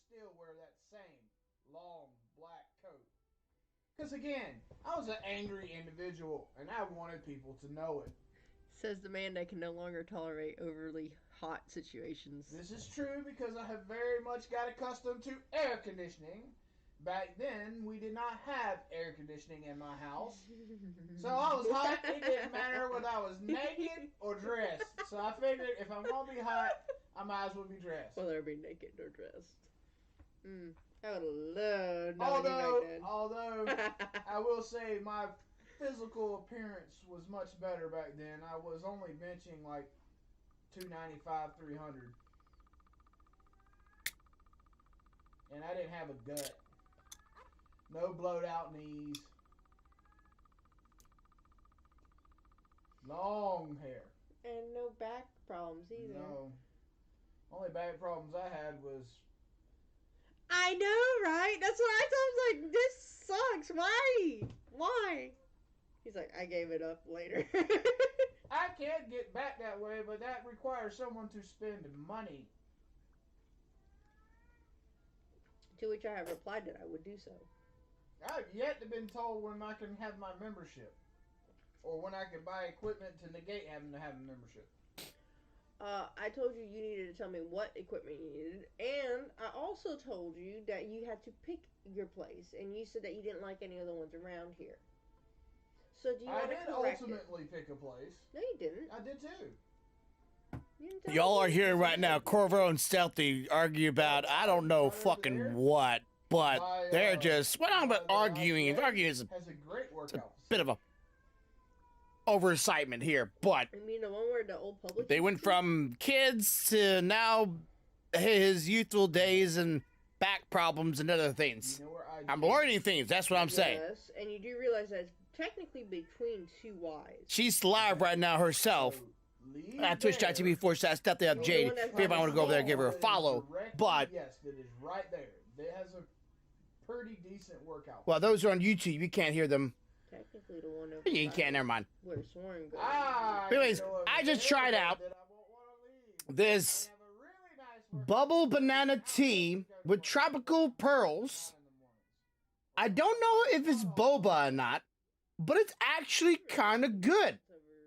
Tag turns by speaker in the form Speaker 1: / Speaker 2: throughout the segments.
Speaker 1: still wear that same long black coat. Because again, I was an angry individual and I wanted people to know it.
Speaker 2: Says the man that can no longer tolerate overly hot situations.
Speaker 1: This is true because I have very much got accustomed to air conditioning. Back then, we did not have air conditioning in my house. So I was hot. It didn't matter whether I was naked or dressed. So I figured if I'm going to be hot, I might as well be dressed.
Speaker 2: Whether I be naked or dressed. I would love knowing you back then.
Speaker 1: Although, I will say my physical appearance was much better back then. I was only benching like 295, 300. And I didn't have a gut. No blowed out knees. Long hair.
Speaker 2: And no back problems either.
Speaker 1: No. Only back problems I had was...
Speaker 2: I know, right? That's what I thought. I was like, this sucks. Why? He's like, I gave it up later.
Speaker 1: I can't get back that way, but that requires someone to spend money.
Speaker 2: To which I have replied that I would do so.
Speaker 1: I've yet to been told when I can have my membership. Or when I can buy equipment to negate having to have a membership.
Speaker 2: I told you needed to tell me what equipment you needed. And I also told you that you had to pick your place. And you said that you didn't like any of the ones around here. So do you want to correct it?
Speaker 1: I did ultimately pick a place.
Speaker 2: No, you didn't.
Speaker 1: I did too.
Speaker 3: Y'all are hearing right now Corvo and Stealthy argue about I don't know fucking what, but they're just what I'm about arguing. Arguing is a bit of a overexcitement here, but
Speaker 2: I mean the one where the old public.
Speaker 3: They went from kids to now his youthful days and back problems and other things. I'm learning things. That's what I'm saying.
Speaker 2: Yes, and you do realize that it's technically between two Y's.
Speaker 3: She's live right now herself. At Twitch.tv/Stealthy Jade. If anybody want to go over there, give her a follow. But
Speaker 1: yes, it is right there. It has a pretty decent workout.
Speaker 3: Well, those are on YouTube. You can't hear them.
Speaker 2: Technically, the one over
Speaker 3: you can't. Never mind.
Speaker 2: Where Swarm goes.
Speaker 3: Anyways, I just tried out this bubble banana tea with tropical pearls. I don't know if it's boba or not, but it's actually kind of good.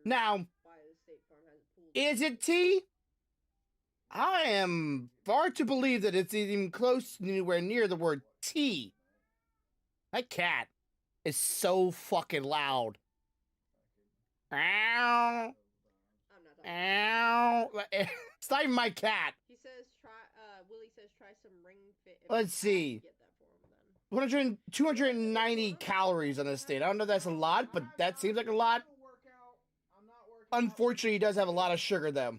Speaker 3: Now, is it tea? I am far to believe that it's even close anywhere near the word tea. That cat is so fucking loud. Ow. Ow. It's not even my cat.
Speaker 2: He says Willie says try some ring fit.
Speaker 3: Let's see.
Speaker 2: Get that for him then.
Speaker 3: 290 calories on this thing. I don't know if that's a lot, but that seems like a lot. Unfortunately, he does have a lot of sugar, though.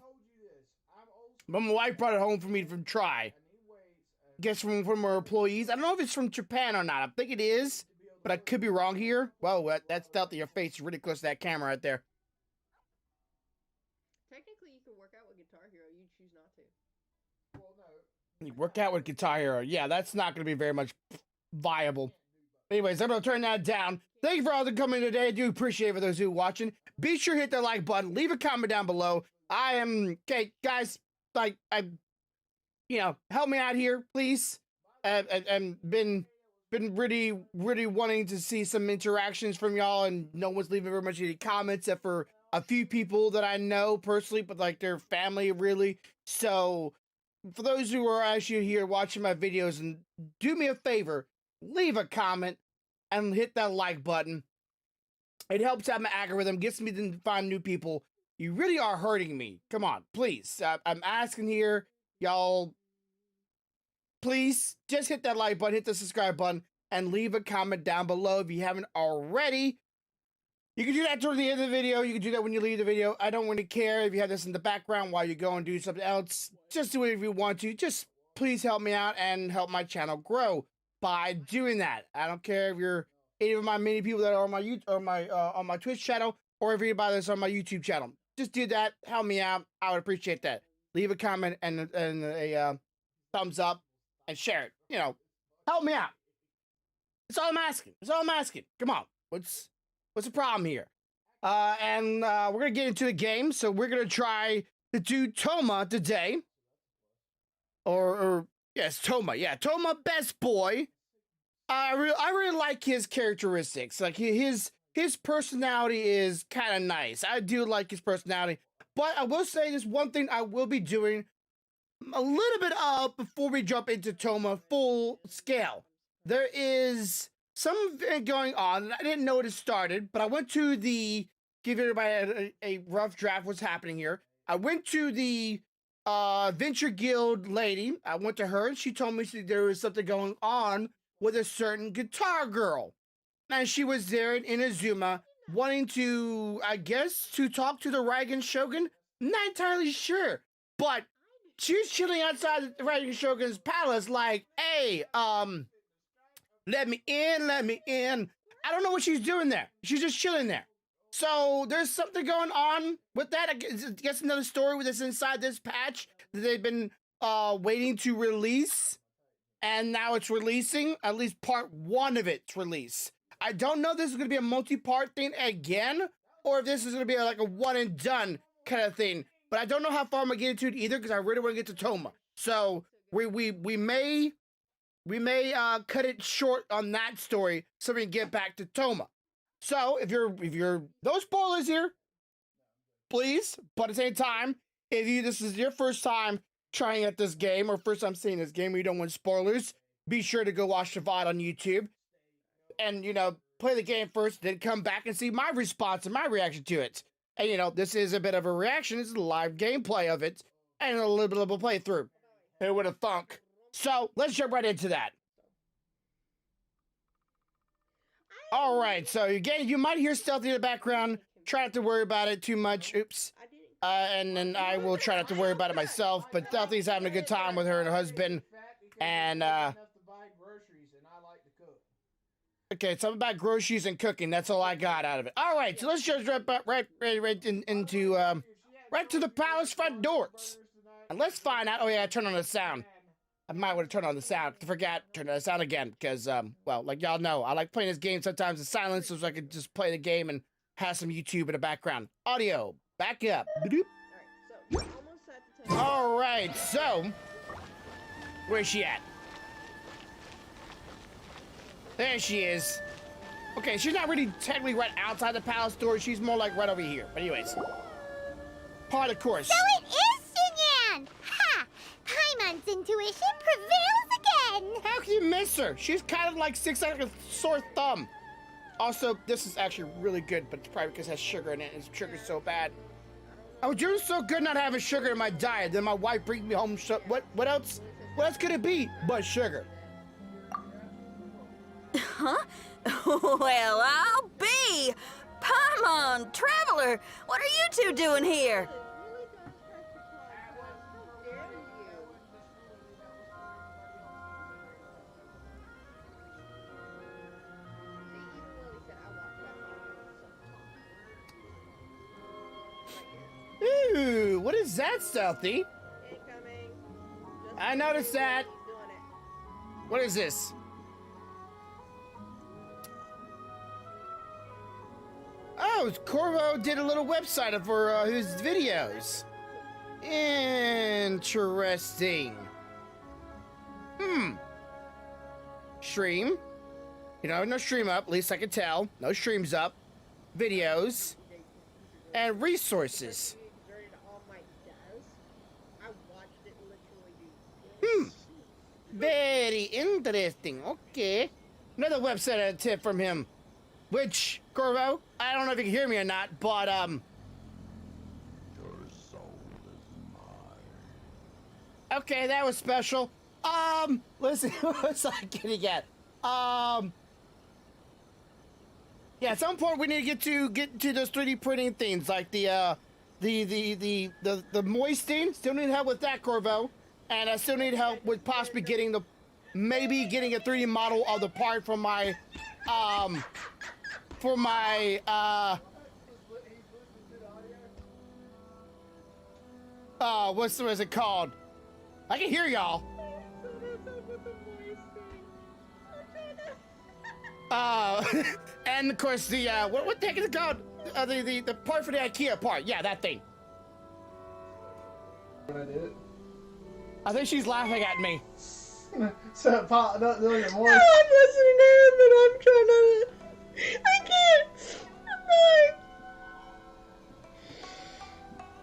Speaker 3: But my wife brought it home for me to try. Guess from her employees. I don't know if it's from Japan or not. I think it is, but I could be wrong here. Well, that's Stealthy. Your face is really close to that camera right there.
Speaker 2: Technically, you can work out with Guitar Hero. You choose not to.
Speaker 1: Well, no.
Speaker 3: You work out with Guitar Hero. Yeah, that's not going to be very much viable. Anyways, I'm going to turn that down. Thank you for all the coming today. I do appreciate it for those who are watching. Be sure to hit that like button. Leave a comment down below. Okay, guys, help me out here, please. I've been really wanting to see some interactions from y'all, and no one's leaving very much any comments except for a few people that I know personally, but like their family, really. So, for those who are actually here watching my videos, and do me a favor, leave a comment and hit that like button. It helps out my algorithm, gets me to find new people. You really are hurting me. Come on, please. I'm asking here, y'all. Please, just hit that like button, hit the subscribe button, and leave a comment down below if you haven't already. You can do that toward the end of the video. You can do that when you leave the video. I don't really care if you have this in the background while you go and do something else. Just do it if you want to. Just please help me out and help my channel grow by doing that. I don't care if you're any of my many people that are on my YouTube or on my Twitch channel, or if anybody that's on my YouTube channel. Just do that. Help me out. I would appreciate that. Leave a comment and a thumbs up and share it. Help me out. That's all I'm asking. That's all I'm asking. Come on. What's the problem here? And we're gonna get into the game. So we're gonna try to do Toma today, or Yes, Toma. Yeah, Toma, best boy. I really like his characteristics. Like his personality is kind of nice. I do like his personality. But I will say this one thing I will be doing a little bit of before we jump into Toma full scale. There is something going on. I didn't know it started, but I went to give everybody a rough draft what's happening here. I went to the Venture Guild lady. I went to her and she told me there was something going on with a certain guitar girl. And she was there in Inazuma wanting to, I guess, to talk to the Raigan Shogun. Not entirely sure, but she was chilling outside the Raigan Shogun's palace like, hey, let me in, let me in. I don't know what she's doing there. She's just chilling there. So there's something going on with that. I guess another story that's inside this patch that they've been waiting to release. And now it's releasing. At least part 1 of it's released. I don't know if this is going to be a multi-part thing again, or if this is going to be like a one and done kind of thing. But I don't know how far I'm going to get into it either, because I really want to get to Toma. So we may cut it short on that story so we can get back to Toma. So if you're no spoilers here, please. But at the same time, if this is your first time trying at this game or first time seeing this game, where you don't want spoilers, be sure to go watch the VOD on YouTube and play the game first, then come back and see my response and my reaction to it. And this is a bit of a reaction. It's a live gameplay of it and a little bit of a playthrough. Who would have thunk? So let's jump right into that. All right, so again, you might hear Stealthy in the background. Try not to worry about it too much. Oops. And then I will try not to worry about it myself. But Stealthy's having a good time with her and her husband. And okay, something about groceries and cooking. That's all I got out of it. All right, so let's just right to the palace front doors. And let's find out. Oh yeah, turn on the sound. I might want to turn on the sound. I forgot, turn on the sound again, because, well, like y'all know, I like playing this game sometimes in silence so I can just play the game and have some YouTube in the background. Audio, back up. All right, so, where's she at? There she is. Okay, she's not really technically right outside the palace door. She's more like right over here. But anyways, part of course.
Speaker 4: So it is Shinyan! Ha! Paimon's intuition prevails again!
Speaker 3: How can you miss her? She's kind of like sticks out like a sore thumb. Also, this is actually really good, but it's probably because it has sugar in it, and sugar's so bad. I was doing so good not having sugar in my diet, then my wife brings me home. What else? What else could it be but sugar?
Speaker 5: Huh? Well, I'll be! Paimon, Traveler, what are you two doing here?
Speaker 3: Ooh, what is that, Stealthy? I noticed that. What is this? Oh, Corvo did a little website for his videos. Interesting. Stream. No stream up, at least I can tell. No streams up. Videos. And resources. Very interesting. Okay. Another website tip from him. Which, Corvo, I don't know if you can hear me or not, but,
Speaker 6: Your soul is mine.
Speaker 3: okay, that was special. Listen, what was I getting at? Yeah, at some point we need to get to those 3D printing things, like the moisting. Still need help with that, Corvo. And I still need help with possibly getting maybe getting a 3D model of the part for my, what's it called? I can hear y'all. And of course the, what the heck is it called? The part for the IKEA part. Yeah, that thing.
Speaker 1: What I did?
Speaker 3: I think she's laughing at me.
Speaker 1: So, Pop, look at
Speaker 2: No,
Speaker 1: Moist.
Speaker 2: I'm listening to him, but I'm trying to. I can't. I'm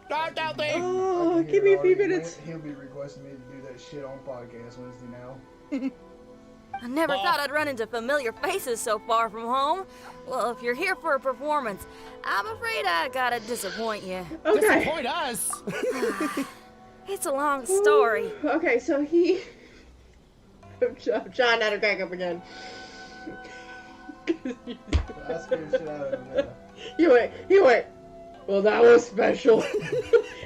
Speaker 3: Stop out there.
Speaker 2: dying.
Speaker 1: I
Speaker 2: Oh,
Speaker 1: can
Speaker 2: give
Speaker 1: hear
Speaker 2: me
Speaker 1: it
Speaker 2: a few
Speaker 1: already.
Speaker 2: minutes.
Speaker 1: He'll be requesting me to do that shit on podcast Wednesday now.
Speaker 5: I never
Speaker 3: Well-
Speaker 5: thought I'd run into familiar faces so far from home. Well, if you're here for a performance, I'm afraid I gotta disappoint you.
Speaker 2: Okay.
Speaker 3: Disappoint us.
Speaker 5: It's a long story.
Speaker 2: Okay, so he. I'm trying not to crack up again.
Speaker 1: I scared the shit out of him. Yeah.
Speaker 2: He went, well, that was special.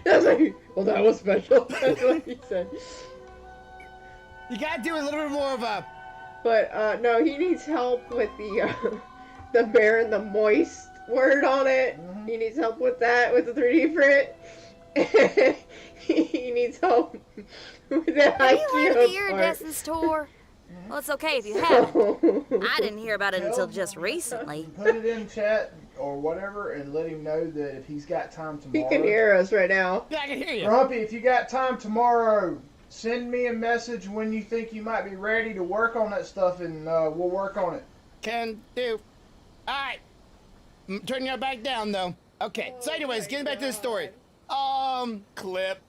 Speaker 2: That's like, well, that was special. That's what he said.
Speaker 3: You gotta do a little bit more of a.
Speaker 2: But, no, he needs help with the bear and the moist word on it.
Speaker 1: Mhm.
Speaker 2: He needs help with that, with the 3D print. He needs help with the
Speaker 5: Have you heard of the
Speaker 2: IKEA part.
Speaker 5: iridescence tour? Well, it's okay if you haven't. I didn't hear about it until just recently.
Speaker 1: Put it in chat or whatever and let him know that if he's got time
Speaker 2: He
Speaker 1: tomorrow.
Speaker 2: can hear us right now.
Speaker 3: Yeah, I can hear you.
Speaker 1: Grumpy, if you got time tomorrow, send me a message when you think you might be ready to work on that stuff, and we'll work on it.
Speaker 3: Can do. All right. Turning you back down though. Okay. So, anyways, getting back to the story. Clip.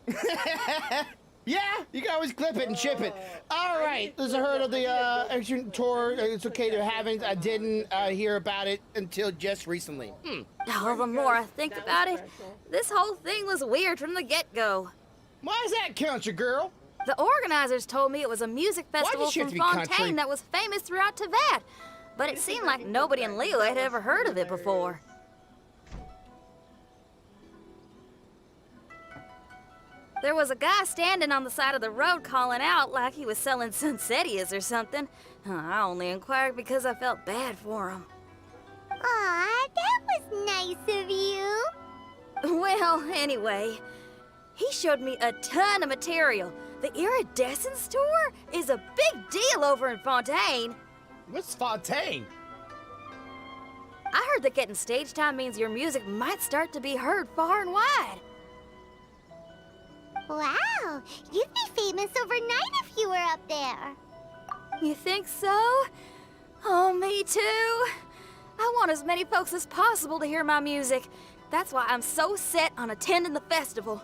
Speaker 3: Yeah, you can always clip it and chip it. All right. There's a heard of the action tour. It's okay to haven't. I didn't hear about it until just recently.
Speaker 5: Oh, the more I think about it, this whole thing was weird from the get-go.
Speaker 3: Why is that, country girl?
Speaker 5: The organizers told me it was a music
Speaker 3: Why'd you
Speaker 5: festival
Speaker 3: shift
Speaker 5: from
Speaker 3: to be country?
Speaker 5: Fontaine that was famous throughout Teyvat. But it seemed like nobody in Leo had ever heard of it before. There was a guy standing on the side of the road calling out like he was selling Sunsetias or something. I only inquired because I felt bad for him.
Speaker 4: Aw, that was nice of you.
Speaker 5: Well, anyway, he showed me a ton of material. The iridescence tour is a big deal over in Fontaine.
Speaker 3: What's Fontaine?
Speaker 5: I heard that getting stage time means your music might start to be heard far and wide.
Speaker 4: Wow, you'd be famous overnight if you were up there.
Speaker 5: You think so? Oh, me too. I want as many folks as possible to hear my music. That's why I'm so set on attending the festival.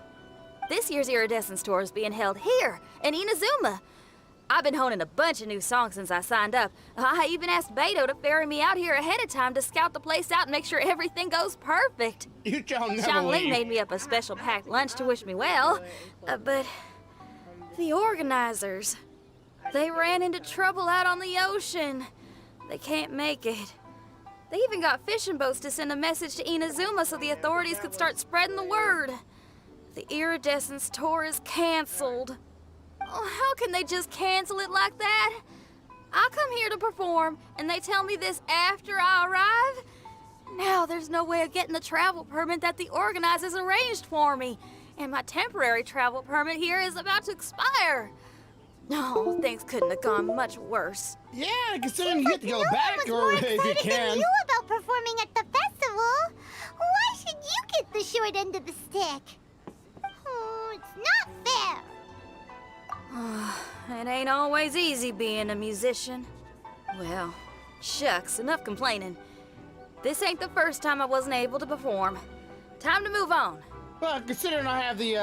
Speaker 5: This year's Iridescence Tour is being held here in Inazuma. I've been honing a bunch of new songs since I signed up. I even asked Beto to ferry me out here ahead of time to scout the place out and make sure everything goes perfect.
Speaker 3: You don't never
Speaker 5: Sean Lee
Speaker 3: leave.
Speaker 5: made me up a special packed lunch to wish me well. But the organizers, they ran into trouble out on the ocean. They can't make it. They even got fishing boats to send a message to Inazuma so the authorities could start spreading the word. The Iridescence Tour is canceled. Oh, how can they just cancel it like that? I come here to perform, and they tell me this after I arrive? Now there's no way of getting the travel permit that the organizers arranged for me, and my temporary travel permit here is about to expire. No, things couldn't have gone much worse.
Speaker 3: Yeah, considering you get to go
Speaker 4: No
Speaker 3: back,
Speaker 4: one was
Speaker 3: or
Speaker 4: more
Speaker 3: if you
Speaker 4: excited than
Speaker 3: can.
Speaker 4: you about performing at the festival. Why should you get the short end of the stick? Oh, it's not fair.
Speaker 5: It ain't always easy being a musician. Well, shucks, enough complaining. This ain't the first time I wasn't able to perform. Time to move on.
Speaker 3: Well, considering I have the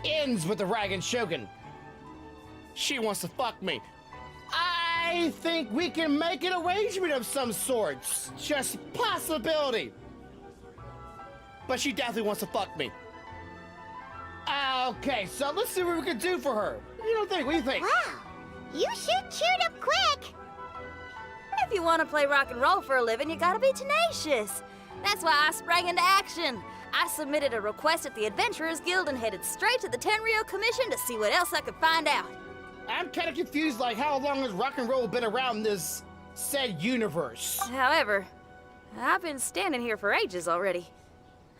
Speaker 3: ends with the Ragged Shogun. She wants to fuck me. I think we can make an arrangement of some sorts. Just possibility. But she definitely wants to fuck me. Okay, so let's see what we can do for her. You don't think? What do you think?
Speaker 4: Wow, you sure cheered up quick.
Speaker 5: If you want to play rock and roll for a living, you gotta be tenacious. That's why I sprang into action. I submitted a request at the Adventurers Guild and headed straight to the Tenryou Commission to see what else I could find out.
Speaker 3: I'm kind of confused, like, how long has rock and roll been around this said universe?
Speaker 5: However, I've been standing here for ages already.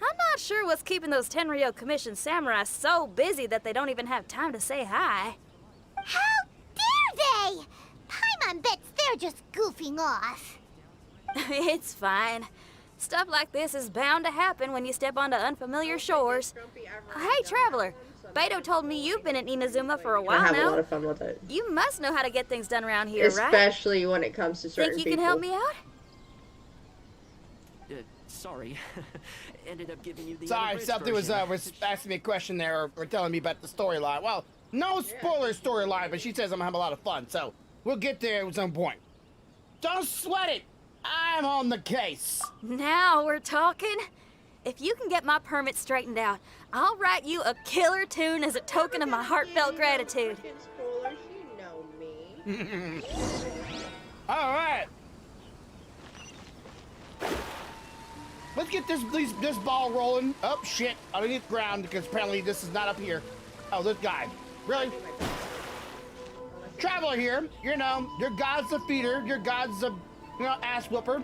Speaker 5: I'm not sure what's keeping those Tenryou Commission samurai so busy that they don't even have time to say hi.
Speaker 4: How dare they? Paimon bets they're just goofing off.
Speaker 5: It's fine. Stuff like this is bound to happen when you step onto unfamiliar shores. Hey, traveler, Beto told me you've been at Inazuma for a
Speaker 2: I
Speaker 5: while
Speaker 2: have a
Speaker 5: now.
Speaker 2: lot of fun with it.
Speaker 5: You must know how to get things done around here, right?
Speaker 2: Especially when it comes to certain
Speaker 5: Think you
Speaker 2: people.
Speaker 5: can help me out?
Speaker 7: Sorry. Ended up giving you the
Speaker 3: Sorry,
Speaker 7: unabridged
Speaker 3: something was
Speaker 7: version.
Speaker 3: asking me a question there or telling me about the storyline. Well, no spoiler storyline, but she says I'm gonna have a lot of fun, so we'll get there at some point. Don't sweat it. I'm on the case.
Speaker 5: Now we're talking. If you can get my permit straightened out, I'll write you a killer tune as a token of my heartfelt gratitude.
Speaker 2: Spoilers, you know me.
Speaker 3: All right. Let's get this ball rolling. Oh shit! Underneath the ground because apparently this is not up here. Oh, this guy. Really? Traveler here. You know, your god's a feeder. Your god's a, ass whooper.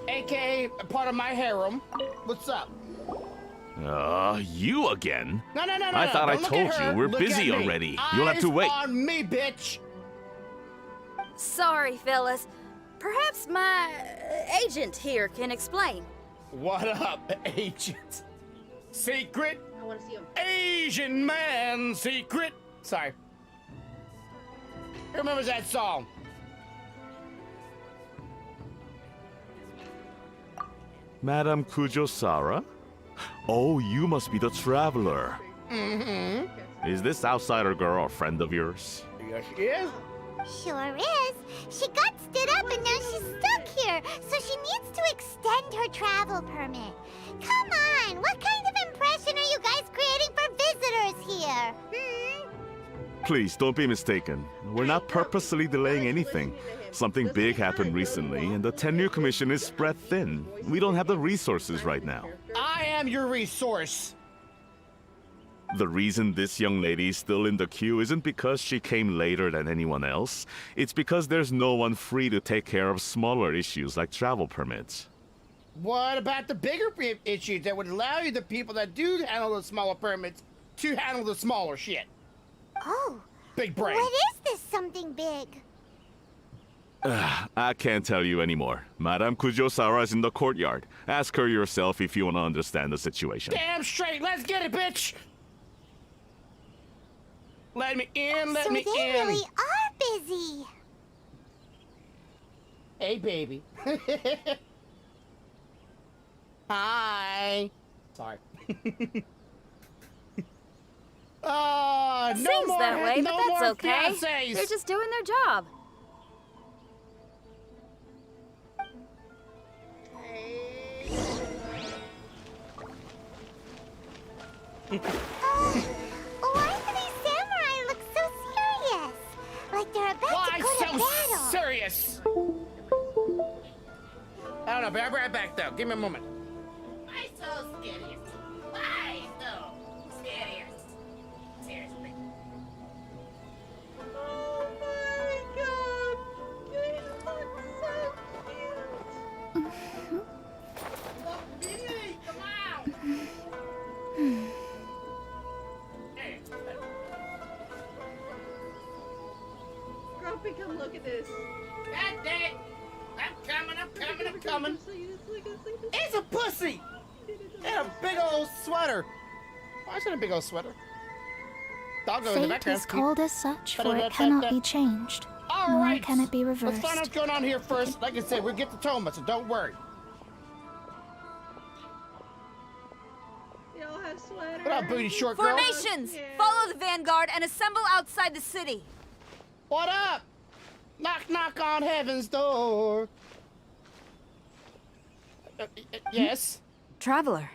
Speaker 3: AKA a part of my harem. What's up?
Speaker 6: You again?
Speaker 3: No.
Speaker 6: I thought I
Speaker 3: Don't look
Speaker 6: told
Speaker 3: at
Speaker 6: you
Speaker 3: her.
Speaker 6: we're
Speaker 3: Look
Speaker 6: busy
Speaker 3: at me.
Speaker 6: already. You'll have to wait.
Speaker 3: Eyes on me, bitch.
Speaker 5: Sorry, fellas. Perhaps my agent here can explain.
Speaker 3: What up, agent? Secret
Speaker 2: I want to see him.
Speaker 3: Asian man secret. Sorry. Who remembers that song?
Speaker 6: Madame Kujosara? Oh, you must be the traveler.
Speaker 3: Mm-hmm.
Speaker 6: Is this outsider girl a friend of yours?
Speaker 3: Yes, she is.
Speaker 4: Sure is. She got stood up and now she's stuck here, so she needs to extend her travel permit. Come on, what kind of impression are you guys creating for visitors here?
Speaker 6: Please, don't be mistaken. We're not purposely delaying anything. Something big happened recently, and the tenure commission is spread thin. We don't have the resources right now.
Speaker 3: I am your resource.
Speaker 6: The reason this young lady is still in the queue isn't because she came later than anyone else. It's because there's no one free to take care of smaller issues like travel permits.
Speaker 3: What about the bigger issues that would allow you, the people that do handle the smaller permits, to handle the smaller shit?
Speaker 4: Oh,
Speaker 3: Big brain.
Speaker 4: what is this something big?
Speaker 6: I can't tell you anymore. Madame Kujosara is in the courtyard. Ask her yourself if you want to understand the situation.
Speaker 3: Damn straight. Let's get it, bitch. Let me in. Let
Speaker 4: So
Speaker 3: me
Speaker 4: they
Speaker 3: in.
Speaker 4: really are busy.
Speaker 3: Hey, baby. Hi. Sorry. No
Speaker 5: Seems
Speaker 3: more,
Speaker 5: that way,
Speaker 3: no
Speaker 5: but
Speaker 3: more
Speaker 5: that's okay.
Speaker 3: fiancés.
Speaker 5: They're just doing their job.
Speaker 4: Why do these samurai look so serious? Like they're about
Speaker 3: Why
Speaker 4: to go to
Speaker 3: so
Speaker 4: battle.
Speaker 3: serious? I don't know, but I'll be right back though. Give me a moment.
Speaker 8: Why so serious? Why so serious? Seriously.
Speaker 2: Oh my god! They look so cute!
Speaker 8: Look, Billy, come on! Hey,
Speaker 2: Grumpy, come look at this.
Speaker 8: God dang it! I'm coming.
Speaker 3: It's a pussy! And a big old sweater. Why is it a big old sweater? Doggo in the
Speaker 9: Fate
Speaker 3: background.
Speaker 9: is called as such, for it cannot be changed, nor
Speaker 3: Alright.
Speaker 9: can it be
Speaker 3: Let's find out
Speaker 9: reversed.
Speaker 3: what's going on here first. Like I said, we'll get to Toma, so don't worry.
Speaker 2: They all have sweaters.
Speaker 3: What up, booty short girl?
Speaker 5: Formations!
Speaker 2: Yeah.
Speaker 5: Follow the vanguard and assemble outside the city.
Speaker 3: What up? Knock, knock on heaven's door. Yes?
Speaker 10: Traveler.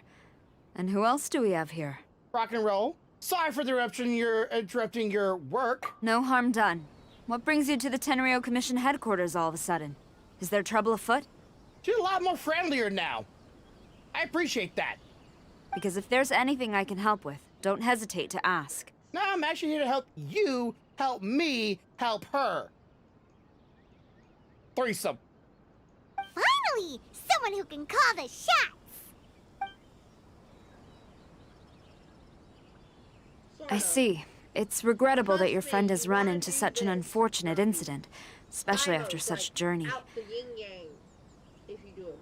Speaker 10: And who else do we have here?
Speaker 3: Rock and roll. Sorry for the interrupting your work.
Speaker 10: No harm done. What brings you to the Tenryo Commission headquarters all of a sudden? Is there trouble afoot?
Speaker 3: She's a lot more friendlier now. I appreciate that.
Speaker 10: Because if there's anything I can help with, don't hesitate to ask.
Speaker 3: No, I'm actually here to help you, help me, help her. Threesome.
Speaker 4: Finally, someone who can call the shots.
Speaker 10: I see. It's regrettable that your friend has run into such an unfortunate incident, especially after such a journey.
Speaker 2: Out the yin yang. If you do them.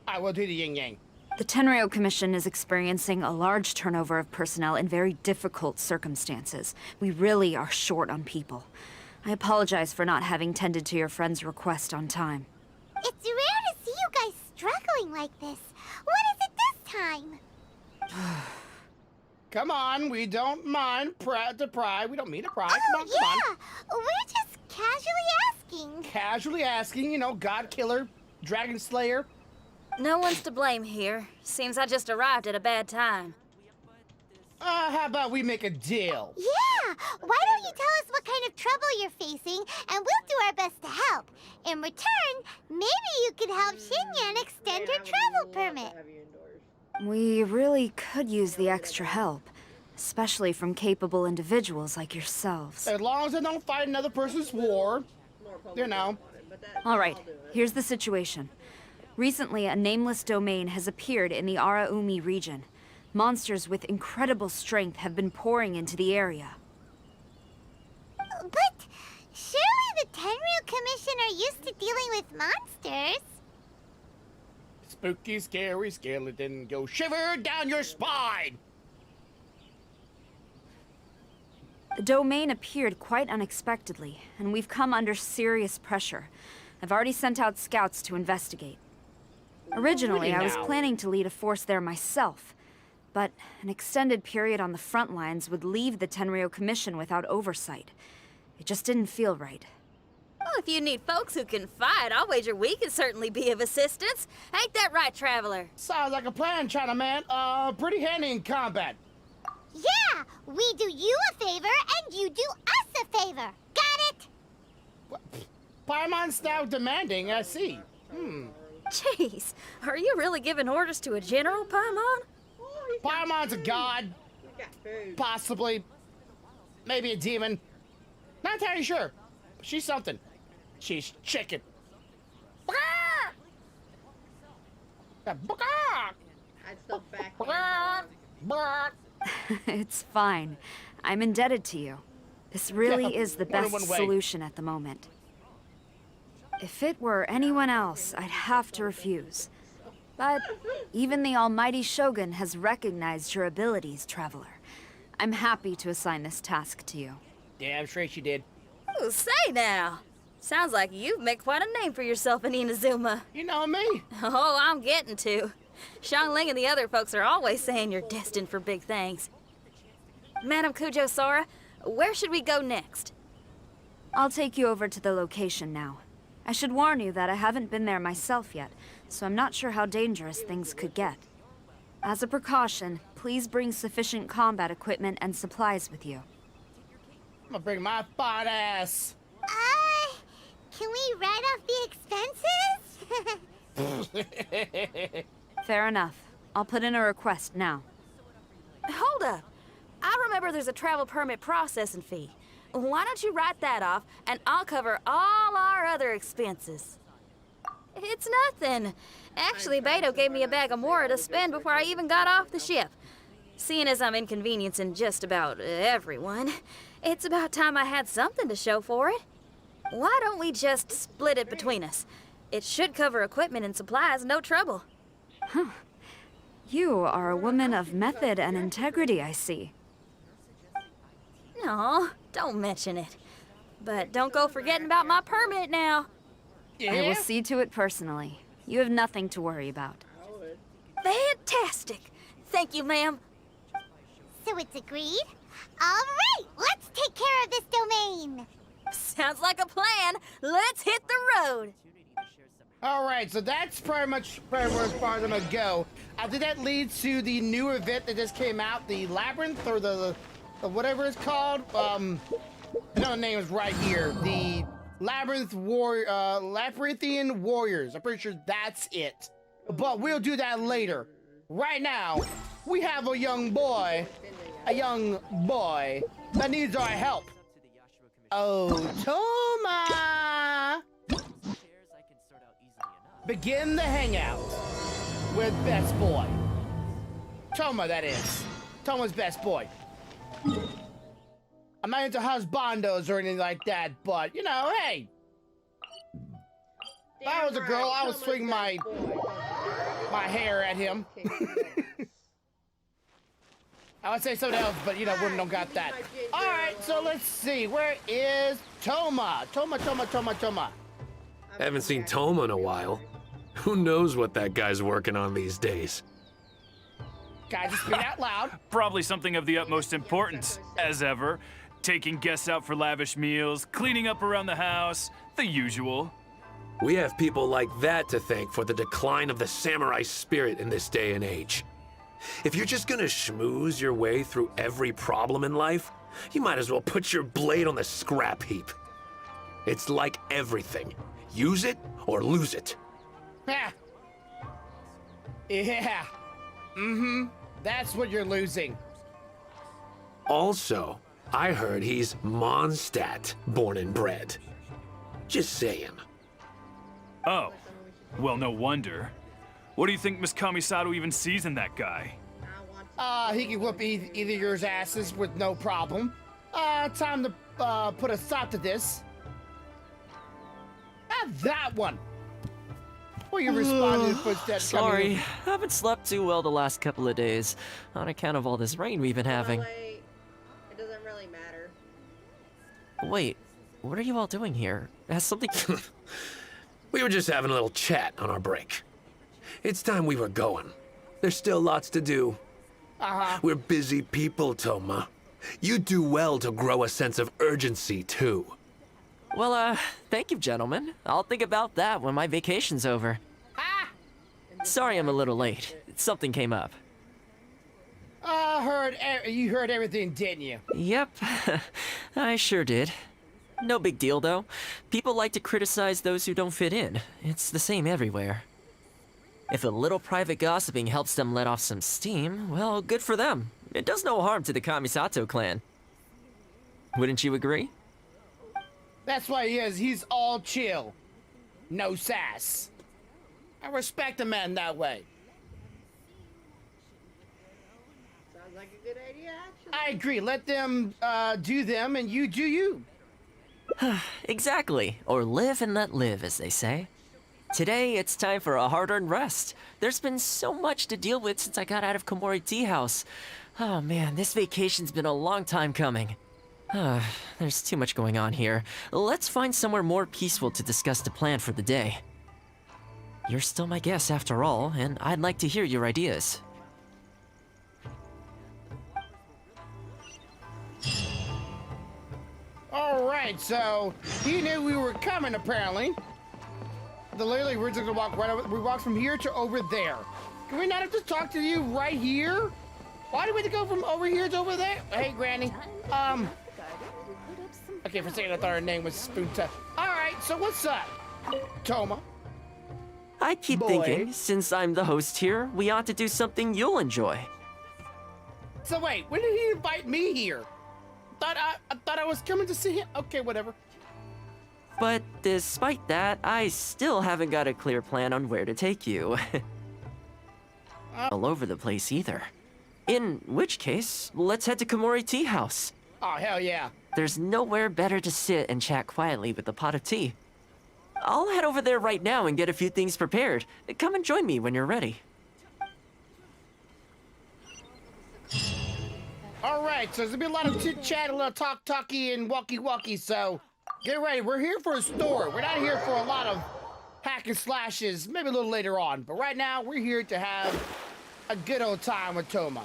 Speaker 3: I will do the yin yang.
Speaker 10: The Tenryo Commission is experiencing a large turnover of personnel in very difficult circumstances. We really are short on people. I apologize for not having tended to your friend's request on time.
Speaker 4: It's rare to see you guys struggling like this. What is it this time?
Speaker 3: Come on, we don't mind to pry. We don't mean to pry.
Speaker 4: Oh,
Speaker 3: Come on, come on.
Speaker 4: yeah. We're just casually asking.
Speaker 3: Casually asking, you know, God Killer, Dragon Slayer.
Speaker 5: No one's to blame here. Seems I just arrived at a bad time.
Speaker 3: How about we make a deal?
Speaker 4: Yeah. Why don't you tell us what kind of trouble you're facing, and we'll do our best to help. In return, maybe you could help Xinyan extend her travel permit.
Speaker 10: We really could use the extra help, especially from capable individuals like yourselves.
Speaker 3: As long as they don't fight another person's war, you know.
Speaker 10: All right, here's the situation. Recently, a nameless domain has appeared in the Araumi region. Monsters with incredible strength have been pouring into the area.
Speaker 4: But surely the Tenryu Commission are used to dealing with monsters.
Speaker 3: Spooky, scary skeleton, go shiver down your spine!
Speaker 10: The domain appeared quite unexpectedly, and we've come under serious pressure. I've already sent out scouts to investigate. Originally, I was planning to lead a force there myself, but an extended period on the front lines would leave the Tenryo Commission without oversight. It just didn't feel right.
Speaker 5: Well, if you need folks who can fight, I'll wager we can certainly be of assistance. Ain't that right, Traveler?
Speaker 3: Sounds like a plan, Chinaman. Pretty handy in combat.
Speaker 4: Yeah, we do you a favor and you do us a favor. Got it?
Speaker 3: Paimon's now demanding, I see.
Speaker 5: Jeez, are you really giving orders to a general, Paimon?
Speaker 3: Paimon's a god. Possibly. Maybe a demon. Not entirely sure. But she's something. She's chicken.
Speaker 2: I'd still back.
Speaker 10: It's fine. I'm indebted to you. This really is the best solution at the moment. If it were anyone else, I'd have to refuse. But even the almighty Shogun has recognized your abilities, Traveler. I'm happy to assign this task to you.
Speaker 3: Damn straight she did.
Speaker 5: Ooh, say now. Sounds like you've made quite a name for yourself in Inazuma.
Speaker 3: You know me.
Speaker 5: Oh, I'm getting to. Xiangling and the other folks are always saying you're destined for big things. Madam Kujo Sora, where should we go next?
Speaker 10: I'll take you over to the location now. I should warn you that I haven't been there myself yet, so I'm not sure how dangerous things could get. As a precaution, please bring sufficient combat equipment and supplies with you.
Speaker 3: I'm gonna bring my fat ass.
Speaker 4: Can we write off the expenses?
Speaker 10: Fair enough. I'll put in a request now.
Speaker 5: Hold up. I remember there's a travel permit processing fee. Why don't you write that off, and I'll cover all our other expenses. It's nothing. Actually, Beto gave me a bag of Mora to spend before I even got off the ship. Seeing as I'm inconveniencing just about everyone, it's about time I had something to show for it. Why don't we just split it between us? It should cover equipment and supplies, no trouble.
Speaker 10: Huh. You are a woman of method and integrity, I see.
Speaker 5: No, don't mention it. But don't go forgetting about my permit now.
Speaker 3: Yeah?
Speaker 10: I will see to it personally. You have nothing to worry about.
Speaker 5: Fantastic. Thank you, ma'am.
Speaker 4: So it's agreed? All right, let's take care of this domain.
Speaker 5: Sounds like a plan. Let's hit the road.
Speaker 3: All right, so that's pretty much as far as I'm gonna go. I think that leads to the new event that just came out, the Labyrinth, or the whatever it's called. I know the name is right here. The Labyrinthian Warriors. I'm pretty sure that's it. But we'll do that later. Right now, we have a young boy that needs our help. Oh, Toma! Begin the hangout with best boy. Toma, that is. Toma's best boy. I'm not into husbandos or anything like that, but, you know, hey. I was a girl, I would swing my hair at him. I would say something else, but you know, women don't got that. Alright, so let's see. Where is Toma? Toma.
Speaker 11: I haven't seen Toma in a while. Who knows what that guy's working on these days?
Speaker 3: Guys, just speak out loud.
Speaker 12: Probably something of the utmost importance, as ever. Taking guests out for lavish meals, cleaning up around the house, the usual.
Speaker 11: We have people like that to thank for the decline of the samurai spirit in this day and age. If you're just gonna schmooze your way through every problem in life, you might as well put your blade on the scrap heap. It's like everything. Use it or lose it.
Speaker 3: Yeah. That's what you're losing.
Speaker 11: Also, I heard he's Mondstadt born and bred. Just saying.
Speaker 12: Oh, well, no wonder. What do you think Miss Kamisato even sees in that guy?
Speaker 3: He can whoop either yours asses with no problem. Time to put a stop to this. That one. Will you respond to the footsteps?
Speaker 7: Sorry, haven't slept too well the last couple of days, on account of all this rain we've been having.
Speaker 2: It doesn't really matter.
Speaker 7: Wait, what are you all doing here? Has something...
Speaker 11: We were just having a little chat on our break. It's time we were going. There's still lots to do. We're busy people, Toma. You do well to grow a sense of urgency, too.
Speaker 7: Well, thank you, gentlemen. I'll think about that when my vacation's over. Sorry I'm a little late. Something came up.
Speaker 3: You heard everything, didn't you?
Speaker 7: Yep, I sure did. No big deal, though. People like to criticize those who don't fit in. It's the same everywhere. If a little private gossiping helps them let off some steam, well, good for them. It does no harm to the Kamisato clan. Wouldn't you agree?
Speaker 3: That's why he is. He's all chill. No sass. I respect a man that way.
Speaker 2: Sounds like a good idea, actually.
Speaker 3: I agree. Let them do them and you do you.
Speaker 7: Exactly. Or live and let live, as they say. Today, it's time for a hard-earned rest. There's been so much to deal with since I got out of Komori Tea House. Oh man, this vacation's been a long time coming. There's too much going on here. Let's find somewhere more peaceful to discuss the plan for the day. You're still my guest after all, and I'd like to hear your ideas.
Speaker 3: Alright, so he knew we were coming apparently. Literally, we're just gonna walk right over. We walk from here to over there. Can we not have to talk to you right here? Why do we have to go from over here to over there? Hey, Granny. Okay, for a second I thought her name was Spoonta. Alright, so what's up? Toma.
Speaker 7: I keep thinking, since I'm the host here, we ought to do something you'll enjoy.
Speaker 3: So wait, when did he invite me here? I thought I was coming to see him. Okay, whatever.
Speaker 7: But despite that, I still haven't got a clear plan on where to take you. All over the place either. In which case, let's head to Komori Tea House.
Speaker 3: Oh, hell yeah.
Speaker 7: There's nowhere better to sit and chat quietly with a pot of tea. I'll head over there right now and get a few things prepared. Come and join me when you're ready.
Speaker 3: Alright, so there's gonna be a lot of chit-chat, a little talky and walkie-walkie, so get ready. We're here for a story. We're not here for a lot of hack and slashes, maybe a little later on. But right now, we're here to have a good old time with Toma.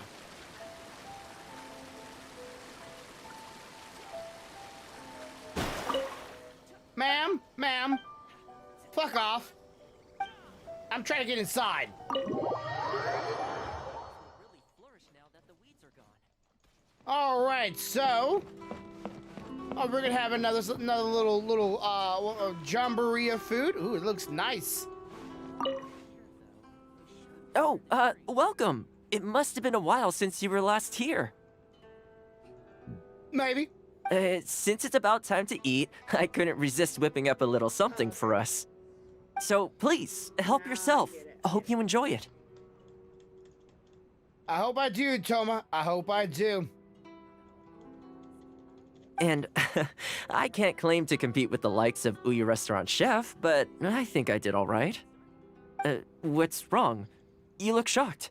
Speaker 3: Ma'am, fuck off. I'm trying to get inside. All right, so we're gonna have another little jamboree of food. Ooh, it looks nice.
Speaker 7: Oh, welcome. It must have been a while since you were last here.
Speaker 3: Maybe.
Speaker 7: Since it's about time to eat, I couldn't resist whipping up a little something for us. So please, help yourself. I hope you enjoy it.
Speaker 3: I hope I do, Toma. I hope I do.
Speaker 7: And I can't claim to compete with the likes of Ouya Restaurant Chef, but I think I did all right. What's wrong? You look shocked.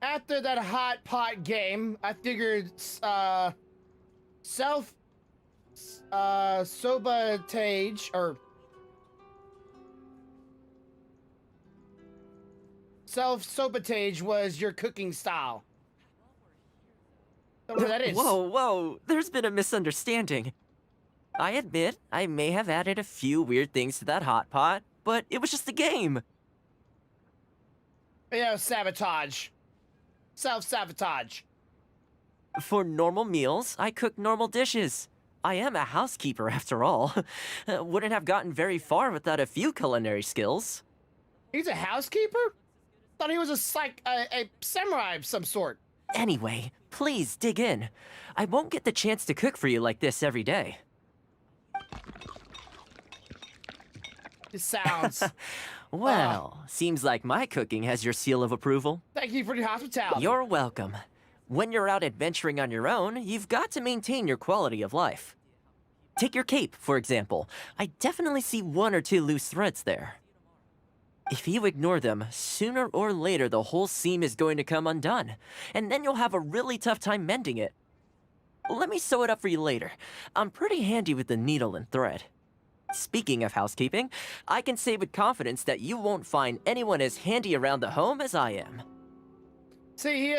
Speaker 3: After that hot pot game, I figured sabotage or self-sabotage was your cooking style. Don't know what that is.
Speaker 7: Whoa, there's been a misunderstanding. I admit, I may have added a few weird things to that hot pot, but it was just a game.
Speaker 3: Yeah, sabotage. Self-sabotage.
Speaker 7: For normal meals, I cook normal dishes. I am a housekeeper after all. Wouldn't have gotten very far without a few culinary skills.
Speaker 3: He's a housekeeper? Thought he was a samurai of some sort.
Speaker 7: Anyway, please dig in. I won't get the chance to cook for you like this every day.
Speaker 3: It sounds...
Speaker 7: Well, seems like my cooking has your seal of approval.
Speaker 3: Thank you for the hospitality.
Speaker 7: You're welcome. When you're out adventuring on your own, you've got to maintain your quality of life. Take your cape, for example. I definitely see one or two loose threads there. If you ignore them, sooner or later the whole seam is going to come undone, and then you'll have a really tough time mending it. Let me sew it up for you later. I'm pretty handy with the needle and thread. Speaking of housekeeping, I can say with confidence that you won't find anyone as handy around the home as I am.
Speaker 3: See,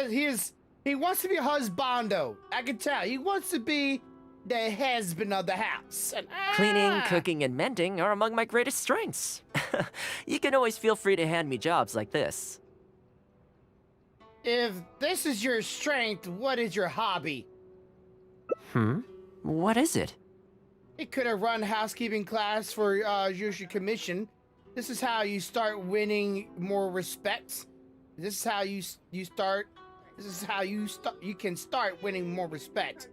Speaker 3: he wants to be a husbando. I can tell. He wants to be the husband of the house. And,
Speaker 7: Cleaning, cooking, and mending are among my greatest strengths. You can always feel free to hand me jobs like this.
Speaker 3: If this is your strength, what is your hobby?
Speaker 7: What is it?
Speaker 3: He could have run housekeeping class for Yusha Commission. This is how you start winning more respect. This is how you start. This is how you can start winning more respect.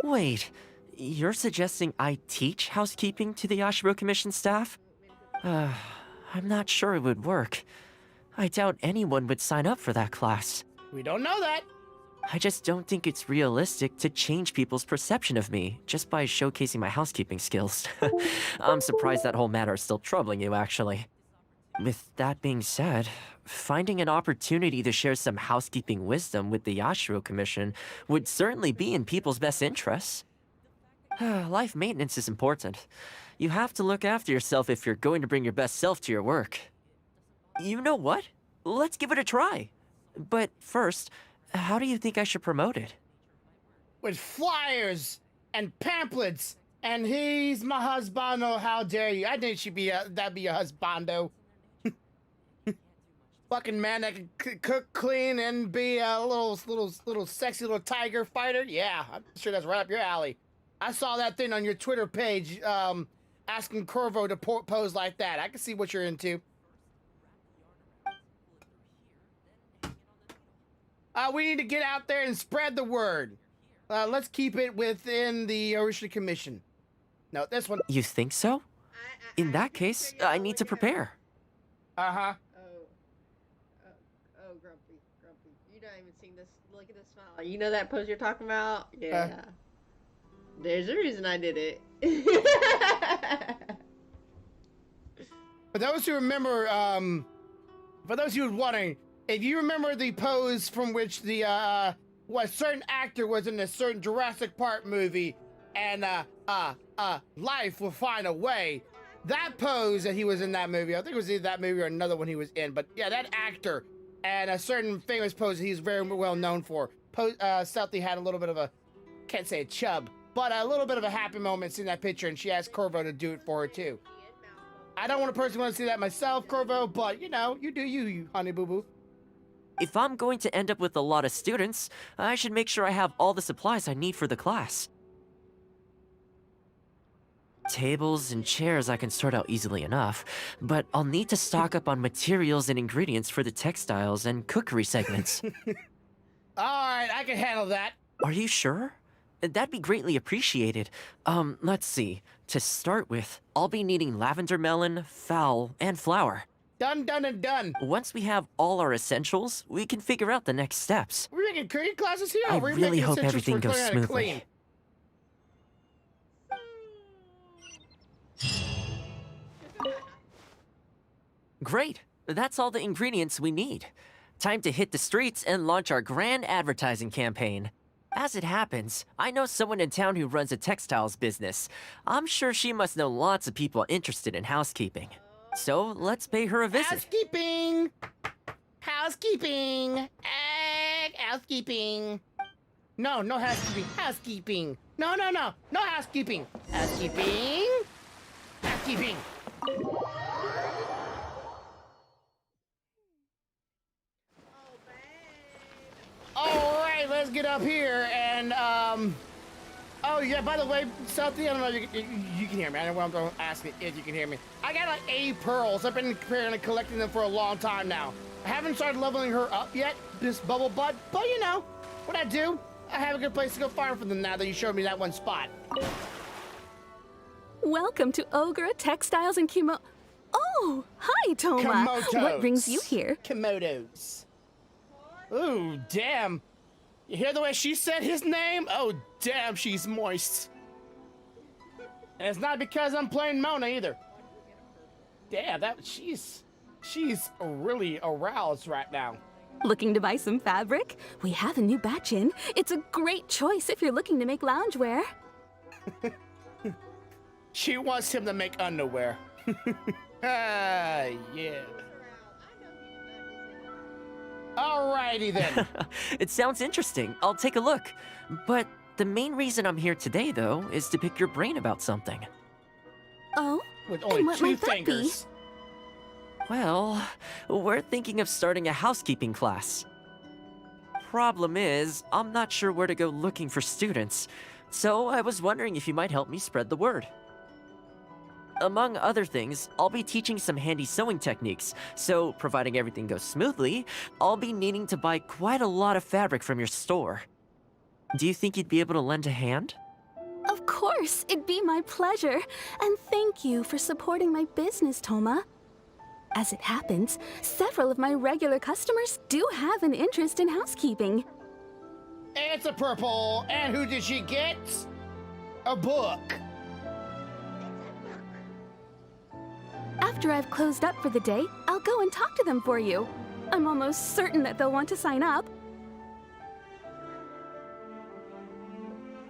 Speaker 7: Wait, you're suggesting I teach housekeeping to the Yashiro Commission staff? I'm not sure it would work. I doubt anyone would sign up for that class.
Speaker 3: We don't know that.
Speaker 7: I just don't think it's realistic to change people's perception of me just by showcasing my housekeeping skills. I'm surprised that whole matter is still troubling you, actually. With that being said, finding an opportunity to share some housekeeping wisdom with the Yashiro Commission would certainly be in people's best interests. Life maintenance is important. You have to look after yourself if you're going to bring your best self to your work. You know what? Let's give it a try. But first, how do you think I should promote it?
Speaker 3: With flyers and pamphlets and he's my husbando, how dare you? I think that'd be a husbando. Fucking man that can cook, clean, and be a little sexy little tiger fighter. Yeah, I'm sure that's right up your alley. I saw that thing on your Twitter page, asking Corvo to pose like that. I can see what you're into. We need to get out there and spread the word. Let's keep it within the Orishina Commission. No, this one.
Speaker 7: You think so? In that case, I need to prepare.
Speaker 2: Oh, Grumpy. You're not even seeing this. Look at this smile. You know that pose you're talking about? Yeah. There's a reason I did it.
Speaker 3: For those who remember, for those who were wondering, if you remember the pose from which the, what certain actor was in a certain Jurassic Park movie, and, life will find a way, that pose that he was in that movie, I think it was either that movie or another one he was in, but yeah, that actor, and a certain famous pose he's very well known for, Stealthy had a little bit of a, can't say a chub, but a little bit of a happy moment seeing that picture, and she asked Corvo to do it for her too. I don't want to personally want to see that myself, Corvo, but you know, you do you honey boo-boo.
Speaker 7: If I'm going to end up with a lot of students, I should make sure I have all the supplies I need for the class. Tables and chairs I can sort out easily enough, but I'll need to stock up on materials and ingredients for the textiles and cookery segments.
Speaker 3: Alright, I can handle that.
Speaker 7: Are you sure? That'd be greatly appreciated. Let's see. To start with, I'll be needing lavender melon, fowl, and flour.
Speaker 3: Done, and done.
Speaker 7: Once we have all our essentials, we can figure out the next steps.
Speaker 3: We're making cooking classes here?
Speaker 7: I really hope everything goes smoothly. Great. That's all the ingredients we need. Time to hit the streets and launch our grand advertising campaign. As it happens, I know someone in town who runs a textiles business. I'm sure she must know lots of people interested in housekeeping. So let's pay her a visit.
Speaker 3: Housekeeping! Housekeeping! Housekeeping! No, no housekeeping. Housekeeping! No, no, no! No housekeeping! Housekeeping! Housekeeping! Alright, let's get up here and, oh yeah, by the way, Southie, I don't know if you can hear me. I don't know what I'm asking if you can hear me. I got like 80 pearls. I've been apparently collecting them for a long time now. I haven't started leveling her up yet, this bubble butt, but you know, what I do, I have a good place to go farm for them now that you showed me that one spot.
Speaker 13: Welcome to Ogre Textiles and Kimo... Oh, hi, Toma.
Speaker 3: Komodos.
Speaker 13: What brings you here?
Speaker 3: Komodos. Ooh, damn. You hear the way she said his name? Oh, damn, she's moist. And it's not because I'm playing Mona either. Damn, she's really aroused right now.
Speaker 13: Looking to buy some fabric? We have a new batch in. It's a great choice if you're looking to make loungewear.
Speaker 3: She wants him to make underwear. Ah, yeah. Alrighty then.
Speaker 7: It sounds interesting. I'll take a look. But the main reason I'm here today, though, is to pick your brain about something.
Speaker 13: Oh?
Speaker 3: With
Speaker 13: And
Speaker 3: only
Speaker 13: what
Speaker 3: 2
Speaker 13: might that
Speaker 3: fingers.
Speaker 7: Well, we're thinking of starting a housekeeping class. Problem is, I'm not sure where to go looking for students, so I was wondering if you might help me spread the word. Among other things, I'll be teaching some handy sewing techniques, so providing everything goes smoothly, I'll be needing to buy quite a lot of fabric from your store. Do you think you'd be able to lend a hand?
Speaker 13: Of course, it'd be my pleasure. And thank you for supporting my business, Toma. As it happens, several of my regular customers do have an interest in housekeeping.
Speaker 3: It's a purple. And who did she get? A book.
Speaker 13: After I've closed up for the day, I'll go and talk to them for you. I'm almost certain that they'll want to sign up.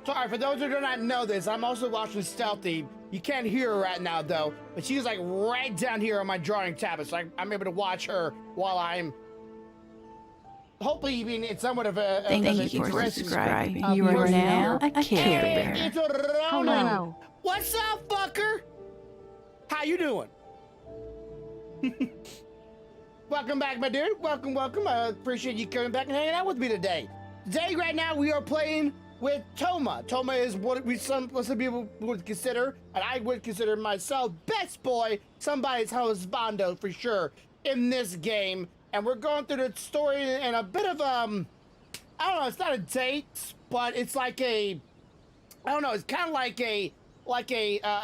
Speaker 3: Sorry, for those who do not know this, I'm also watching Stealthy. You can't hear her right now, though, but she's like right down here on my drawing tablet, so I'm able to watch her while I'm hopefully being in somewhat of a...
Speaker 14: Thank you for subscribing. You are now a Care Bear.
Speaker 3: Hey, it's Ronan.
Speaker 13: Hello.
Speaker 3: What's up, fucker? How you doing? Welcome back, my dude. Welcome, welcome. I appreciate you coming back and hanging out with me today. Today, right now, we are playing with Toma. Toma is what some people would consider, and I would consider myself, best boy, somebody's husbando for sure in this game. And we're going through the story and a bit of, I don't know, it's not a date, but it's like a, I don't know, it's kind of like a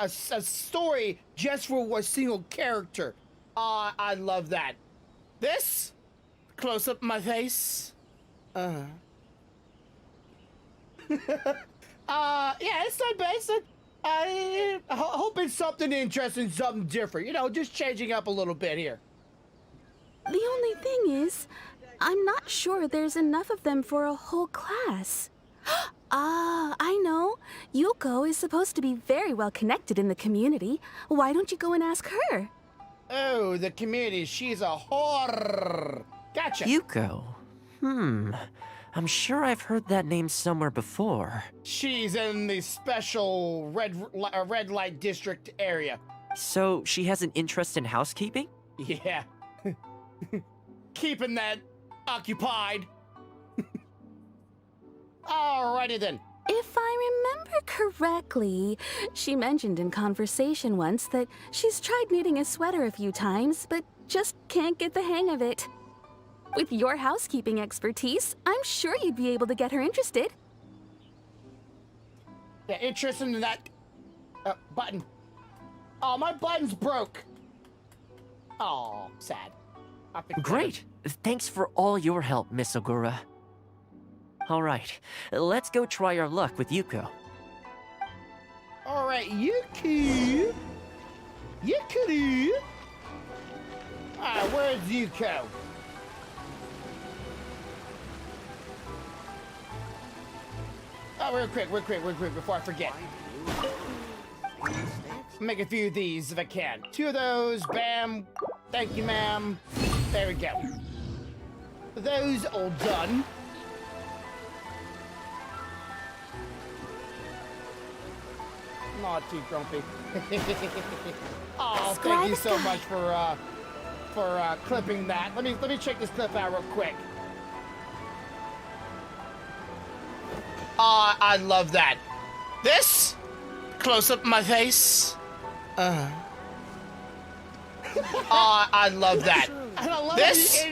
Speaker 3: story just for a single character. I love that. This, close up my face. Yeah, it's not bad. I hope it's something interesting, something different. You know, just changing up a little bit here.
Speaker 13: The only thing is, I'm not sure there's enough of them for a whole class. Ah, I know. Yuko is supposed to be very well connected in the community. Why don't you go and ask her?
Speaker 3: Oh, the community. She's a whore. Gotcha.
Speaker 7: Yuko. I'm sure I've heard that name somewhere before.
Speaker 3: She's in the special red light district area.
Speaker 7: So she has an interest in housekeeping?
Speaker 3: Yeah. Keeping that occupied. Alrighty then.
Speaker 13: If I remember correctly, she mentioned in conversation once that she's tried knitting a sweater a few times, but just can't get the hang of it. With your housekeeping expertise, I'm sure you'd be able to get her interested.
Speaker 3: Yeah, interested in that button. Oh, my button's broke. Oh, sad.
Speaker 7: Great. Thanks for all your help, Miss Ogura. All right, let's go try our luck with Yuko.
Speaker 3: All right, Yuko. Alright, where's Yuko? Oh, real quick, before I forget. Make a few of these if I can. 2 of those, bam. Thank you, ma'am. There we go. Those all done. Not too grumpy. Oh, thank you so much for clipping that. Let me check this clip out real quick. I love that. This close up my face. I love that. This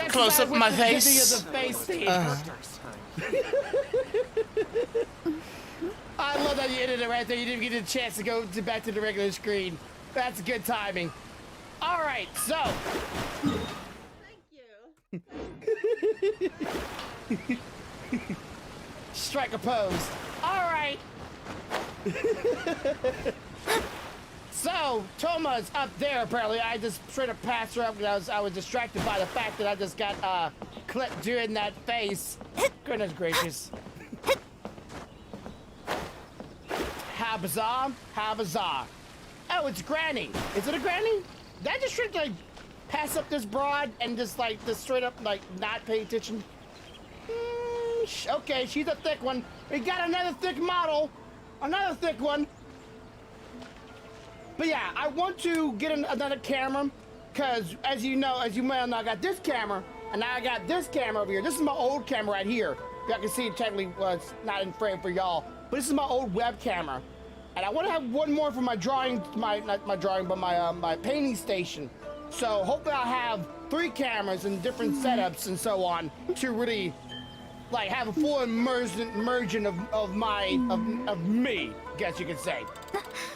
Speaker 3: close up my face. I love that you edited it right there. You didn't get a chance to go back to the regular screen. That's good timing. All right, so.
Speaker 2: Thank you.
Speaker 3: Strike a pose. All right. So, Toma's up there, apparently. I just straight up passed her up because I was distracted by the fact that I just got clipped doing that face. Goodness gracious. How bizarre, how bizarre. Oh, it's Granny. Is it a Granny? Did I just straight like pass up this broad and just straight up like not pay attention? Okay, she's a thick one. We got another thick model. Another thick one. But yeah, I want to get another camera because as you know, as you may know, I got this camera and now I got this camera over here. This is my old camera right here. Y'all can see it technically it's not in frame for y'all, but this is my old web camera. And I want to have one more for my drawing, not my drawing, but my painting station. So hopefully I'll have 3 cameras and different setups and so on to really like have a full immersion of me, I guess you could say.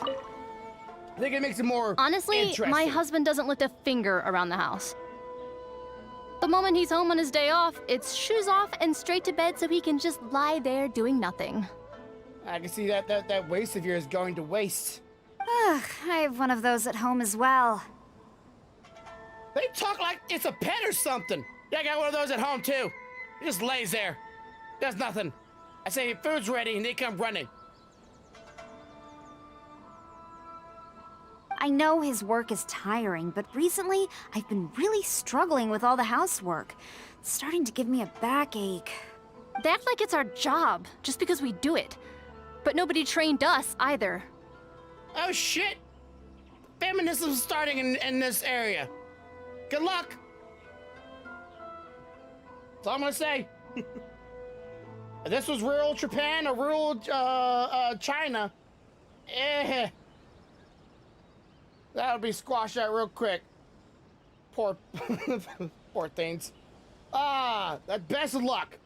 Speaker 3: I think it makes it more
Speaker 15: honestly, my husband doesn't lift a finger around the house. The moment he's home on his day off, it's shoes off and straight to bed so he can just lie there doing nothing.
Speaker 3: I can see that waist of yours going to waste.
Speaker 10: Ugh, I have one of those at home as well.
Speaker 3: They talk like it's a pet or something. Yeah, I got one of those at home too. It just lays there. Does nothing. I say food's ready and they come running.
Speaker 10: I know his work is tiring, but recently I've been really struggling with all the housework. It's starting to give me a backache.
Speaker 15: They act like it's our job, just because we do it. But nobody trained us, either.
Speaker 3: Oh shit! Feminism's starting in this area. Good luck! That's all I'm gonna say. If this was rural Japan or rural China, that would be squashed out real quick. Poor, poor things. Best of luck.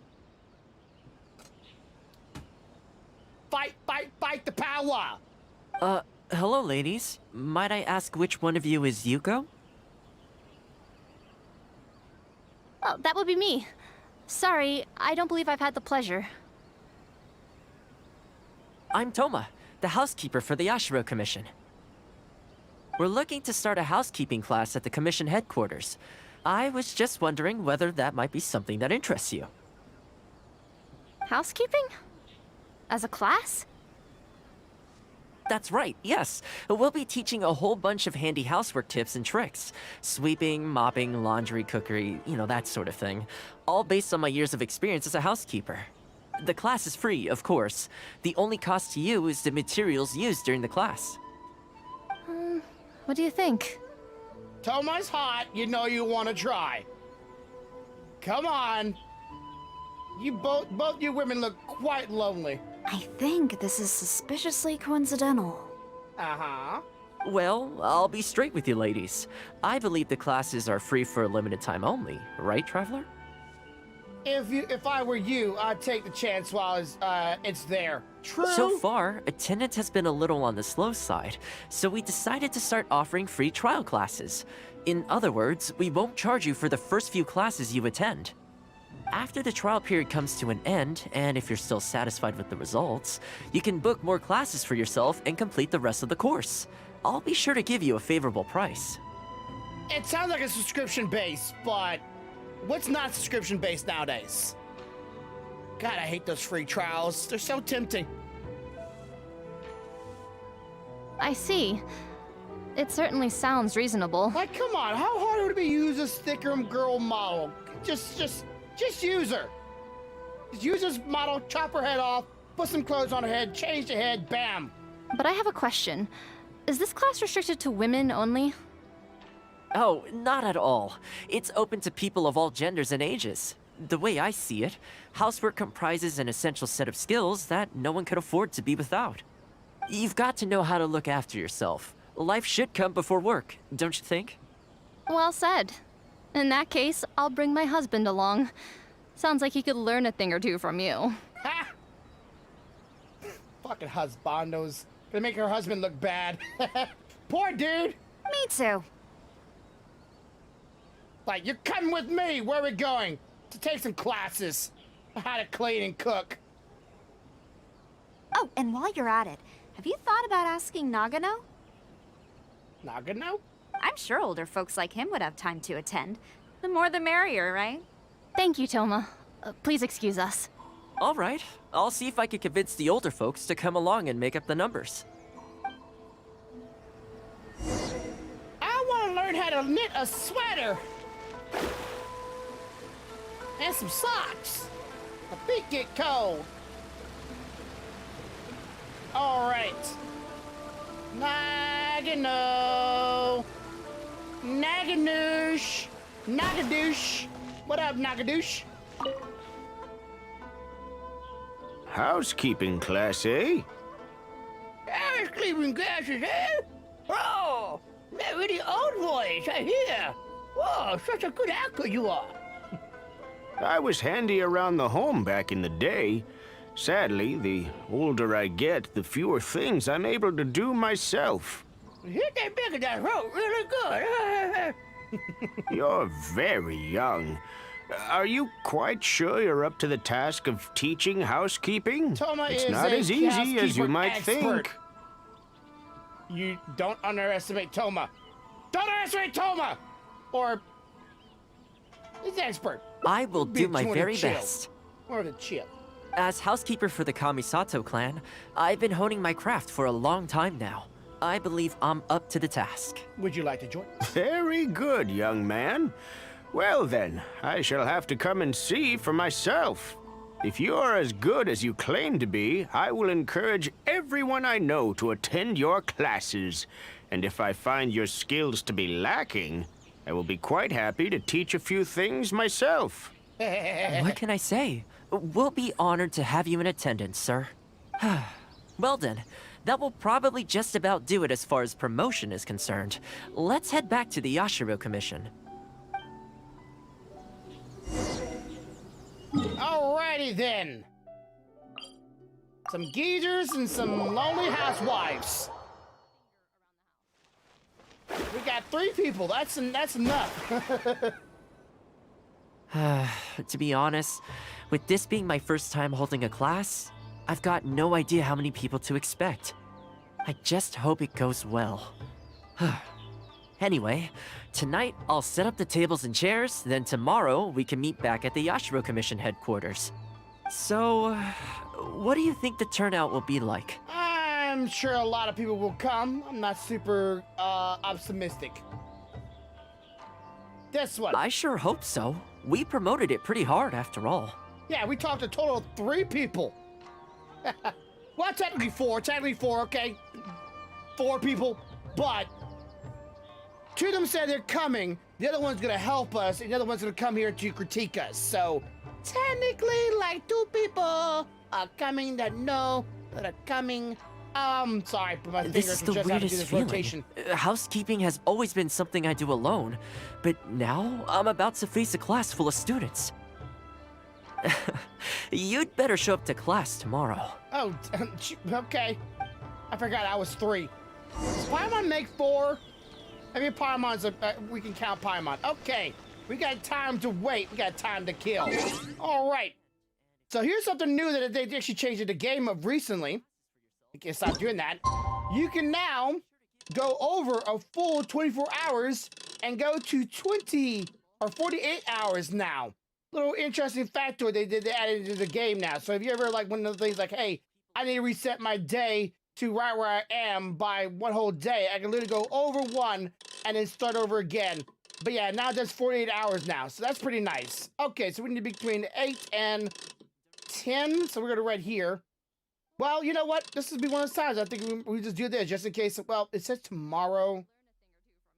Speaker 3: Fight the power!
Speaker 7: Hello, ladies. Might I ask which one of you is Yuko?
Speaker 15: Oh, that would be me. Sorry, I don't believe I've had the pleasure.
Speaker 7: I'm Toma, the housekeeper for the Yashiro Commission. We're looking to start a housekeeping class at the Commission headquarters. I was just wondering whether that might be something that interests you.
Speaker 15: Housekeeping? As a class?
Speaker 7: That's right, yes. We'll be teaching a whole bunch of handy housework tips and tricks. Sweeping, mopping, laundry, cookery, that sort of thing. All based on my years of experience as a housekeeper. The class is free, of course. The only cost to you is the materials used during the class.
Speaker 15: What do you think?
Speaker 3: Toma's hot, you know you want to try. Come on. Both you women look quite lonely.
Speaker 10: I think this is suspiciously coincidental.
Speaker 3: Uh-huh.
Speaker 7: Well, I'll be straight with you ladies. I believe the classes are free for a limited time only, right, Traveler?
Speaker 3: If I were you, I'd take the chance while it's there. True.
Speaker 7: So far, attendance has been a little on the slow side, so we decided to start offering free trial classes. In other words, we won't charge you for the first few classes you attend. After the trial period comes to an end, and if you're still satisfied with the results, you can book more classes for yourself and complete the rest of the course. I'll be sure to give you a favorable price.
Speaker 3: It sounds like a subscription base, but what's not subscription based nowadays? God, I hate those free trials. They're so tempting.
Speaker 15: I see. It certainly sounds reasonable.
Speaker 3: Like, come on, how hard would it be to use this Thickerum girl model? Just use her. Just use this model, chop her head off, put some clothes on her head, change the head, bam.
Speaker 15: But I have a question. Is this class restricted to women only?
Speaker 7: Oh, not at all. It's open to people of all genders and ages. The way I see it, housework comprises an essential set of skills that no one could afford to be without. You've got to know how to look after yourself. Life should come before work, don't you think?
Speaker 15: Well said. In that case, I'll bring my husband along. Sounds like he could learn a thing or two from you.
Speaker 3: Ha! Fucking husbandos. Gonna make her husband look bad. Poor dude.
Speaker 10: Me too.
Speaker 3: Like, you're coming with me. Where are we going? To take some classes. How to clean and cook.
Speaker 10: Oh, and while you're at it, have you thought about asking Nagano?
Speaker 3: Nagano?
Speaker 10: I'm sure older folks like him would have time to attend. The more the merrier, right?
Speaker 15: Thank you, Toma. Please excuse us.
Speaker 7: All right, I'll see if I can convince the older folks to come along and make up the numbers.
Speaker 3: I want to learn how to knit a sweater. And some socks. My feet get cold. All right. Nagano. Naganoosh. Nagadoosh. What up, Nagadoosh?
Speaker 16: Housekeeping class, eh?
Speaker 3: Housekeeping classes, eh? Oh, that really old voice, I hear. Oh, such a good actor you are.
Speaker 16: I was handy around the home back in the day. Sadly, the older I get, the fewer things I'm able to do myself.
Speaker 3: Hit that back of that throat really good.
Speaker 16: You're very young. Are you quite sure you're up to the task of teaching housekeeping?
Speaker 3: Toma
Speaker 16: it's
Speaker 3: is
Speaker 16: not
Speaker 3: a
Speaker 16: as easy as you
Speaker 3: housekeeper
Speaker 16: might
Speaker 3: expert.
Speaker 16: think.
Speaker 3: You don't underestimate Toma. Don't underestimate Toma! Or... he's an expert.
Speaker 7: I will do my very best.
Speaker 3: Or the chip.
Speaker 7: As housekeeper for the Kamisato clan, I've been honing my craft for a long time now. I believe I'm up to the task.
Speaker 3: Would you like to join?
Speaker 16: Very good, young man. Well then, I shall have to come and see for myself. If you're as good as you claim to be, I will encourage everyone I know to attend your classes. And if I find your skills to be lacking, I will be quite happy to teach a few things myself.
Speaker 7: What can I say? We'll be honored to have you in attendance, sir. Well then, that will probably just about do it as far as promotion is concerned. Let's head back to the Yashiro Commission.
Speaker 3: Alrighty then. Some geezers and some lonely housewives. We got 3 people. That's enough.
Speaker 7: To be honest, with this being my first time holding a class, I've got no idea how many people to expect. I just hope it goes well. Anyway, tonight I'll set up the tables and chairs, then tomorrow we can meet back at the Yashiro Commission headquarters. So, what do you think the turnout will be like?
Speaker 3: I'm sure a lot of people will come. I'm not super optimistic. This one.
Speaker 7: I sure hope so. We promoted it pretty hard after all.
Speaker 3: Yeah, we talked a total of 3 people. Well, technically 4, okay? 4 people, but 2 of them said they're coming, the other one's gonna help us, and the other one's gonna come here to critique us. So, technically, like 2 people are coming that know that are coming. Sorry, but my fingers were just having to do this rotation.
Speaker 7: Housekeeping has always been something I do alone, but now I'm about to face a class full of students. You'd better show up to class tomorrow.
Speaker 3: Oh, okay. I forgot I was 3. Does Paimon make 4? I mean, Paimon's we can count Paimon. Okay, we got time to wait. We got time to kill. All right. So here's something new that they actually changed the game of recently. I guess stop doing that. You can now go over a full 24 hours and go to 20 or 48 hours now. Little interesting factor they added into the game now. So if you ever like one of the things like, hey, I need to reset my day to right where I am by one whole day, I can literally go over one and then start over again. But yeah, now that's 48 hours now, so that's pretty nice. Okay, so we need to be between 8 and 10, so we're gonna right here. Well, you know what? This will be one of those times. I think we just do this just in case. Well, it says tomorrow.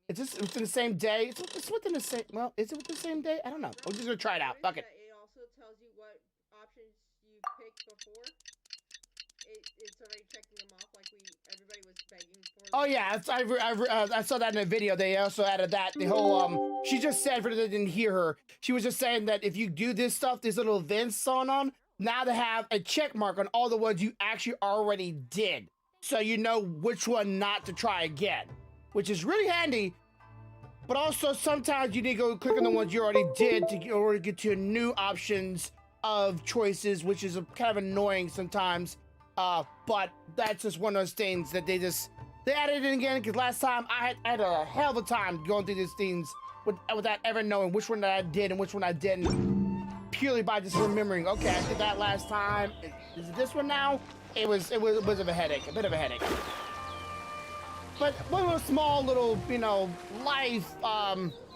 Speaker 3: It's just within the same day. It's within the same. Well, is it within the same day? I don't know. We're just gonna try it out. Fuck it.
Speaker 2: It also tells you what options you picked before. It's already checking them off like everybody was begging for.
Speaker 3: Oh yeah, I saw that in a video. They also added that. The whole she just said for those that didn't hear her. She was just saying that if you do this stuff, these little events on. Now they have a check mark on all the ones you actually already did. So you know which one not to try again. Which is really handy. But also sometimes you need to go click on the ones you already did to order to get to new options of choices, which is kind of annoying sometimes. But that's just one of those things that they added in again, because last time I had a hell of a time going through these things without ever knowing which one that I did and which one I didn't. Purely by just remembering, okay, I did that last time. Is it this one now? It was a bit of a headache. But one of those small little,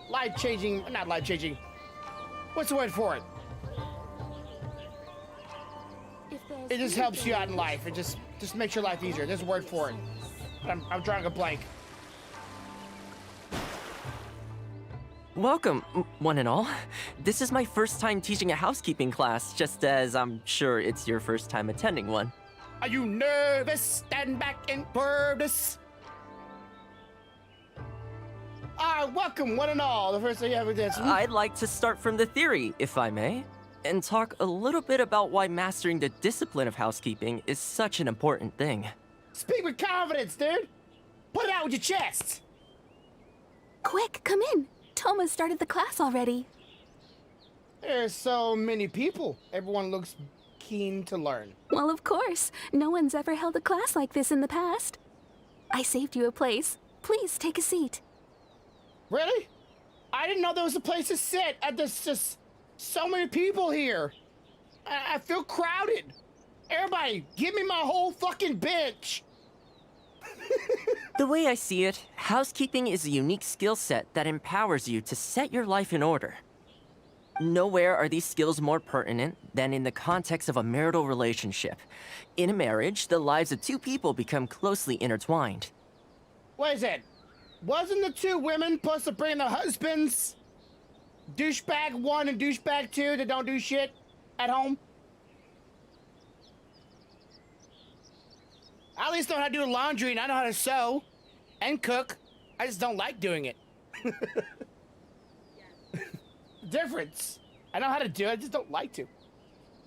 Speaker 3: life-changing, not life-changing. What's the word for it? It just helps you out in life. It just makes your life easier. There's a word for it. I'm drawing a blank.
Speaker 7: Welcome, one and all. This is my first time teaching a housekeeping class, just as I'm sure it's your first time attending one.
Speaker 3: Are you nervous? Stand back and nervous. Welcome, one and all. The first thing you ever did.
Speaker 7: I'd like to start from the theory, if I may, and talk a little bit about why mastering the discipline of housekeeping is such an important thing.
Speaker 3: Speak with confidence, dude. Put it out with your chest.
Speaker 13: Quick, come in. Toma started the class already.
Speaker 3: There's so many people. Everyone looks keen to learn.
Speaker 13: Well, of course. No one's ever held a class like this in the past. I saved you a place. Please take a seat.
Speaker 3: Really? I didn't know there was a place to sit. There's just so many people here. I feel crowded. Everybody, give me my whole fucking bench.
Speaker 7: The way I see it, housekeeping is a unique skill set that empowers you to set your life in order. Nowhere are these skills more pertinent than in the context of a marital relationship. In a marriage, the lives of two people become closely intertwined.
Speaker 3: What is it? Wasn't the two women supposed to bring their husbands? Douchebag 1 and douchebag 2 that don't do shit at home? I at least know how to do laundry and I know how to sew and cook. I just don't like doing it. Difference. I know how to do it, I just don't like to.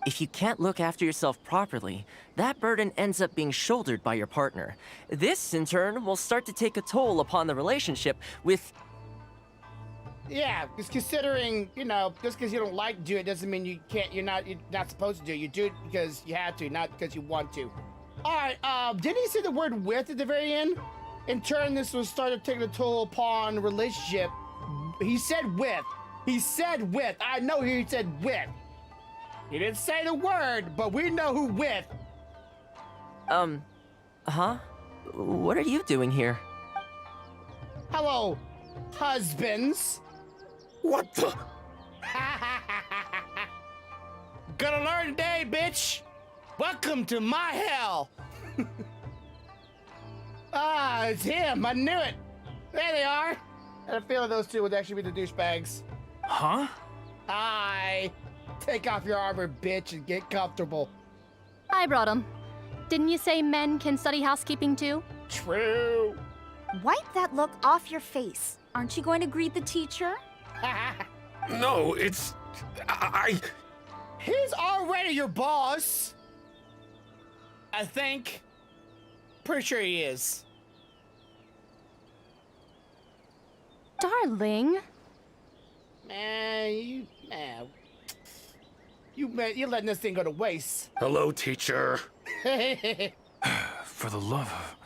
Speaker 7: If you can't look after yourself properly, that burden ends up being shouldered by your partner. This, in turn, will start to take a toll upon the relationship with...
Speaker 3: Yeah, because considering, just because you don't like to do it doesn't mean you can't, you're not supposed to do it. You do it because you have to, not because you want to. Alright, didn't he say the word with at the very end? In turn, this will start to take a toll upon relationship. He said with. He said with. I know he said with. He didn't say the word, but we know who with.
Speaker 7: Huh? What are you doing here?
Speaker 3: Hello, husbands.
Speaker 11: What the?
Speaker 3: Gonna learn today, bitch. Welcome to my hell. It's him. I knew it. There they are. I had a feeling those two would actually be the douchebags.
Speaker 12: Huh?
Speaker 3: Hi. Take off your armor, bitch, and get comfortable.
Speaker 15: I brought him. Didn't you say men can study housekeeping too?
Speaker 3: True.
Speaker 10: Wipe that look off your face. Aren't you going to greet the teacher?
Speaker 11: No, it's...
Speaker 3: He's already your boss. I think. Pretty sure he is.
Speaker 15: Darling.
Speaker 3: Man, you're letting this thing go to waste.
Speaker 11: Hello, teacher.
Speaker 12: For the love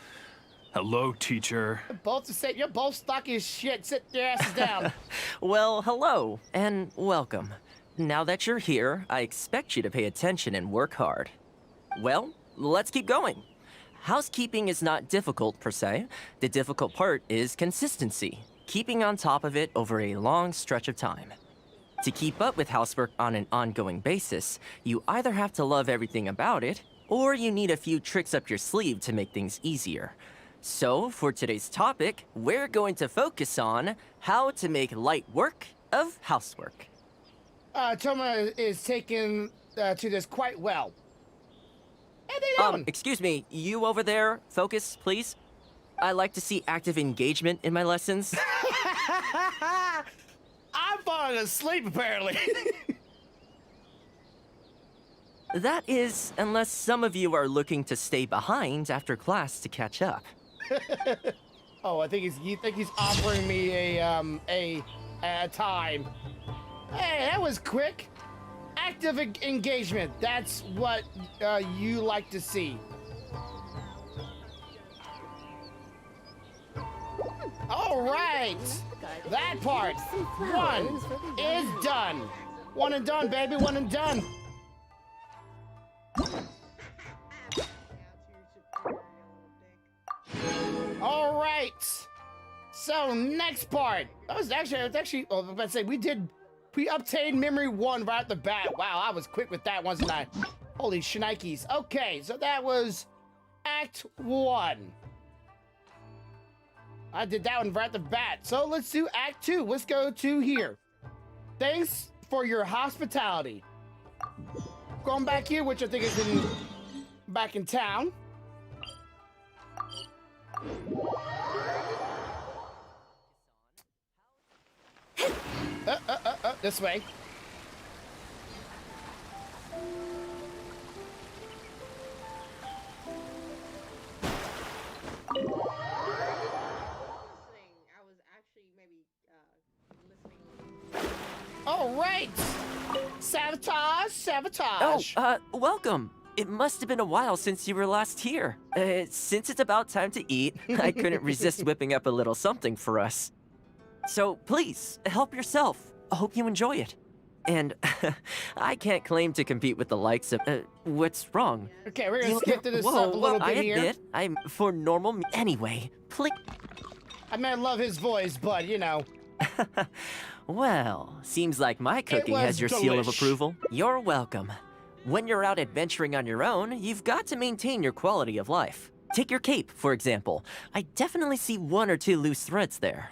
Speaker 12: Hello, teacher.
Speaker 3: You're both stocky as shit. Sit your asses down.
Speaker 7: Well, hello, and welcome. Now that you're here, I expect you to pay attention and work hard. Well, let's keep going. Housekeeping is not difficult per se. The difficult part is consistency, keeping on top of it over a long stretch of time. To keep up with housework on an ongoing basis, you either have to love everything about it, or you need a few tricks up your sleeve to make things easier. So, for today's topic, we're going to focus on how to make light work of housework.
Speaker 3: Toma is taking to this quite well.
Speaker 7: Excuse me, you over there, focus, please. I like to see active engagement in my lessons.
Speaker 3: I'm falling asleep, apparently.
Speaker 7: That is, unless some of you are looking to stay behind after class to catch up.
Speaker 3: Oh, I think he's offering me a time. Hey, that was quick. Active engagement. That's what you like to see. All right. That part. One is done. One and done, baby. One and done. All right. So next part. I was actually. Oh, I was about to say we obtained memory 1 right at the bat. Wow, I was quick with that, wasn't I? Holy shnikes. Okay, so that was Act 1. I did that one right at the bat. So let's do Act 2. Let's go to here. Thanks for your hospitality. Going back here, which I think is back in town. This way. All right. Sabotage.
Speaker 7: Oh, welcome. It must have been a while since you were last here. Since it's about time to eat, I couldn't resist whipping up a little something for us. So please, help yourself. I hope you enjoy it. And I can't claim to compete with the likes of... what's wrong?
Speaker 3: Okay, we're gonna skip to this up a little bit here.
Speaker 7: I admit, I'm for normal... Anyway, please...
Speaker 3: I mean, I love his voice, but, you know...
Speaker 7: Well, seems like my cooking has your seal of approval. You're welcome. When you're out adventuring on your own, you've got to maintain your quality of life. Take your cape, for example. I definitely see 1 or 2 loose threads there.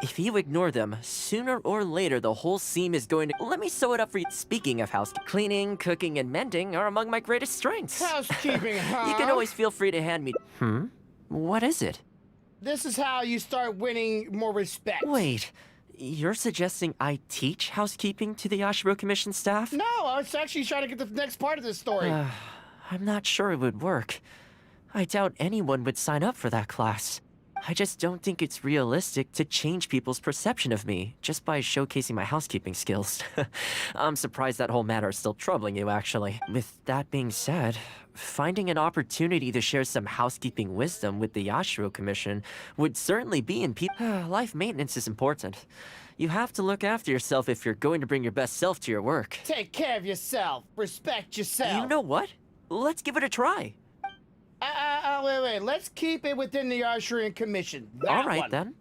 Speaker 7: If you ignore them, sooner or later the whole seam is going to... Let me sew it up for you. Speaking of housekeeping, cleaning, cooking, and mending are among my greatest strengths.
Speaker 3: Housekeeping, huh?
Speaker 7: You can always feel free to hand me... What is it?
Speaker 3: This is how you start winning more respect.
Speaker 7: Wait, you're suggesting I teach housekeeping to the Yashiro Commission staff?
Speaker 3: No, I was actually trying to get the next part of this story.
Speaker 7: I'm not sure it would work. I doubt anyone would sign up for that class. I just don't think it's realistic to change people's perception of me just by showcasing my housekeeping skills. I'm surprised that whole matter is still troubling you, actually. With that being said, finding an opportunity to share some housekeeping wisdom with the Yashiro Commission would certainly be in life maintenance is important. You have to look after yourself if you're going to bring your best self to your work.
Speaker 3: Take care of yourself. Respect yourself.
Speaker 7: You know what? Let's give it a try.
Speaker 3: Wait. Let's keep it within the Yashiro Commission.
Speaker 7: All right, then.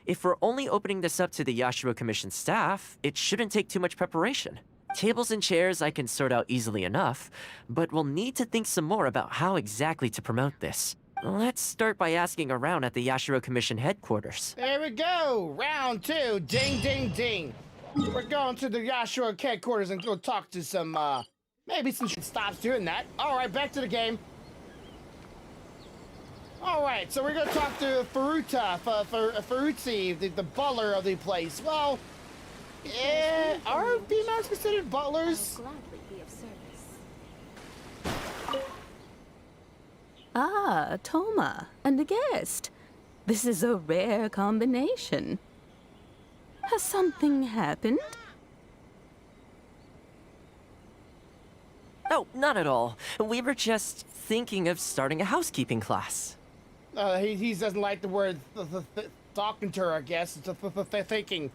Speaker 7: If we're only opening this up to the Yashiro Commission staff, it shouldn't take too much preparation. Tables and chairs I can sort out easily enough, but we'll need to think some more about how exactly to promote this. Let's start by asking around at the Yashiro Commission headquarters.
Speaker 3: There we go. Round 2. Ding, ding, ding. We're going to the Yashiro headquarters and go talk to some, maybe some stops doing that. All right, back to the game. All right, so we're gonna talk to Ferrucci, the butler of the place. Well, are females considered butlers?
Speaker 13: I'll gladly be of service. Ah, Toma, and a guest. This is a rare combination. Has something happened?
Speaker 7: Oh, not at all. We were just thinking of starting a housekeeping class.
Speaker 3: He doesn't like the word talking to her, I guess. It's thinking.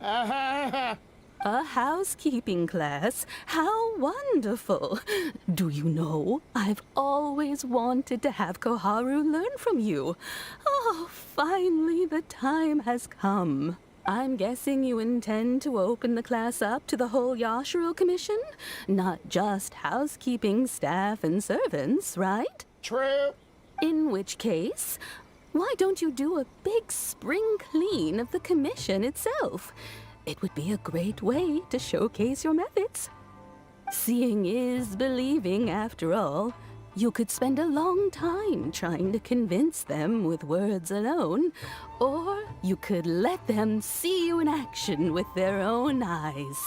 Speaker 13: A housekeeping class? How wonderful! Do you know, I've always wanted to have Koharu learn from you. Oh, finally the time has come. I'm guessing you intend to open the class up to the whole Yashiro Commission? Not just housekeeping staff and servants, right?
Speaker 3: True.
Speaker 13: In which case, why don't you do a big spring clean of the commission itself? It would be a great way to showcase your methods. Seeing is believing, after all. You could spend a long time trying to convince them with words alone, or you could let them see you in action with their own eyes.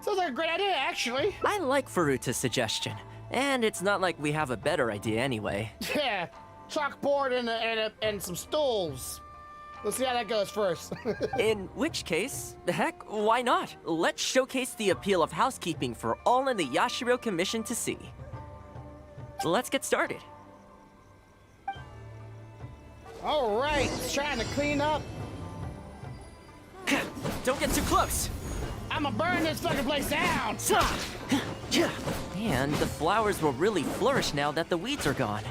Speaker 3: Sounds like a great idea, actually.
Speaker 7: I like Faruta's suggestion. And it's not like we have a better idea anyway.
Speaker 3: Yeah, chalkboard and some stools. Let's see how that goes first.
Speaker 7: In which case, heck, why not? Let's showcase the appeal of housekeeping for all in the Yashiro Commission to see. Let's get started.
Speaker 3: All right, trying to clean up.
Speaker 7: Don't get too close.
Speaker 3: I'ma burn this fucking place down.
Speaker 7: And the flowers will really flourish now that the weeds are gone.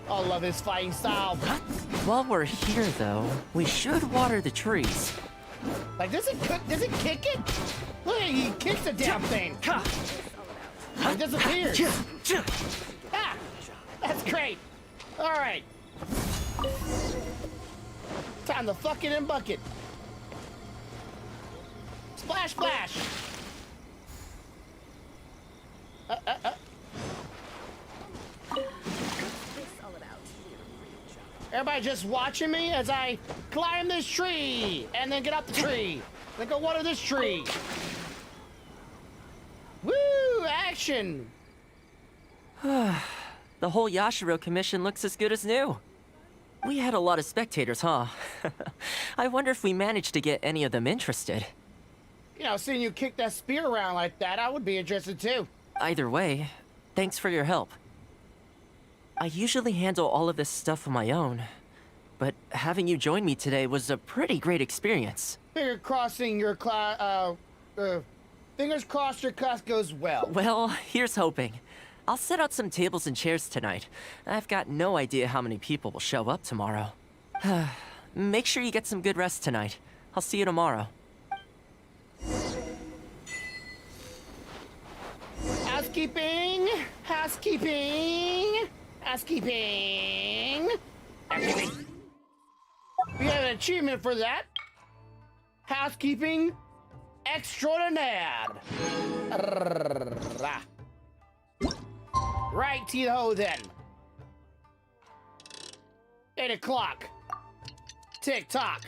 Speaker 3: I love his fighting style.
Speaker 7: While we're here, though, we should water the trees.
Speaker 3: Like, does it kick it? Look, he kicks the damn thing. It disappears. Ah, that's great. All right. Time to fuck it in bucket. Splash, splash. Everybody just watching me as I climb this tree and then get up the tree. Then go water this tree. Woo! Action!
Speaker 7: The whole Yashiro Commission looks as good as new. We had a lot of spectators, huh? I wonder if we managed to get any of them interested.
Speaker 3: You know, seeing you kick that spear around like that, I would be interested too.
Speaker 7: Either way, thanks for your help. I usually handle all of this stuff on my own, but having you join me today was a pretty great experience.
Speaker 3: Fingers crossed your class goes well.
Speaker 7: Well, here's hoping. I'll set out some tables and chairs tonight. I've got no idea how many people will show up tomorrow. Make sure you get some good rest tonight. I'll see you tomorrow.
Speaker 3: Housekeeping! Housekeeping! Housekeeping! Housekeeping! We have an achievement for that. Housekeeping extraordinaire. Righty-ho then. 8 o'clock. Tick-tock.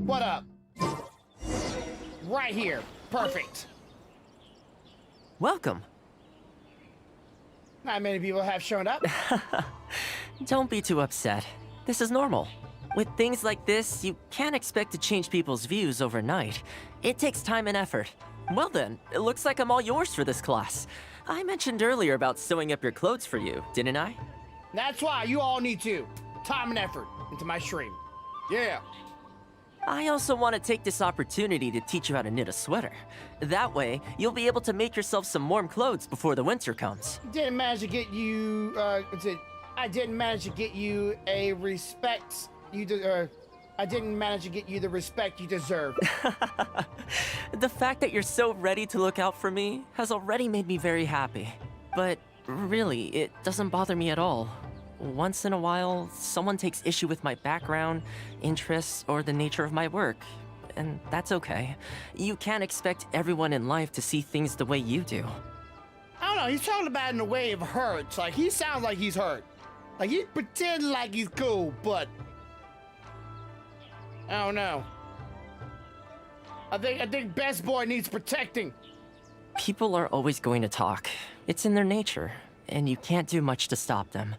Speaker 3: What up? Right here. Perfect.
Speaker 7: Welcome.
Speaker 3: Not many people have shown up.
Speaker 7: Don't be too upset. This is normal. With things like this, you can't expect to change people's views overnight. It takes time and effort. Well then, it looks like I'm all yours for this class. I mentioned earlier about sewing up your clothes for you, didn't I?
Speaker 3: That's why you all need to. Time and effort into my stream. Yeah.
Speaker 7: I also want to take this opportunity to teach you how to knit a sweater. That way, you'll be able to make yourself some warm clothes before the winter comes.
Speaker 3: Didn't manage to get you, I didn't manage to get you a respect I didn't manage to get you the respect you deserve.
Speaker 7: The fact that you're so ready to look out for me has already made me very happy. But really, it doesn't bother me at all. Once in a while, someone takes issue with my background, interests, or the nature of my work. And that's okay. You can't expect everyone in life to see things the way you do.
Speaker 3: I don't know, he's talking about it in a way of hurt. Like, he sounds like he's hurt. Like, he pretends like he's cool, but... I don't know. I think Best Boy needs protecting.
Speaker 7: People are always going to talk. It's in their nature, and you can't do much to stop them.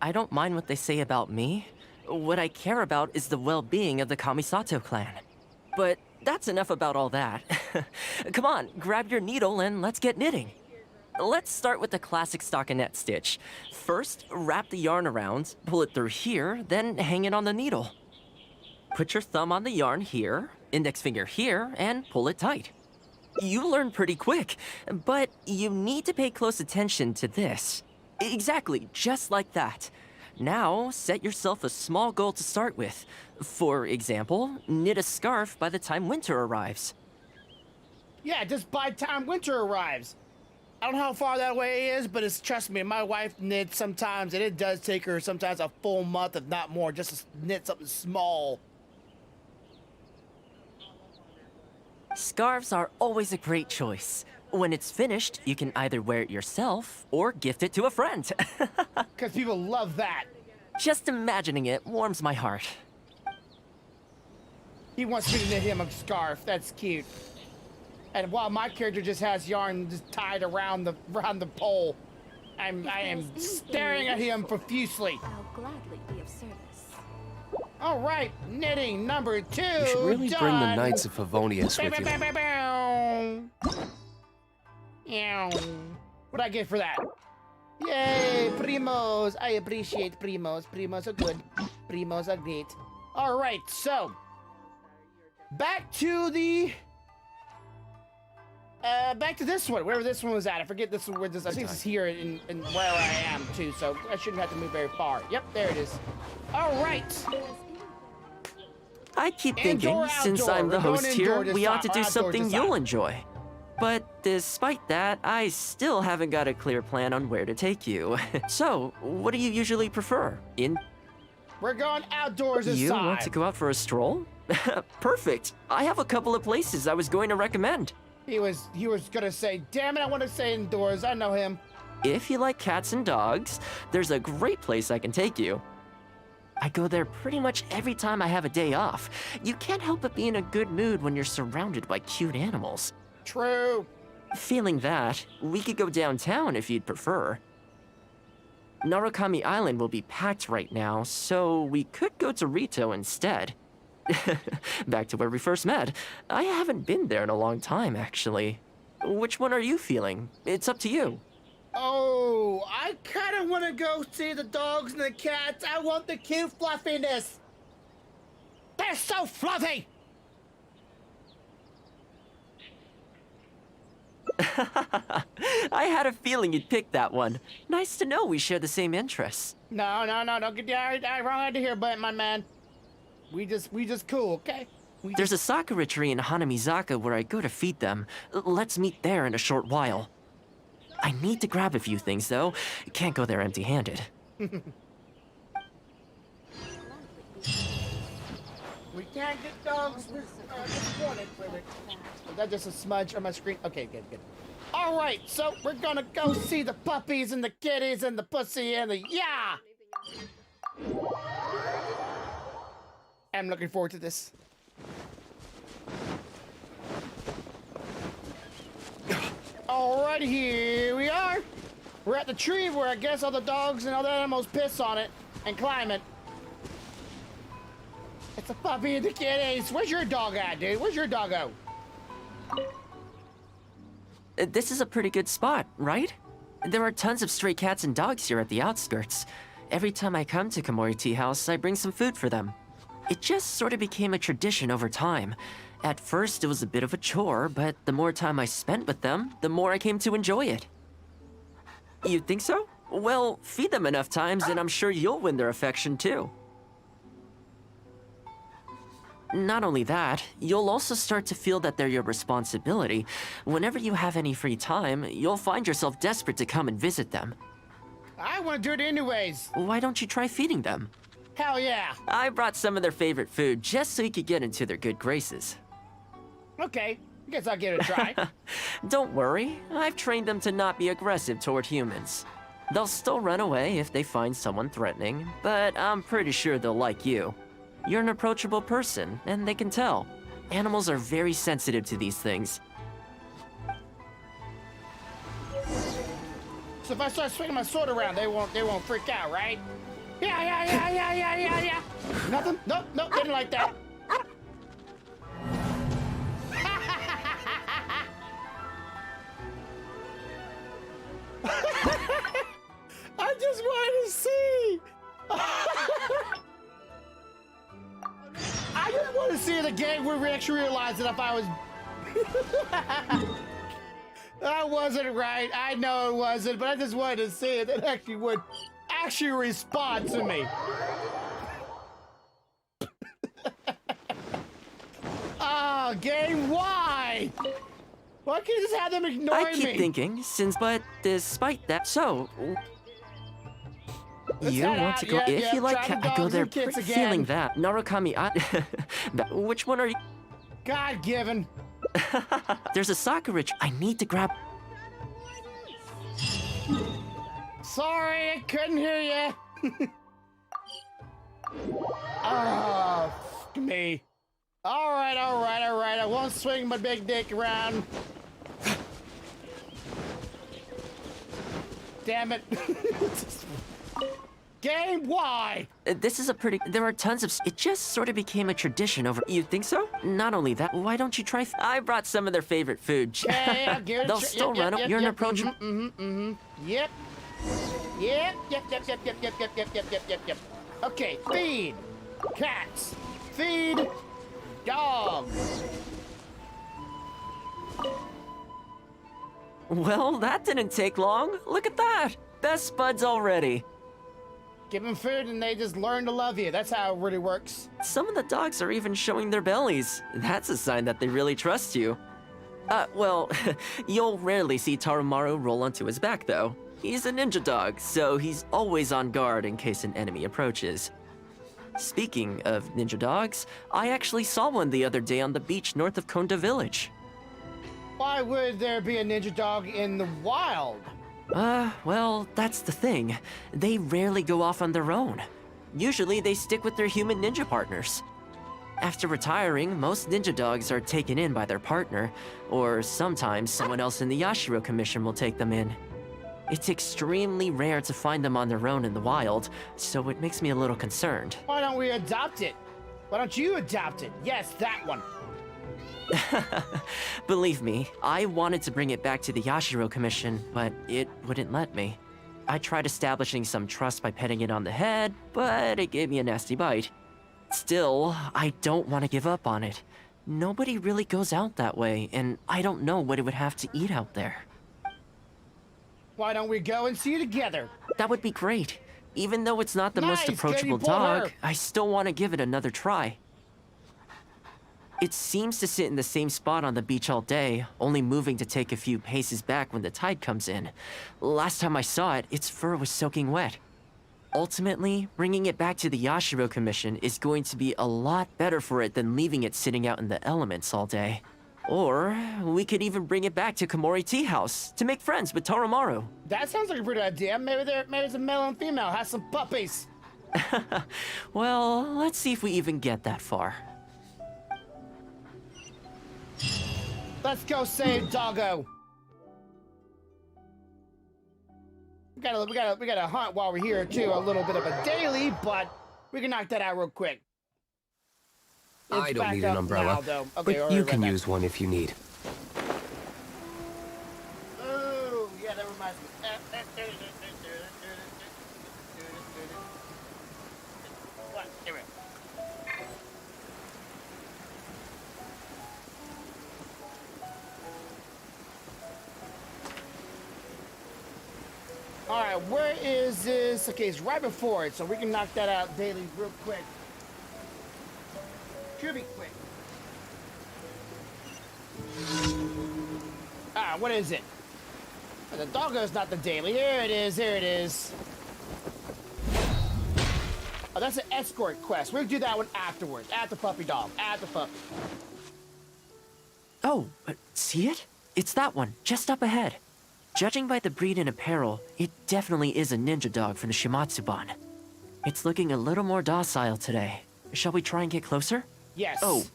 Speaker 7: I don't mind what they say about me. What I care about is the well-being of the Kamisato clan. But that's enough about all that. Come on, grab your needle and let's get knitting. Let's start with the classic stockinette stitch. First, wrap the yarn around, pull it through here, then hang it on the needle. Put your thumb on the yarn here, index finger here, and pull it tight. You learn pretty quick, but you need to pay close attention to this. Exactly, just like that. Now, set yourself a small goal to start with. For example, knit a scarf by the time winter arrives.
Speaker 3: Yeah, just by the time winter arrives. I don't know how far that way is, but trust me, my wife knits sometimes, and it does take her sometimes a full month, if not more, just to knit something small.
Speaker 7: Scarves are always a great choice. When it's finished, you can either wear it yourself or gift it to a friend.
Speaker 3: Because people love that.
Speaker 7: Just imagining it warms my heart.
Speaker 3: He wants me to knit him a scarf. That's cute. And while my character just has yarn just tied around the pole, I am staring at him profusely.
Speaker 10: I'll gladly be of service.
Speaker 3: All right, knitting number 2.
Speaker 11: You should really bring the Knights of Favonius with you.
Speaker 3: What'd I get for that? Yay, primos! I appreciate primos. Primos are good. Primos are great. All right, so back to this one, wherever this one was at. I forget this one. Where this? I think this is here in where I am too. So I shouldn't have to move very far. Yep, there it is. All right.
Speaker 7: I keep thinking, since I'm the host here, we ought to do something you'll enjoy. But despite that, I still haven't got a clear plan on where to take you. So, what do you usually prefer?
Speaker 3: We're going outdoors this time.
Speaker 7: You want to go out for a stroll? Perfect. I have a couple of places I was going to recommend.
Speaker 3: He was gonna say, damn it, I want to stay indoors. I know him.
Speaker 7: If you like cats and dogs, there's a great place I can take you. I go there pretty much every time I have a day off. You can't help but be in a good mood when you're surrounded by cute animals.
Speaker 3: True.
Speaker 7: Feeling that, we could go downtown if you'd prefer. Narukami Island will be packed right now, so we could go to Rito instead. Back to where we first met. I haven't been there in a long time, actually. Which one are you feeling? It's up to you.
Speaker 3: Oh, I kind of want to go see the dogs and the cats. I want the cute fluffiness. They're so fluffy.
Speaker 7: I had a feeling you'd pick that one. Nice to know we share the same interests.
Speaker 3: No, don't get the wrong idea here, but my man. We just cool, okay?
Speaker 7: There's a sakura tree in Hanamizaka where I go to feed them. Let's meet there in a short while. I need to grab a few things, though. Can't go there empty-handed.
Speaker 3: We can't get dogs disappointed with it. Is that just a smudge on my screen? Okay, good. All right, so we're gonna go see the puppies and the kitties and the pussy and the yeah! I'm looking forward to this. All right, here we are. We're at the tree where I guess all the dogs and all the animals piss on it and climb it. It's a puppy and the kitties. Where's your dog at, dude? Where's your doggo?
Speaker 7: This is a pretty good spot, right? There are tons of stray cats and dogs here at the outskirts. Every time I come to Komori Tea House, I bring some food for them. It just sort of became a tradition over time. At first, it was a bit of a chore, but the more time I spent with them, the more I came to enjoy it. You think so? Well, feed them enough times and I'm sure you'll win their affection too. Not only that, you'll also start to feel that they're your responsibility. Whenever you have any free time, you'll find yourself desperate to come and visit them.
Speaker 3: I want to do it anyways.
Speaker 7: Why don't you try feeding them?
Speaker 3: Hell yeah.
Speaker 7: I brought some of their favorite food just so you could get into their good graces.
Speaker 3: Okay, guess I'll give it a try.
Speaker 7: Don't worry, I've trained them to not be aggressive toward humans. They'll still run away if they find someone threatening, but I'm pretty sure they'll like you. You're an approachable person, and they can tell. Animals are very sensitive to these things.
Speaker 3: So if I start swinging my sword around, they won't freak out, right? Yeah. Nothing? Nope, didn't like that. game would actually realize that if I was... That wasn't right. I know it wasn't, but I just wanted to see it. It actually would actually respond to me. Oh, game, why? Why can't you just have them ignore me?
Speaker 7: I keep thinking, but despite that, so... You want to go? If you like, I go there feeling that. Narukami, which one are you?
Speaker 3: God-given.
Speaker 7: There's a Sakurich. I need to grab...
Speaker 3: Sorry, I couldn't hear you. Oh, f me. All right. I won't swing my big dick around. Damn it. Game, why?
Speaker 7: This is a pretty... There are tons of... It just sort of became a tradition over... You think so? Not only that, why don't you try... I brought some of their favorite food.
Speaker 3: Yeah, give it
Speaker 7: They'll still run up. You're an approachable...
Speaker 3: Yep. Okay, feed cats. Feed dogs.
Speaker 7: Well, that didn't take long. Look at that. Best buds already.
Speaker 3: Give them food and they just learn to love you. That's how it really works.
Speaker 7: Some of the dogs are even showing their bellies. That's a sign that they really trust you. Well, you'll rarely see Tarumaru roll onto his back, though. He's a ninja dog, so he's always on guard in case an enemy approaches. Speaking of ninja dogs, I actually saw one the other day on the beach north of Konda Village.
Speaker 3: Why would there be a ninja dog in the wild?
Speaker 7: Well, that's the thing. They rarely go off on their own. Usually they stick with their human ninja partners. After retiring, most ninja dogs are taken in by their partner, or sometimes someone else in the Yashiro Commission will take them in. It's extremely rare to find them on their own in the wild, so it makes me a little concerned.
Speaker 3: Why don't we adopt it? Why don't you adopt it? Yes, that one.
Speaker 7: Believe me, I wanted to bring it back to the Yashiro Commission, but it wouldn't let me. I tried establishing some trust by petting it on the head, but it gave me a nasty bite. Still, I don't want to give up on it. Nobody really goes out that way, and I don't know what it would have to eat out there.
Speaker 3: Why don't we go and see together?
Speaker 7: That would be great. Even though it's not the most approachable dog, I still want to give it another try. It seems to sit in the same spot on the beach all day, only moving to take a few paces back when the tide comes in. Last time I saw it, its fur was soaking wet. Ultimately, bringing it back to the Yashiro Commission is going to be a lot better for it than leaving it sitting out in the elements all day. Or we could even bring it back to Komori Tea House to make friends with Tarumaru.
Speaker 3: That sounds like a pretty idea. Maybe it's a male and female, has some puppies.
Speaker 7: Well, let's see if we even get that far.
Speaker 3: Let's go save Doggo. We gotta hunt while we're here too. A little bit of a daily, but we can knock that out real quick.
Speaker 17: I don't need an umbrella,
Speaker 3: now,
Speaker 17: okay, but you can use one if you need.
Speaker 3: Oh, yeah, that reminds me. What? Here we go. All right, where is this? Okay, it's right before it, so we can knock that out daily real quick. Should be quick. Ah, what is it? Oh, the Doggo's not the daily. Here it is. Here it is. Oh, that's an escort quest. We'll do that one afterwards. At the puppy dog. At the puppy.
Speaker 7: Oh, see it? It's that one, just up ahead. Judging by the breed and apparel, it definitely is a ninja dog from the Shimatsuban. It's looking a little more docile today. Shall we try and get closer?
Speaker 3: Yes.
Speaker 7: Oh,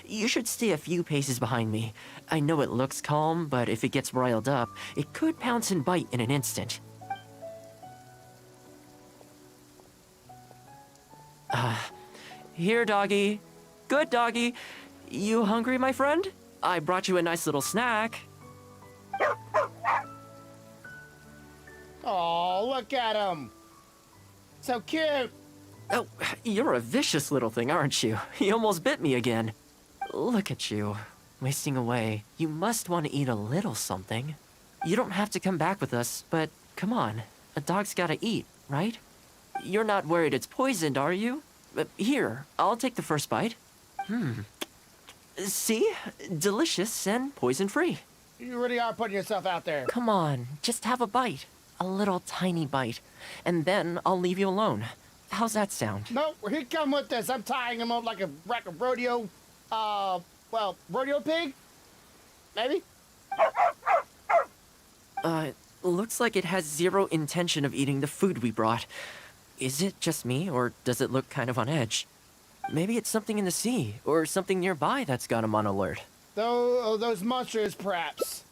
Speaker 7: you should stay a few paces behind me. I know it looks calm, but if it gets riled up, it could pounce and bite in an instant. Here, doggy. Good doggy. You hungry, my friend? I brought you a nice little snack.
Speaker 3: Oh, look at him. So cute.
Speaker 7: Oh, you're a vicious little thing, aren't you? He almost bit me again. Look at you, wasting away. You must want to eat a little something. You don't have to come back with us, but come on. A dog's gotta eat, right? You're not worried it's poisoned, are you? Here, I'll take the first bite. See? Delicious and poison-free.
Speaker 3: You really are putting yourself out there.
Speaker 7: Come on, just have a bite. A little tiny bite. And then I'll leave you alone. How's that sound?
Speaker 3: No, he come with this. I'm tying him up like a rodeo, rodeo pig? Maybe?
Speaker 7: Looks like it has zero intention of eating the food we brought. Is it just me, or does it look kind of on edge? Maybe it's something in the sea, or something nearby that's got him on alert.
Speaker 3: Those monsters, perhaps.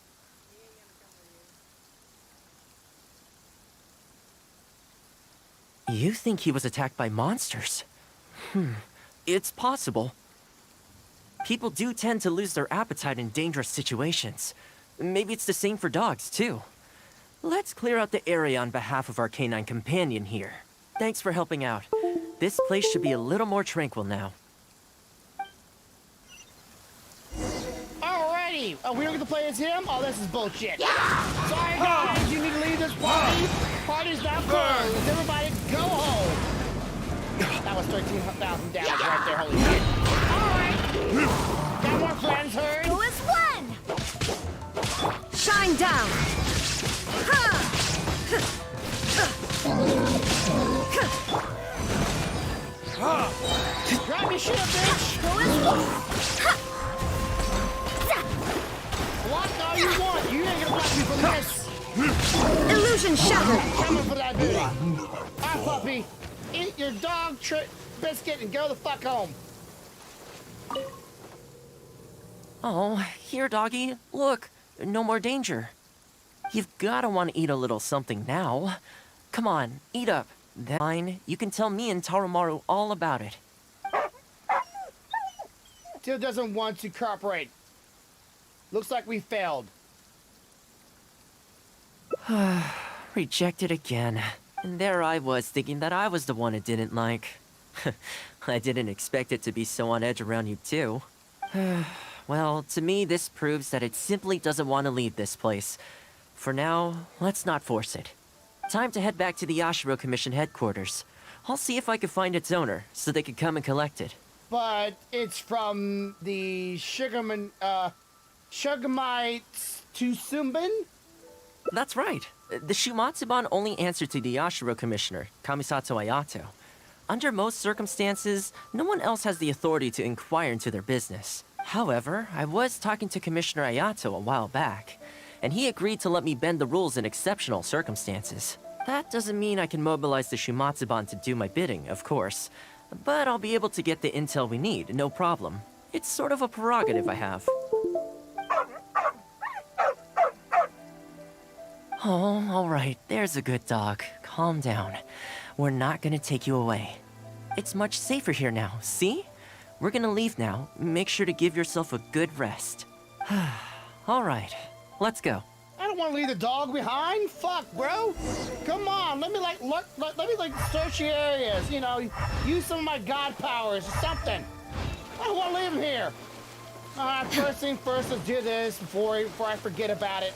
Speaker 7: You think he was attacked by monsters? It's possible. People do tend to lose their appetite in dangerous situations. Maybe it's the same for dogs, too. Let's clear out the area on behalf of our canine companion here. Thanks for helping out. This place should be a little more tranquil now.
Speaker 3: Alrighty! Oh, we don't get to play as him? Oh, this is bullshit. Sorry, guys, you need to leave this party. Party's not closed. Everybody go home. That was 13,000 damage right there, holy shit. Alright! Got more friends, heard?
Speaker 4: Who is one?
Speaker 10: Shine down!
Speaker 3: Grab your shit, bitch!
Speaker 4: Who is one?
Speaker 3: Block all you want. You ain't gonna block me from this.
Speaker 10: Illusion shattered!
Speaker 3: Coming for that booty. Alright, puppy. Eat your dog biscuit and go the fuck home.
Speaker 7: Oh, here, doggy. Look, no more danger. You've gotta want to eat a little something now. Come on, eat up. Then fine, you can tell me and Tarumaru all about it.
Speaker 3: Still doesn't want to cooperate. Looks like we failed.
Speaker 7: Rejected again. And there I was, thinking that I was the one it didn't like. I didn't expect it to be so on edge around you, too. Well, to me, this proves that it simply doesn't want to leave this place. For now, let's not force it. Time to head back to the Yashiro Commission headquarters. I'll see if I can find its owner, so they can come and collect it.
Speaker 3: But it's from the Shugamite Tsumbin?
Speaker 7: That's right. The Shumatsuban only answer to the Yashiro Commissioner, Kamisato Ayato. Under most circumstances, no one else has the authority to inquire into their business. However, I was talking to Commissioner Ayato a while back, and he agreed to let me bend the rules in exceptional circumstances. That doesn't mean I can mobilize the Shumatsuban to do my bidding, of course, but I'll be able to get the intel we need, no problem. It's sort of a prerogative I have. Oh, all right, there's a good dog. Calm down. We're not gonna take you away. It's much safer here now, see? We're gonna leave now. Make sure to give yourself a good rest. All right, let's go.
Speaker 3: I don't want to leave the dog behind. Fuck, bro. Come on, let me search the areas. You know, use some of my god powers or something. I don't want to leave him here. First thing first, let's do this before I forget about it.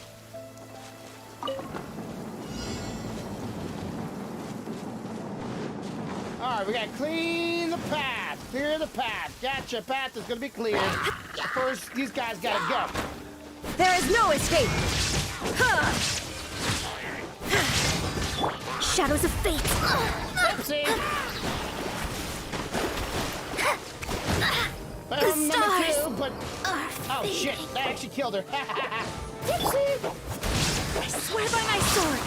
Speaker 3: Alright, we gotta clean the path. Clear the path. Gotcha, path is gonna be cleared. First, these guys gotta go.
Speaker 10: There is no escape! Shadows of fate!
Speaker 3: Oopsie!
Speaker 10: The stars!
Speaker 3: Two, but... Oh shit, that actually killed her.
Speaker 10: Dipsy! I swear by my sword!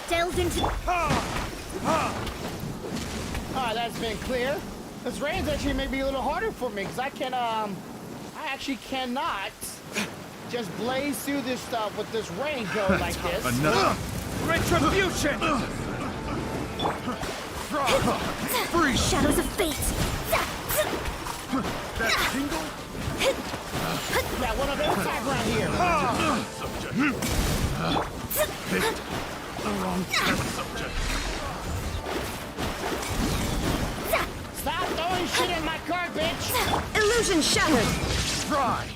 Speaker 10: Delved into...
Speaker 3: Alright, that's been clear. This rain's actually may be a little harder for me, because I actually cannot just blaze through this stuff with this rain going like this.
Speaker 18: Enough! Retribution!
Speaker 10: Free! Shadows of fate!
Speaker 18: That tingle?
Speaker 3: Yeah, one of them attack right here.
Speaker 18: Picked the wrong test subject.
Speaker 3: Get in my car, bitch!
Speaker 10: Illusion shattered!
Speaker 18: Fry!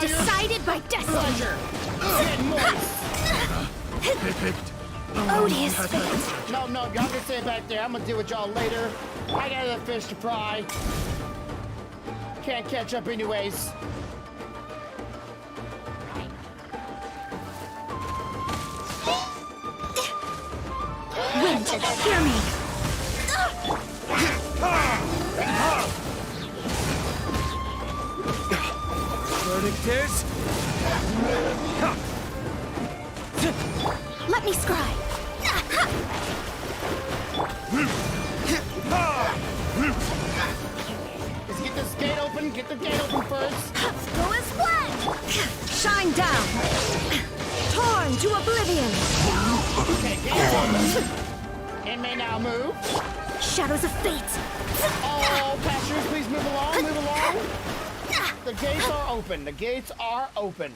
Speaker 4: Decided by destiny.
Speaker 3: Odious fate. No, y'all can stay back there. I'm gonna deal with y'all later. I got other fish to fry. Can't catch up anyways.
Speaker 4: Wind, hear me.
Speaker 18: Verdict is...
Speaker 4: Let me scry.
Speaker 3: Let's get this gate open. Get the gate open first.
Speaker 4: Go as one.
Speaker 10: Shine down! Torn to oblivion!
Speaker 3: Okay, gate open. It may now move.
Speaker 4: Shadows of fate.
Speaker 3: Oh, passengers, please move along. Move along. The gates are open. The gates are open.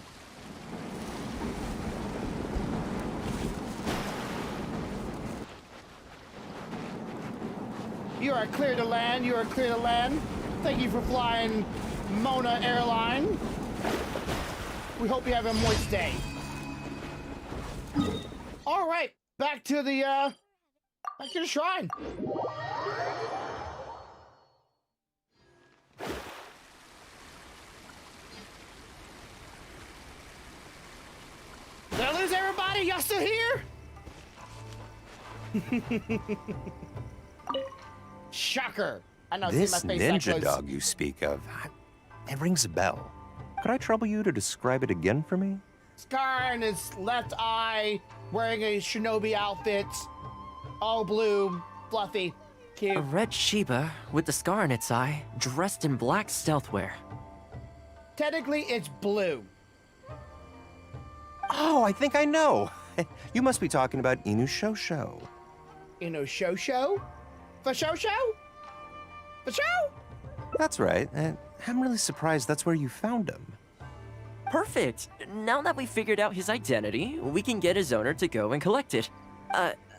Speaker 3: You are clear to land. You are clear to land. Thank you for flying Mona Airline. We hope you have a moist day. All right, back to the shrine. Did I lose everybody? Y'all still here? Shocker. I know.
Speaker 19: This
Speaker 3: see my face
Speaker 19: ninja
Speaker 3: like
Speaker 19: dog you speak of, it rings a bell. Could I trouble you to describe it again for me?
Speaker 3: Scar in his left eye, wearing a shinobi outfit, all blue, fluffy, cute.
Speaker 7: A red Shiba with the scar in its eye, dressed in black stealth wear.
Speaker 3: Technically, it's blue.
Speaker 19: Oh, I think I know. You must be talking about Inuyasha.
Speaker 3: Inuyasha? For show?
Speaker 19: That's right. I'm really surprised that's where you found him.
Speaker 7: Perfect. Now that we figured out his identity, we can get his owner to go and collect it.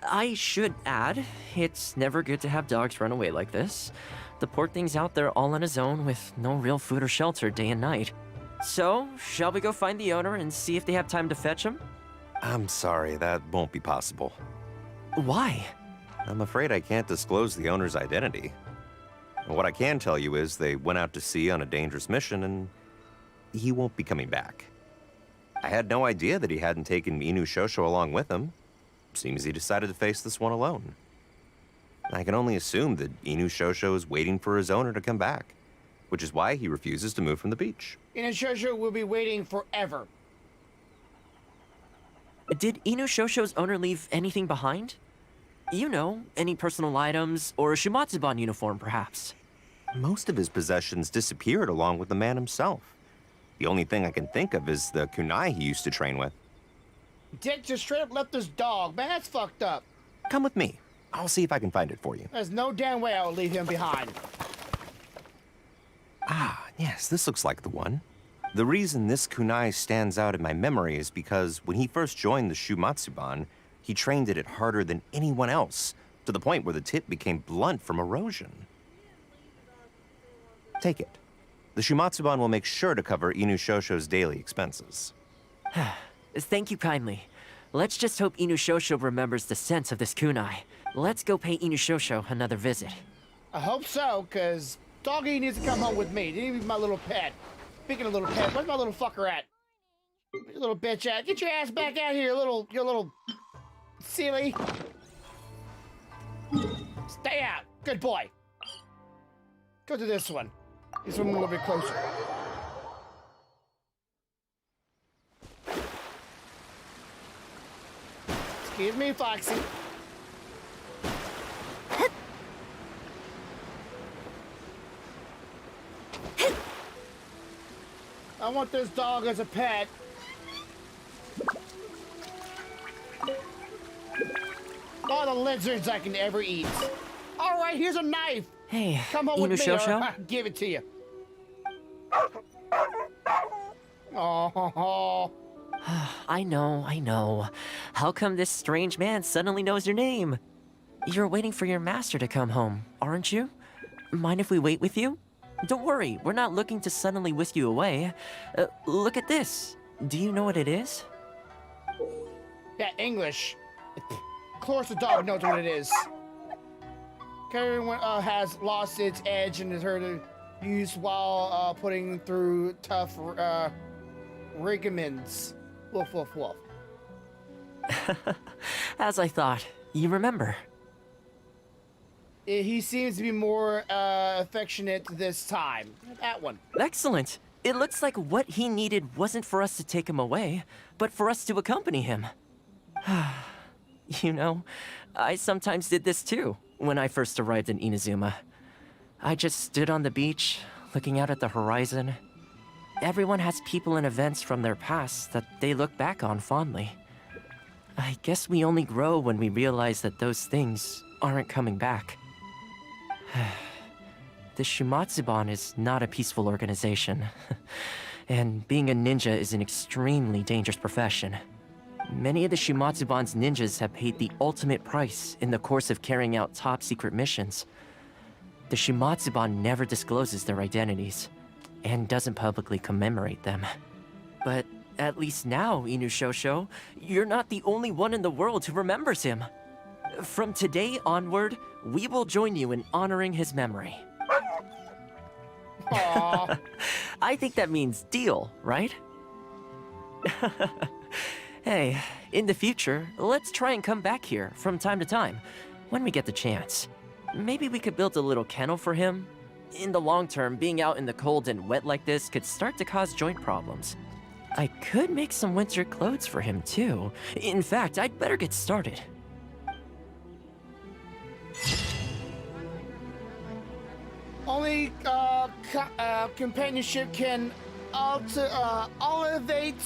Speaker 7: I should add, it's never good to have dogs run away like this. The poor thing's out there all on his own with no real food or shelter day and night. So, shall we go find the owner and see if they have time to fetch him?
Speaker 19: I'm sorry, that won't be possible.
Speaker 7: Why?
Speaker 19: I'm afraid I can't disclose the owner's identity. What I can tell you is they went out to sea on a dangerous mission and he won't be coming back. I had no idea that he hadn't taken Inuyasha along with him. Seems he decided to face this one alone. I can only assume that Inuyasha is waiting for his owner to come back, which is why he refuses to move from the beach.
Speaker 3: Inuyasha will be waiting forever.
Speaker 7: Did Inuyasha's owner leave anything behind? You know, any personal items, or a Shumatsuban uniform, perhaps?
Speaker 19: Most of his possessions disappeared along with the man himself. The only thing I can think of is the kunai he used to train with.
Speaker 3: Dick just straight up left his dog. Man, that's fucked up.
Speaker 19: Come with me. I'll see if I can find it for you.
Speaker 3: There's no damn way I will leave him behind.
Speaker 19: Ah, yes, this looks like the one. The reason this kunai stands out in my memory is because when he first joined the Shumatsuban, he trained at it harder than anyone else, to the point where the tip became blunt from erosion. Take it. The Shumatsuban will make sure to cover Inuyasha's daily expenses.
Speaker 7: Thank you kindly. Let's just hope Inuyasha remembers the sense of this kunai. Let's go pay Inuyasha another visit.
Speaker 3: I hope so, because Doggy needs to come home with me. He needs to be my little pet. Speaking of little pet, where's my little fucker at? You little bitch at. Get your ass back out here, you little silly. Stay out. Good boy. Go to this one. This one a little bit closer. Excuse me, Foxy. I want this dog as a pet. All the lizards I can ever eat. All right, here's a knife.
Speaker 7: Hey,
Speaker 3: come home with me, or
Speaker 7: Inuyasha?
Speaker 3: I'll give it to you. Oh.
Speaker 7: I know. How come this strange man suddenly knows your name? You're waiting for your master to come home, aren't you? Mind if we wait with you? Don't worry, we're not looking to suddenly whisk you away. Look at this. Do you know what it is?
Speaker 3: Yeah, English. Of course the dog knows what it is. Everyone has lost its edge and is heard to use while putting through tough regiments. Woof, woof, woof.
Speaker 7: As I thought, you remember.
Speaker 3: He seems to be more affectionate this time. That one.
Speaker 7: Excellent. It looks like what he needed wasn't for us to take him away, but for us to accompany him. You know, I sometimes did this too, when I first arrived in Inazuma. I just stood on the beach, looking out at the horizon. Everyone has people and events from their past that they look back on fondly. I guess we only grow when we realize that those things aren't coming back. The Shumatsuban is not a peaceful organization, and being a ninja is an extremely dangerous profession. Many of the Shumatsuban's ninjas have paid the ultimate price in the course of carrying out top-secret missions. The Shumatsuban never discloses their identities, and doesn't publicly commemorate them. But at least now, Inushosho, you're not the only one in the world who remembers him. From today onward, we will join you in honoring his memory.
Speaker 3: Aww.
Speaker 7: I think that means deal, right? Hey, in the future, let's try and come back here from time to time, when we get the chance. Maybe we could build a little kennel for him. In the long term, being out in the cold and wet like this could start to cause joint problems. I could make some winter clothes for him too. In fact, I'd better get started.
Speaker 3: Only companionship can elevate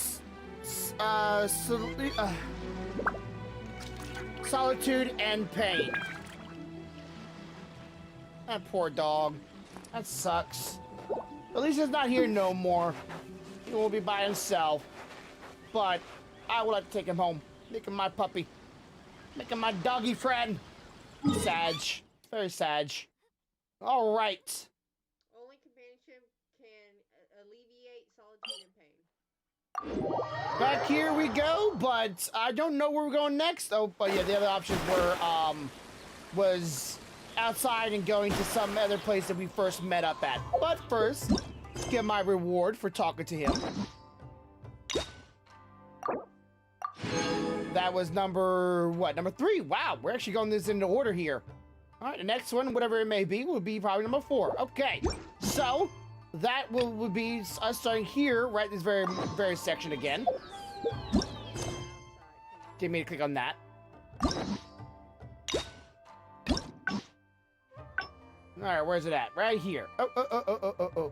Speaker 3: solitude and pain. That poor dog. That sucks. At least he's not here no more. He won't be by himself. But I would like to take him home. Make him my puppy. Make him my doggy friend. Sag. Very sag. All right.
Speaker 2: Only companionship can alleviate solitude and pain.
Speaker 3: Back here we go, but I don't know where we're going next. Oh, but yeah, the other options were, was outside and going to some other place that we first met up at. But first, let's get my reward for talking to him. That was number 3. Wow, we're actually going this into order here. All right, the next one, whatever it may be, will be probably number 4. Okay, so that will be us starting here, right this very section again. Get me to click on that. All right, where's it at? Right here. Oh.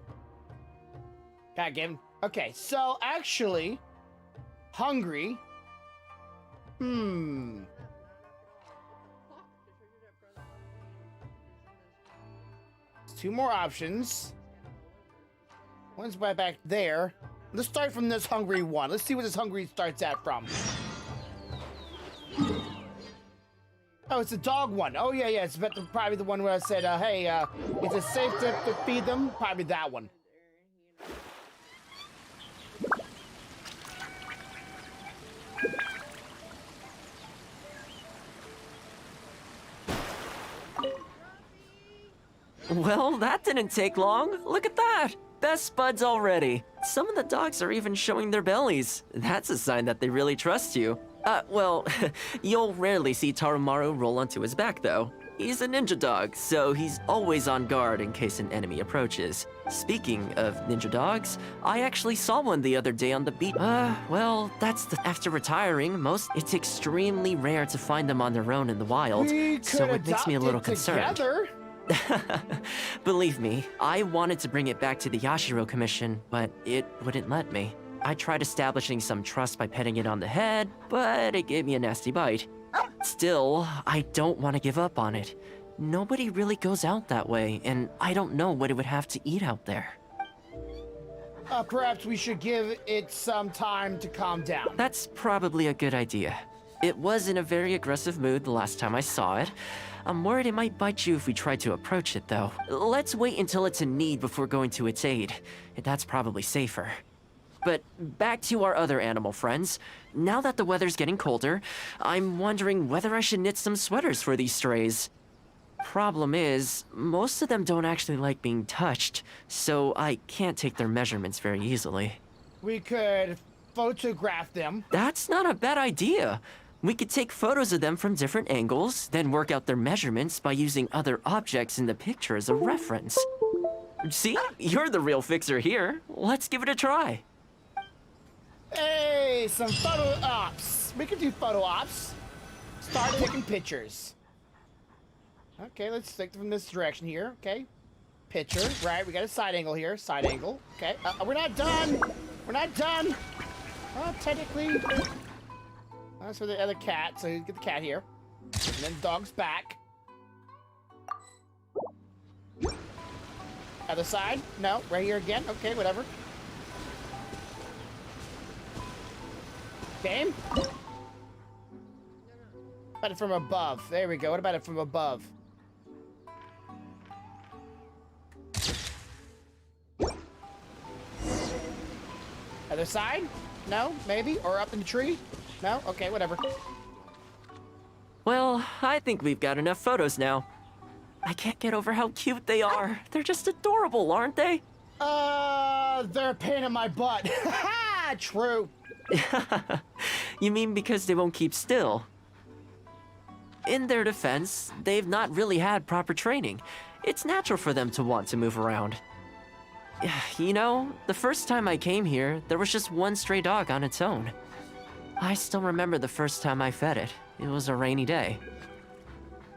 Speaker 3: God, give him. Okay, so actually, hungry. 2 more options. One's right back there. Let's start from this hungry one. Let's see what this hungry starts at from. Oh, it's the dog one. Oh, yeah. It's probably the one where I said, hey, is it safe to feed them? Probably that one.
Speaker 7: Well, that didn't take long. Look at that. Best buds already. Some of the dogs are even showing their bellies. That's a sign that they really trust you. Well, you'll rarely see Tarumaru roll onto his back, though. He's a ninja dog, so he's always on guard in case an enemy approaches. Speaking of ninja dogs, I actually saw one the other day on the beach. Well, after retiring, it's extremely rare to find them on their own in the wild, so it makes me a little concerned.
Speaker 3: Together.
Speaker 7: Believe me, I wanted to bring it back to the Yashiro Commission, but it wouldn't let me. I tried establishing some trust by petting it on the head, but it gave me a nasty bite. Still, I don't want to give up on it. Nobody really goes out that way, and I don't know what it would have to eat out there.
Speaker 3: Perhaps we should give it some time to calm down.
Speaker 7: That's probably a good idea. It was in a very aggressive mood the last time I saw it. I'm worried it might bite you if we try to approach it, though. Let's wait until it's in need before going to its aid. That's probably safer. But back to our other animal friends. Now that the weather's getting colder, I'm wondering whether I should knit some sweaters for these strays. Problem is, most of them don't actually like being touched, so I can't take their measurements very easily.
Speaker 3: We could photograph them.
Speaker 7: That's not a bad idea. We could take photos of them from different angles, then work out their measurements by using other objects in the picture as a reference. See? You're the real fixer here. Let's give it a try.
Speaker 3: Hey, some photo ops. We could do photo ops. Start taking pictures. Okay, let's stick from this direction here. Okay. Picture, right? We got a side angle here. Side angle. Okay. We're not done. We're not done. Well, technically. That's for the other cat. So you get the cat here. And then the dog's back. Other side? No. Right here again. Okay, whatever. Game? About it from above. There we go. What about it from above? Other side? No? Maybe? Or up in the tree? No? Okay, whatever.
Speaker 7: Well, I think we've got enough photos now. I can't get over how cute they are. They're just adorable, aren't they?
Speaker 3: They're a pain in my butt. Ha! True.
Speaker 7: You mean because they won't keep still? In their defense, they've not really had proper training. It's natural for them to want to move around. You know, the first time I came here, there was just one stray dog on its own. I still remember the first time I fed it. It was a rainy day.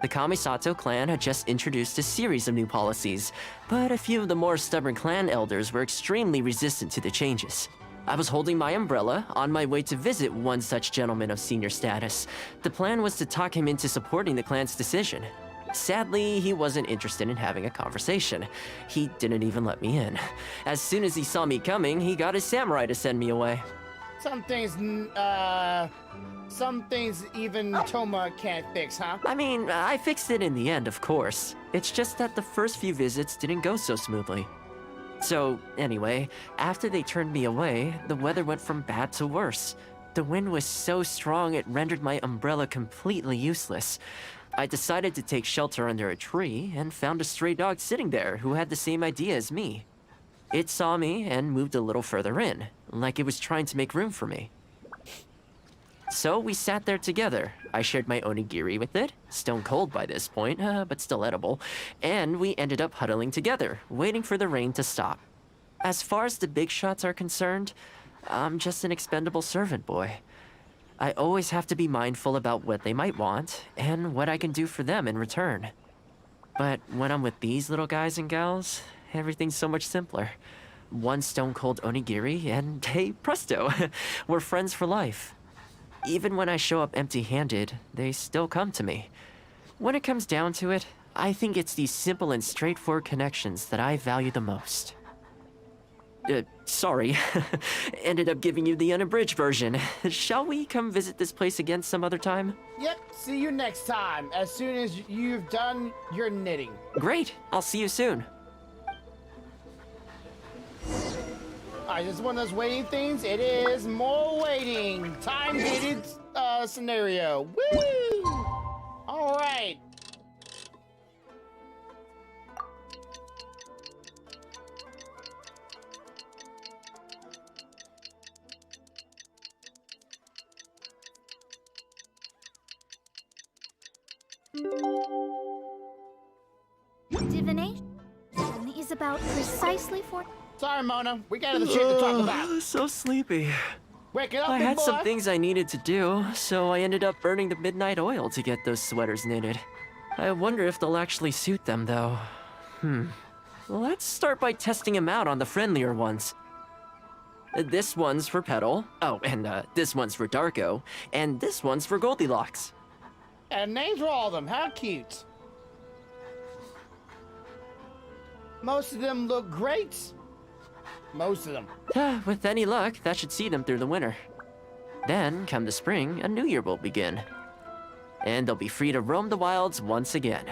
Speaker 7: The Kamisato clan had just introduced a series of new policies, but a few of the more stubborn clan elders were extremely resistant to the changes. I was holding my umbrella, on my way to visit one such gentleman of senior status. The plan was to talk him into supporting the clan's decision. Sadly, he wasn't interested in having a conversation. He didn't even let me in. As soon as he saw me coming, he got his samurai to send me away.
Speaker 3: Some things even Toma can't fix, huh?
Speaker 7: I mean, I fixed it in the end, of course. It's just that the first few visits didn't go so smoothly. So, anyway, after they turned me away, the weather went from bad to worse. The wind was so strong it rendered my umbrella completely useless. I decided to take shelter under a tree and found a stray dog sitting there who had the same idea as me. It saw me and moved a little further in, like it was trying to make room for me. So we sat there together. I shared my onigiri with it, stone cold by this point, but still edible, and we ended up huddling together, waiting for the rain to stop. As far as the big shots are concerned, I'm just an expendable servant boy. I always have to be mindful about what they might want and what I can do for them in return. But when I'm with these little guys and gals, everything's so much simpler. One stone cold onigiri and hey, presto, we're friends for life. Even when I show up empty-handed, they still come to me. When it comes down to it, I think it's these simple and straightforward connections that I value the most. Sorry. Ended up giving you the unabridged version. Shall we come visit this place again some other time?
Speaker 3: Yep, see you next time, as soon as you've done your knitting.
Speaker 7: Great, I'll see you soon.
Speaker 3: Alright, this is one of those waiting things. It is more waiting. Time-gated scenario. Woo! Alright.
Speaker 9: Divination is about precisely for...
Speaker 3: Sorry, Mona. We got other shit to talk about.
Speaker 7: So sleepy.
Speaker 3: Wake it up,
Speaker 7: I
Speaker 3: big
Speaker 7: had
Speaker 3: boy.
Speaker 7: some things I needed to do, so I ended up burning the midnight oil to get those sweaters knitted. I wonder if they'll actually suit them, though. Let's start by testing them out on the friendlier ones. This one's for Petal. Oh, and this one's for Darko. And this one's for Goldilocks.
Speaker 3: And names for all of them. How cute. Most of them look great. Most of them.
Speaker 7: With any luck, that should see them through the winter. Then, come the spring, a new year will begin. And they'll be free to roam the wilds once again.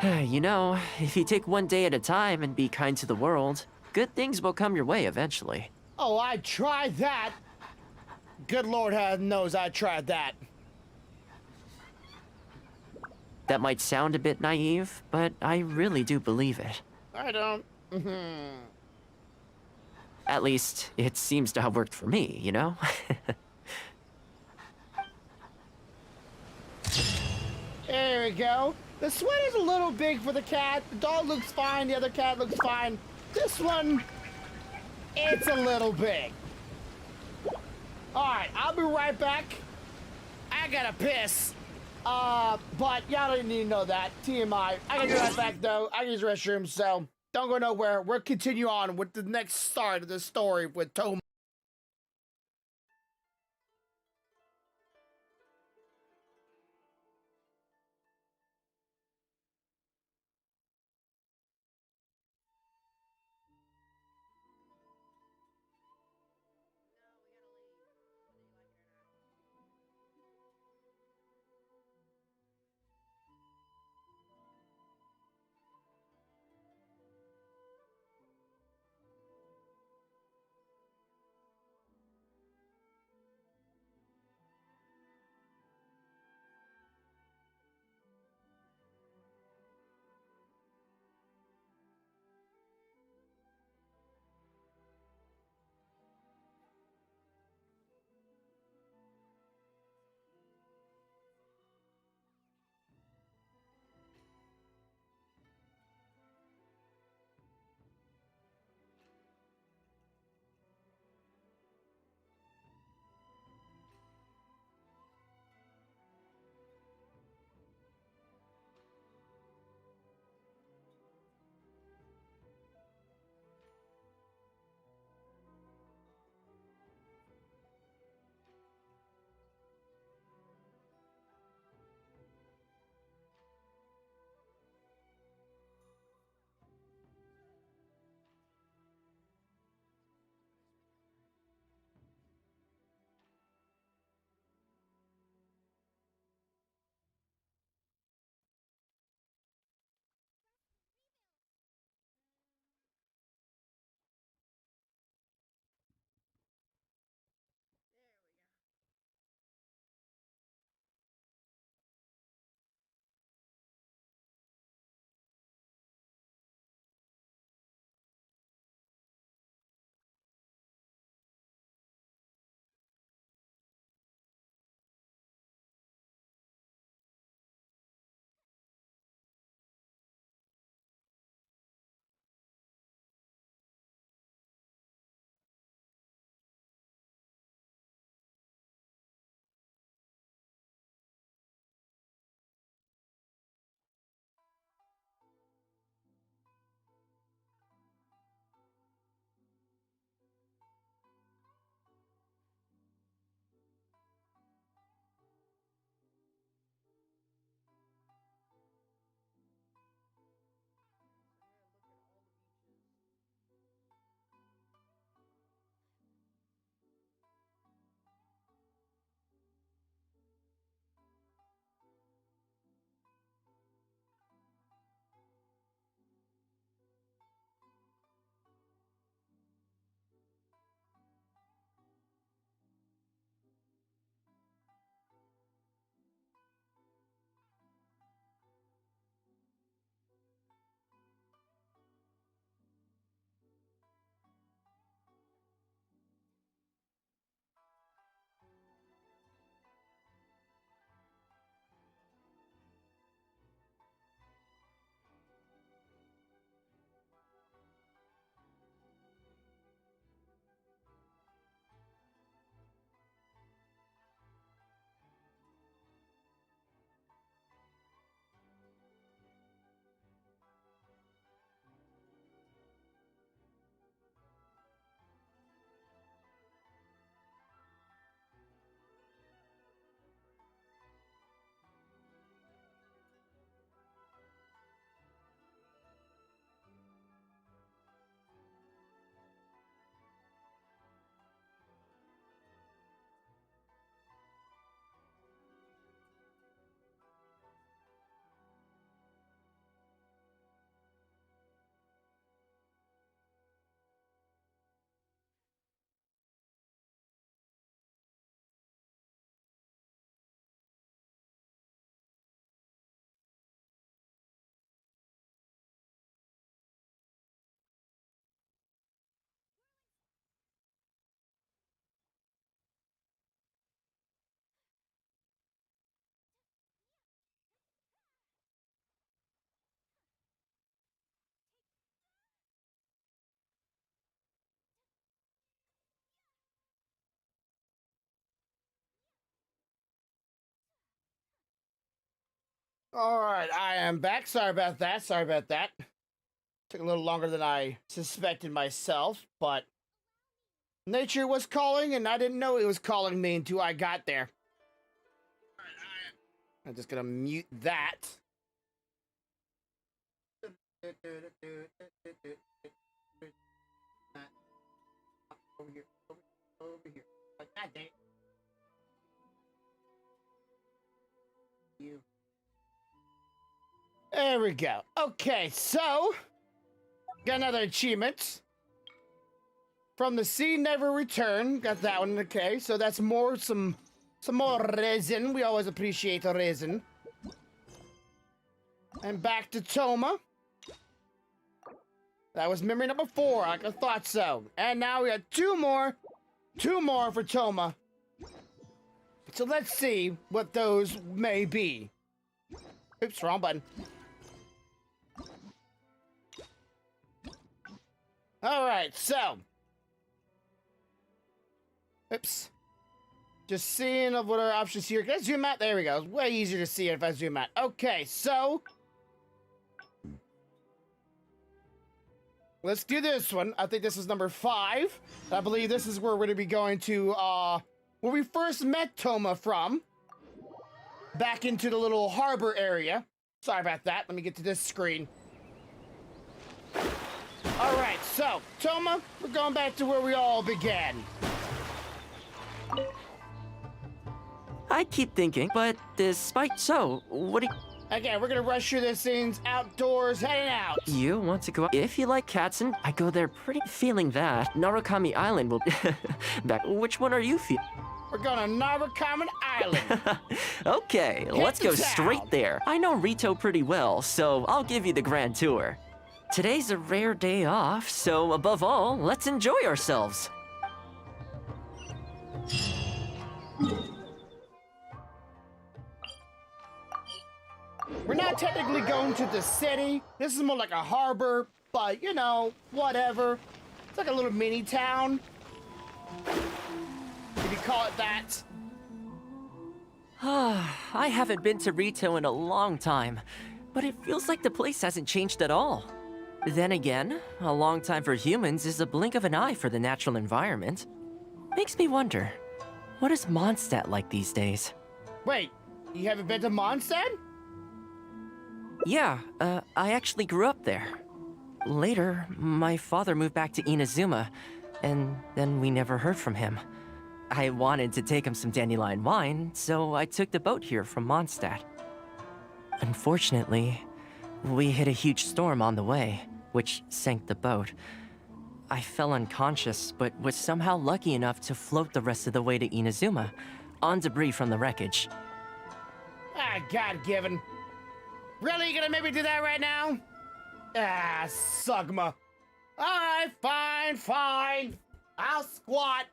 Speaker 7: You know, if you take one day at a time and be kind to the world, good things will come your way eventually.
Speaker 3: Oh, I tried that. Good Lord knows I tried that.
Speaker 7: That might sound a bit naive, but I really do believe it.
Speaker 3: I don't.
Speaker 7: At least, it seems to have worked for me, you know?
Speaker 3: There we go. The sweater's a little big for the cat. The dog looks fine. The other cat looks fine. This one, it's a little big. Alright, I'll be right back. I gotta piss. But y'all don't need to know that. TMI. I gotta be right back though. I use the restroom, so don't go nowhere. We'll continue on with the next start of the story with Tom. All right, I am back. Sorry about that. Sorry about that. Took a little longer than I suspected myself, but nature was calling, and I didn't know it was calling me until I got there. I'm just gonna mute that. Over here. Over here. Like, God dang it. You. There we go. Okay, so got another achievement. From the sea, never return. Got that one. Okay, so that's more some more resin. We always appreciate the resin. And back to Toma. That was memory number 4, like I thought so. And now we got 2 more for Toma. So let's see what those may be. Oops, wrong button. Alright, so. Oops. Just seeing what our options here. Can I zoom out? There we go. It's way easier to see it if I zoom out. Okay, so. Let's do this one. I think this is number 5. I believe this is where we're going to be going to, where we first met Toma from. Back into the little harbor area. Sorry about that. Let me get to this screen. Alright, so, Toma, we're going back to where we all began.
Speaker 7: I keep thinking, but despite so, what do you...
Speaker 3: Okay, we're gonna rush through this scenes outdoors, heading out.
Speaker 7: You want to go out? If you like Katzen, I go there pretty feeling that. Narukami Island will... back. Which one are you feeling?
Speaker 3: We're going to Narukami Island.
Speaker 7: Okay, let's go straight there. I know Rito pretty well, so I'll give you the grand tour. Today's a rare day off, so above all, let's enjoy ourselves.
Speaker 3: We're not technically going to the city. This is more like a harbor, but you know, whatever. It's like a little mini town. If you call it that.
Speaker 7: I haven't been to Rito in a long time, but it feels like the place hasn't changed at all. Then again, a long time for humans is a blink of an eye for the natural environment. Makes me wonder, what is Mondstadt like these days?
Speaker 3: Wait, you haven't been to Mondstadt?
Speaker 7: Yeah, I actually grew up there. Later, my father moved back to Inazuma, and then we never heard from him. I wanted to take him some dandelion wine, so I took the boat here from Mondstadt. Unfortunately, we hit a huge storm on the way, which sank the boat. I fell unconscious, but was somehow lucky enough to float the rest of the way to Inazuma, on debris from the wreckage.
Speaker 3: Ah, God-given. Really? You gonna make me do that right now? Ah, Sugma. Alright, fine. I'll squat.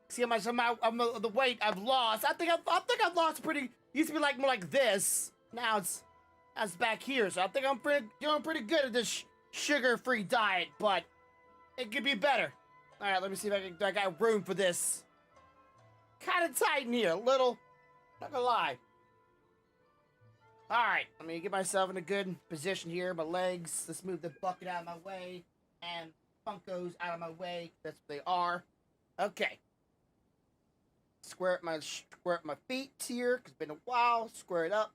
Speaker 3: See how much the weight I've lost. I think I've lost pretty. Used to be like more like this. Now it's back here. So I think I'm doing pretty good at this sugar-free diet, but it could be better. All right, let me see if I got room for this. Kind of tight in here, a little. Not gonna lie. All right, let me get myself in a good position here. My legs. Let's move the bucket out of my way and Funkos out of my way. That's what they are. Okay. Square up my feet here, because it's been a while. Square it up.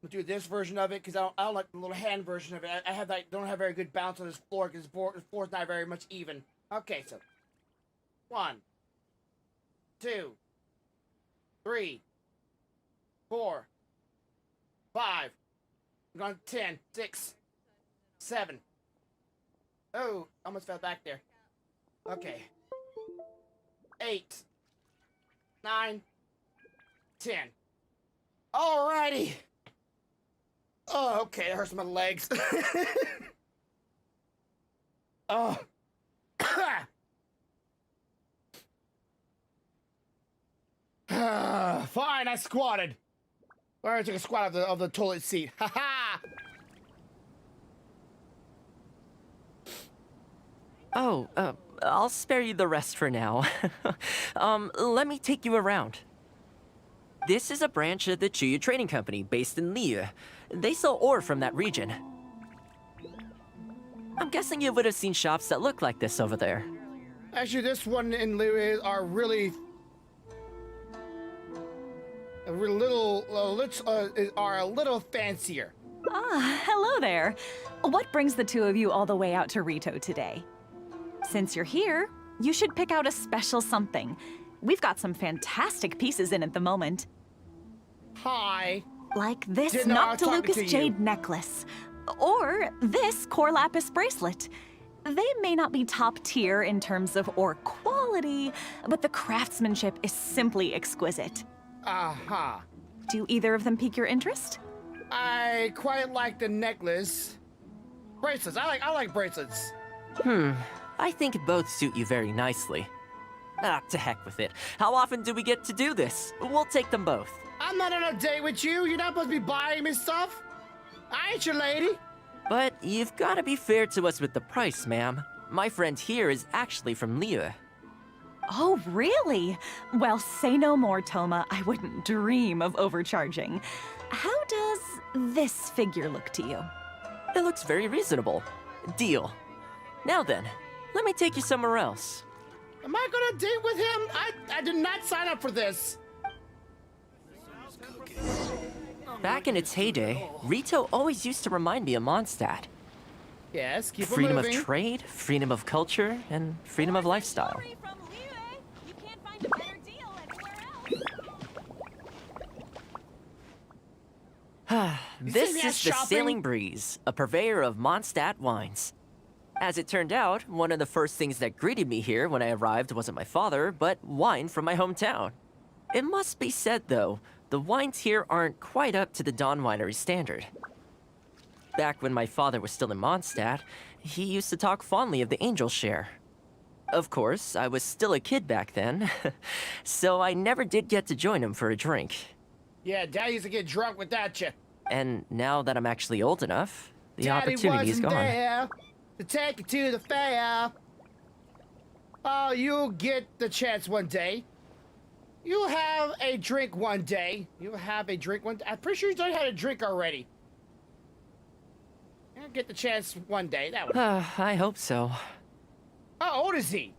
Speaker 3: We'll do this version of it, because I don't like the little hand version of it. I don't have very good bounce on this floor, because the floor's not very much even. Okay, so 1, 2, 3, 4, 5. I'm going 10, 6, 7. Oh, almost fell back there. Okay. 8, 9, 10. Alrighty. Oh, okay, it hurts my legs. Oh. Fine, I squatted. Or I took a squat of the toilet seat. Ha ha!
Speaker 7: Oh, I'll spare you the rest for now. Let me take you around. This is a branch of the Chuyu Trading Company based in Liu. They sell ore from that region. I'm guessing you would have seen shops that look like this over there.
Speaker 3: Actually, this one in Liu are really a little fancier.
Speaker 20: Ah, hello there. What brings the two of you all the way out to Rito today? Since you're here, you should pick out a special something. We've got some fantastic pieces in at the moment.
Speaker 3: Hi.
Speaker 20: Like this
Speaker 3: Didn't know I was talking
Speaker 20: Noctilucus
Speaker 3: to you.
Speaker 20: jade necklace. Or this core lapis bracelet. They may not be top tier in terms of ore quality, but the craftsmanship is simply exquisite.
Speaker 3: Uh-huh.
Speaker 20: Do either of them pique your interest?
Speaker 3: I quite like the necklace. Bracelets. I like bracelets.
Speaker 7: I think both suit you very nicely. Ah, to heck with it. How often do we get to do this? We'll take them both.
Speaker 3: I'm not on a date with you. You're not supposed to be buying me stuff. I ain't your lady.
Speaker 7: But you've got to be fair to us with the price, ma'am. My friend here is actually from Liu.
Speaker 20: Oh, really? Well, say no more, Toma. I wouldn't dream of overcharging. How does this figure look to you?
Speaker 7: It looks very reasonable. Deal. Now then, let me take you somewhere else.
Speaker 3: Am I gonna date with him? I did not sign up for this.
Speaker 7: Back in its heyday, Rito always used to remind me of Mondstadt.
Speaker 3: Yes, keep it
Speaker 7: Freedom of
Speaker 3: moving.
Speaker 7: trade, freedom of culture, and freedom of lifestyle. This
Speaker 3: see me
Speaker 7: is
Speaker 3: out
Speaker 7: the
Speaker 3: shopping?
Speaker 7: Sailing Breeze, a purveyor of Mondstadt wines. As it turned out, one of the first things that greeted me here when I arrived wasn't my father, but wine from my hometown. It must be said, though, the wines here aren't quite up to the Dawn Winery standard. Back when my father was still in Mondstadt, he used to talk fondly of the Angel Share. Of course, I was still a kid back then, so I never did get to join him for a drink.
Speaker 3: Yeah, Dad used to get drunk without you.
Speaker 7: And now that I'm actually old enough, the
Speaker 3: Daddy
Speaker 7: opportunity is
Speaker 3: wasn't
Speaker 7: gone.
Speaker 3: there to take you to the fair. Oh, you'll get the chance one day. You'll have a drink one day. You'll have a drink one day. I'm pretty sure you had a drink already. You'll get the chance one day. That would.
Speaker 7: I hope so.
Speaker 3: How old is he?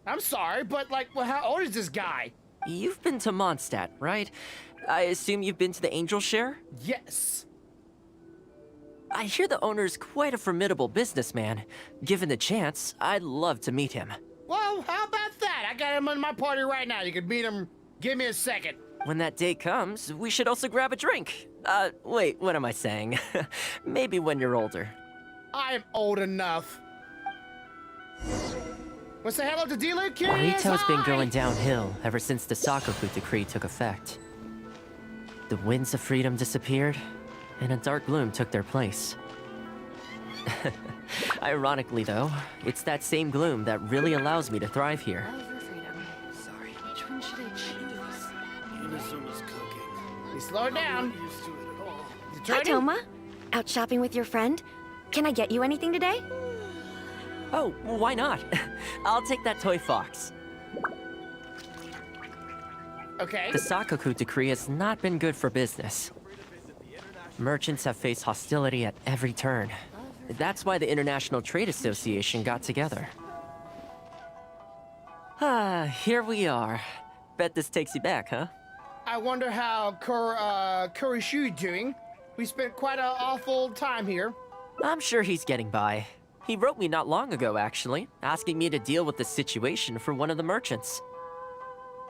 Speaker 3: I'm sorry, but like, well, how old is this guy?
Speaker 7: You've been to Mondstadt, right? I assume you've been to the Angel Share?
Speaker 3: Yes.
Speaker 7: I hear the owner's quite a formidable businessman. Given the chance, I'd love to meet him.
Speaker 3: Well, how about that? I got him in my party right now. You can meet him. Give me a second.
Speaker 7: When that day comes, we should also grab a drink. Wait, what am I saying? Maybe when you're older.
Speaker 3: I'm old enough. What's the hell of the deal, kid?
Speaker 7: Rito's been going downhill ever since the Sakoku decree took effect. The winds of freedom disappeared, and a dark gloom took their place. Ironically, though, it's that same gloom that really allows me to thrive here.
Speaker 2: Sorry, which one should I choose?
Speaker 18: Inazuma's cooking.
Speaker 3: Please slow down.
Speaker 5: Hi, Toma. Out shopping with your friend? Can I get you anything today?
Speaker 7: Oh, why not? I'll take that toy fox.
Speaker 3: Okay.
Speaker 7: The Sakoku decree has not been good for business. Merchants have faced hostility at every turn. That's why the International Trade Association got together. Here we are. Bet this takes you back, huh?
Speaker 3: I wonder how Kurishu doing. We spent quite an awful time here.
Speaker 7: I'm sure he's getting by. He wrote me not long ago, actually, asking me to deal with the situation for one of the merchants.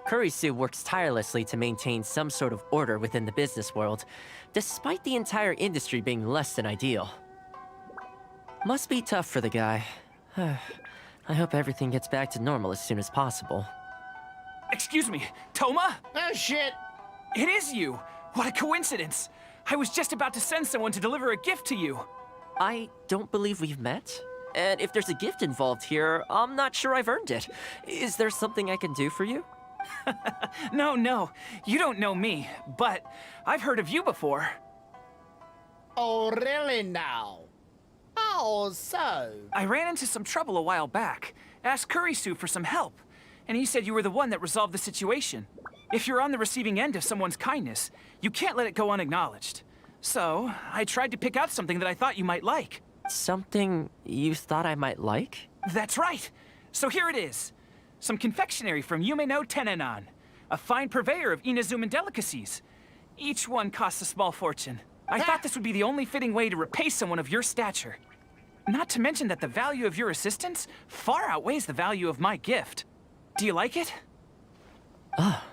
Speaker 7: Kurisu works tirelessly to maintain some sort of order within the business world, despite the entire industry being less than ideal. Must be tough for the guy. I hope everything gets back to normal as soon as possible.
Speaker 12: Excuse me, Toma?
Speaker 3: Oh, shit.
Speaker 12: It is you! What a coincidence! I was just about to send someone to deliver a gift to you.
Speaker 7: I don't believe we've met. And if there's a gift involved here, I'm not sure I've earned it. Is there something I can do for you?
Speaker 12: No, you don't know me, but I've heard of you before.
Speaker 3: Oh, really now? Oh, so?
Speaker 12: I ran into some trouble a while back. Asked Kurisu for some help, and he said you were the one that resolved the situation. If you're on the receiving end of someone's kindness, you can't let it go unacknowledged. So, I tried to pick out something that I thought you might like.
Speaker 7: Something you thought I might like?
Speaker 12: That's right. So here it is. Some confectionery from Yume no Tenenan, a fine purveyor of Inazuman delicacies. Each one costs a small fortune. I thought this would be the only fitting way to repay someone of your stature. Not to mention that the value of your assistance far outweighs the value of my gift. Do you like it?
Speaker 7: Ah.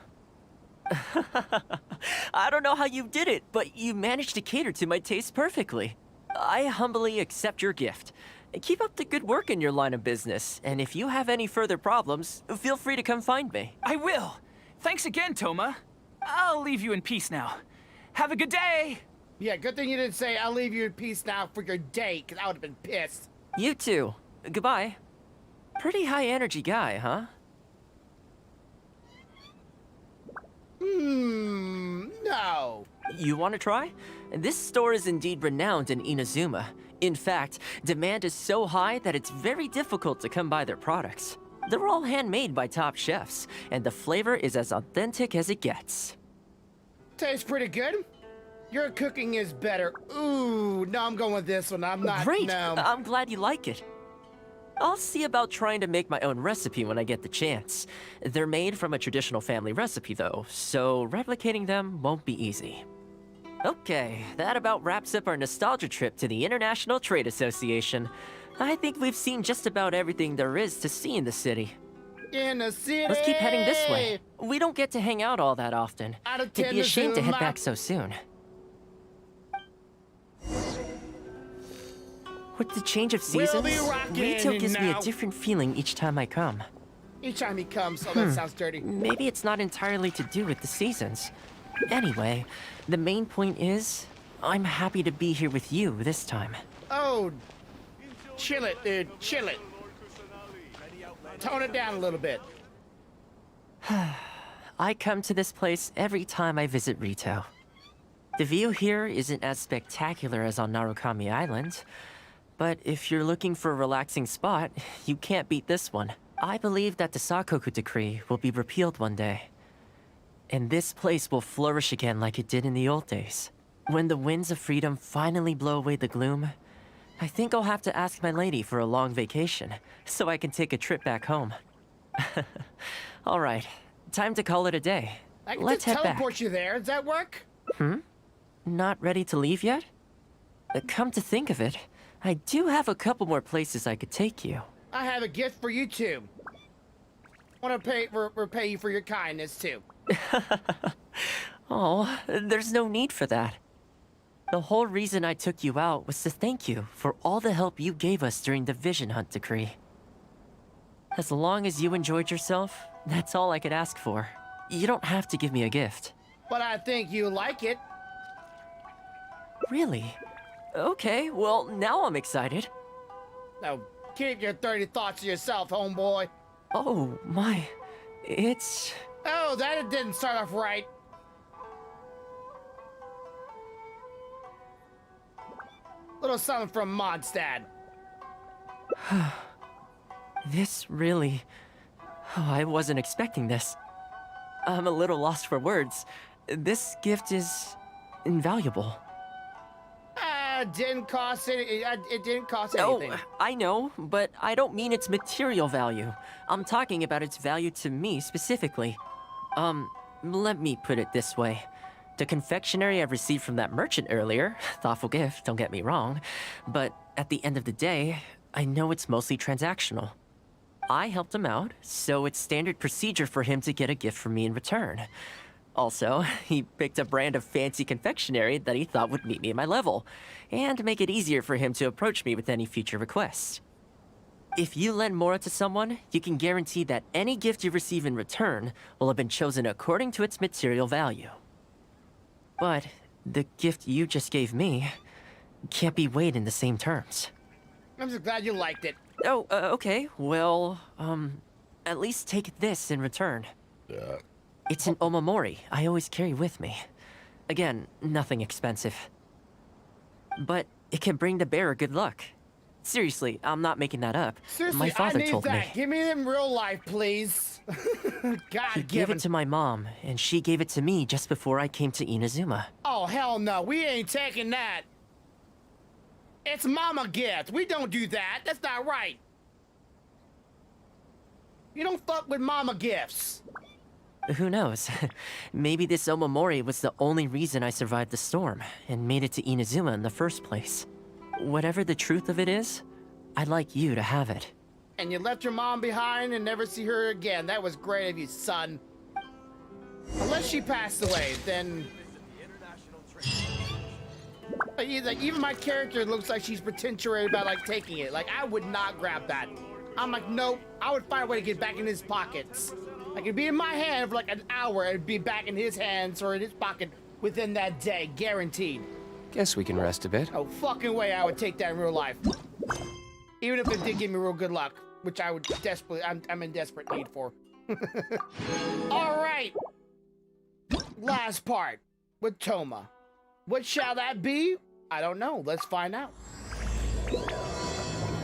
Speaker 7: I don't know how you did it, but you managed to cater to my taste perfectly. I humbly accept your gift. Keep up the good work in your line of business, and if you have any further problems, feel free to come find me.
Speaker 12: I will. Thanks again, Toma. I'll leave you in peace now. Have a good day.
Speaker 3: Yeah, good thing you didn't say I'll leave you in peace now for your day, because I would have been pissed.
Speaker 7: You too. Goodbye. Pretty high energy guy, huh?
Speaker 3: No.
Speaker 7: You want to try? This store is indeed renowned in Inazuma. In fact, demand is so high that it's very difficult to come by their products. They're all handmade by top chefs, and the flavor is as authentic as it gets.
Speaker 3: Tastes pretty good. Your cooking is better. Ooh, no, I'm going with this one. I'm not.
Speaker 7: Great.
Speaker 3: No.
Speaker 7: I'm glad you like it. I'll see about trying to make my own recipe when I get the chance. They're made from a traditional family recipe, though, so replicating them won't be easy. Okay, that about wraps up our nostalgia trip to the International Trade Association. I think we've seen just about everything there is to see in the city.
Speaker 3: In the city!
Speaker 7: Let's keep heading this way. We don't get to hang out all that often. It'd be a shame to head back so soon. With the change of seasons, Rito gives me a different feeling each time I come.
Speaker 3: Each time he comes, oh, that sounds dirty.
Speaker 7: Maybe it's not entirely to do with the seasons. Anyway, the main point is, I'm happy to be here with you this time.
Speaker 3: Oh, chill it, dude, chill it. Tone it down a little bit.
Speaker 7: I come to this place every time I visit Rito. The view here isn't as spectacular as on Narukami Island, but if you're looking for a relaxing spot, you can't beat this one. I believe that the Sakoku decree will be repealed one day. And this place will flourish again like it did in the old days. When the winds of freedom finally blow away the gloom, I think I'll have to ask my lady for a long vacation, so I can take a trip back home. Alright, time to call it a day.
Speaker 3: I can
Speaker 7: Let's
Speaker 3: just
Speaker 7: head back.
Speaker 3: teleport you there. Does that work?
Speaker 7: Not ready to leave yet? Come to think of it, I do have a couple more places I could take you.
Speaker 3: I have a gift for you too. I want to repay you for your kindness too.
Speaker 7: Oh, there's no need for that. The whole reason I took you out was to thank you for all the help you gave us during the Vision Hunt decree. As long as you enjoyed yourself, that's all I could ask for. You don't have to give me a gift.
Speaker 3: But I think you like it.
Speaker 7: Really? Okay, well, now I'm excited.
Speaker 3: Now, keep your dirty thoughts to yourself, homeboy.
Speaker 7: Oh, my. It's...
Speaker 3: Oh, that didn't start off right. Little something from Mondstadt.
Speaker 7: This really... Oh, I wasn't expecting this. I'm a little lost for words. This gift is... invaluable.
Speaker 3: It didn't cost anything.
Speaker 7: Oh, I know, but I don't mean its material value. I'm talking about its value to me specifically. Let me put it this way. The confectionery I received from that merchant earlier, thoughtful gift, don't get me wrong, but at the end of the day, I know it's mostly transactional. I helped him out, so it's standard procedure for him to get a gift from me in return. Also, he picked a brand of fancy confectionery that he thought would meet me at my level, and make it easier for him to approach me with any future requests. If you lend Mora to someone, you can guarantee that any gift you receive in return will have been chosen according to its material value. But the gift you just gave me can't be weighed in the same terms.
Speaker 3: I'm just glad you liked it.
Speaker 7: Oh, okay. Well, at least take this in return. It's an omamori I always carry with me. Again, nothing expensive. But it can bring the bearer good luck. Seriously, I'm not making that up.
Speaker 3: Seriously,
Speaker 7: My father
Speaker 3: I need
Speaker 7: told
Speaker 3: that.
Speaker 7: me.
Speaker 3: Give me them in real life, please. God,
Speaker 7: He gave it to my mom, and she gave it to me just before I came to Inazuma.
Speaker 3: Oh, hell no. We ain't taking that. It's mama gift. We don't do that. That's not right. You don't fuck with mama gifts.
Speaker 7: Who knows? Maybe this Omamori was the only reason I survived the storm and made it to Inazuma in the first place. Whatever the truth of it is, I'd like you to have it.
Speaker 3: And you left your mom behind and never see her again. That was great of you, son. Unless she passed away, then... Like, even my character looks like she's pretentious about, like, taking it. Like, I would not grab that. I'm like, nope. I would find a way to get back in his pockets. Like, it'd be in my hand for, like, an hour. It'd be back in his hands or in his pocket within that day. Guaranteed.
Speaker 17: Guess we can rest a bit.
Speaker 3: No fucking way I would take that in real life. Even if it did give me real good luck, which I would desperately, I'm in desperate need for. All right. Last part with Toma. What shall that be? I don't know. Let's find out.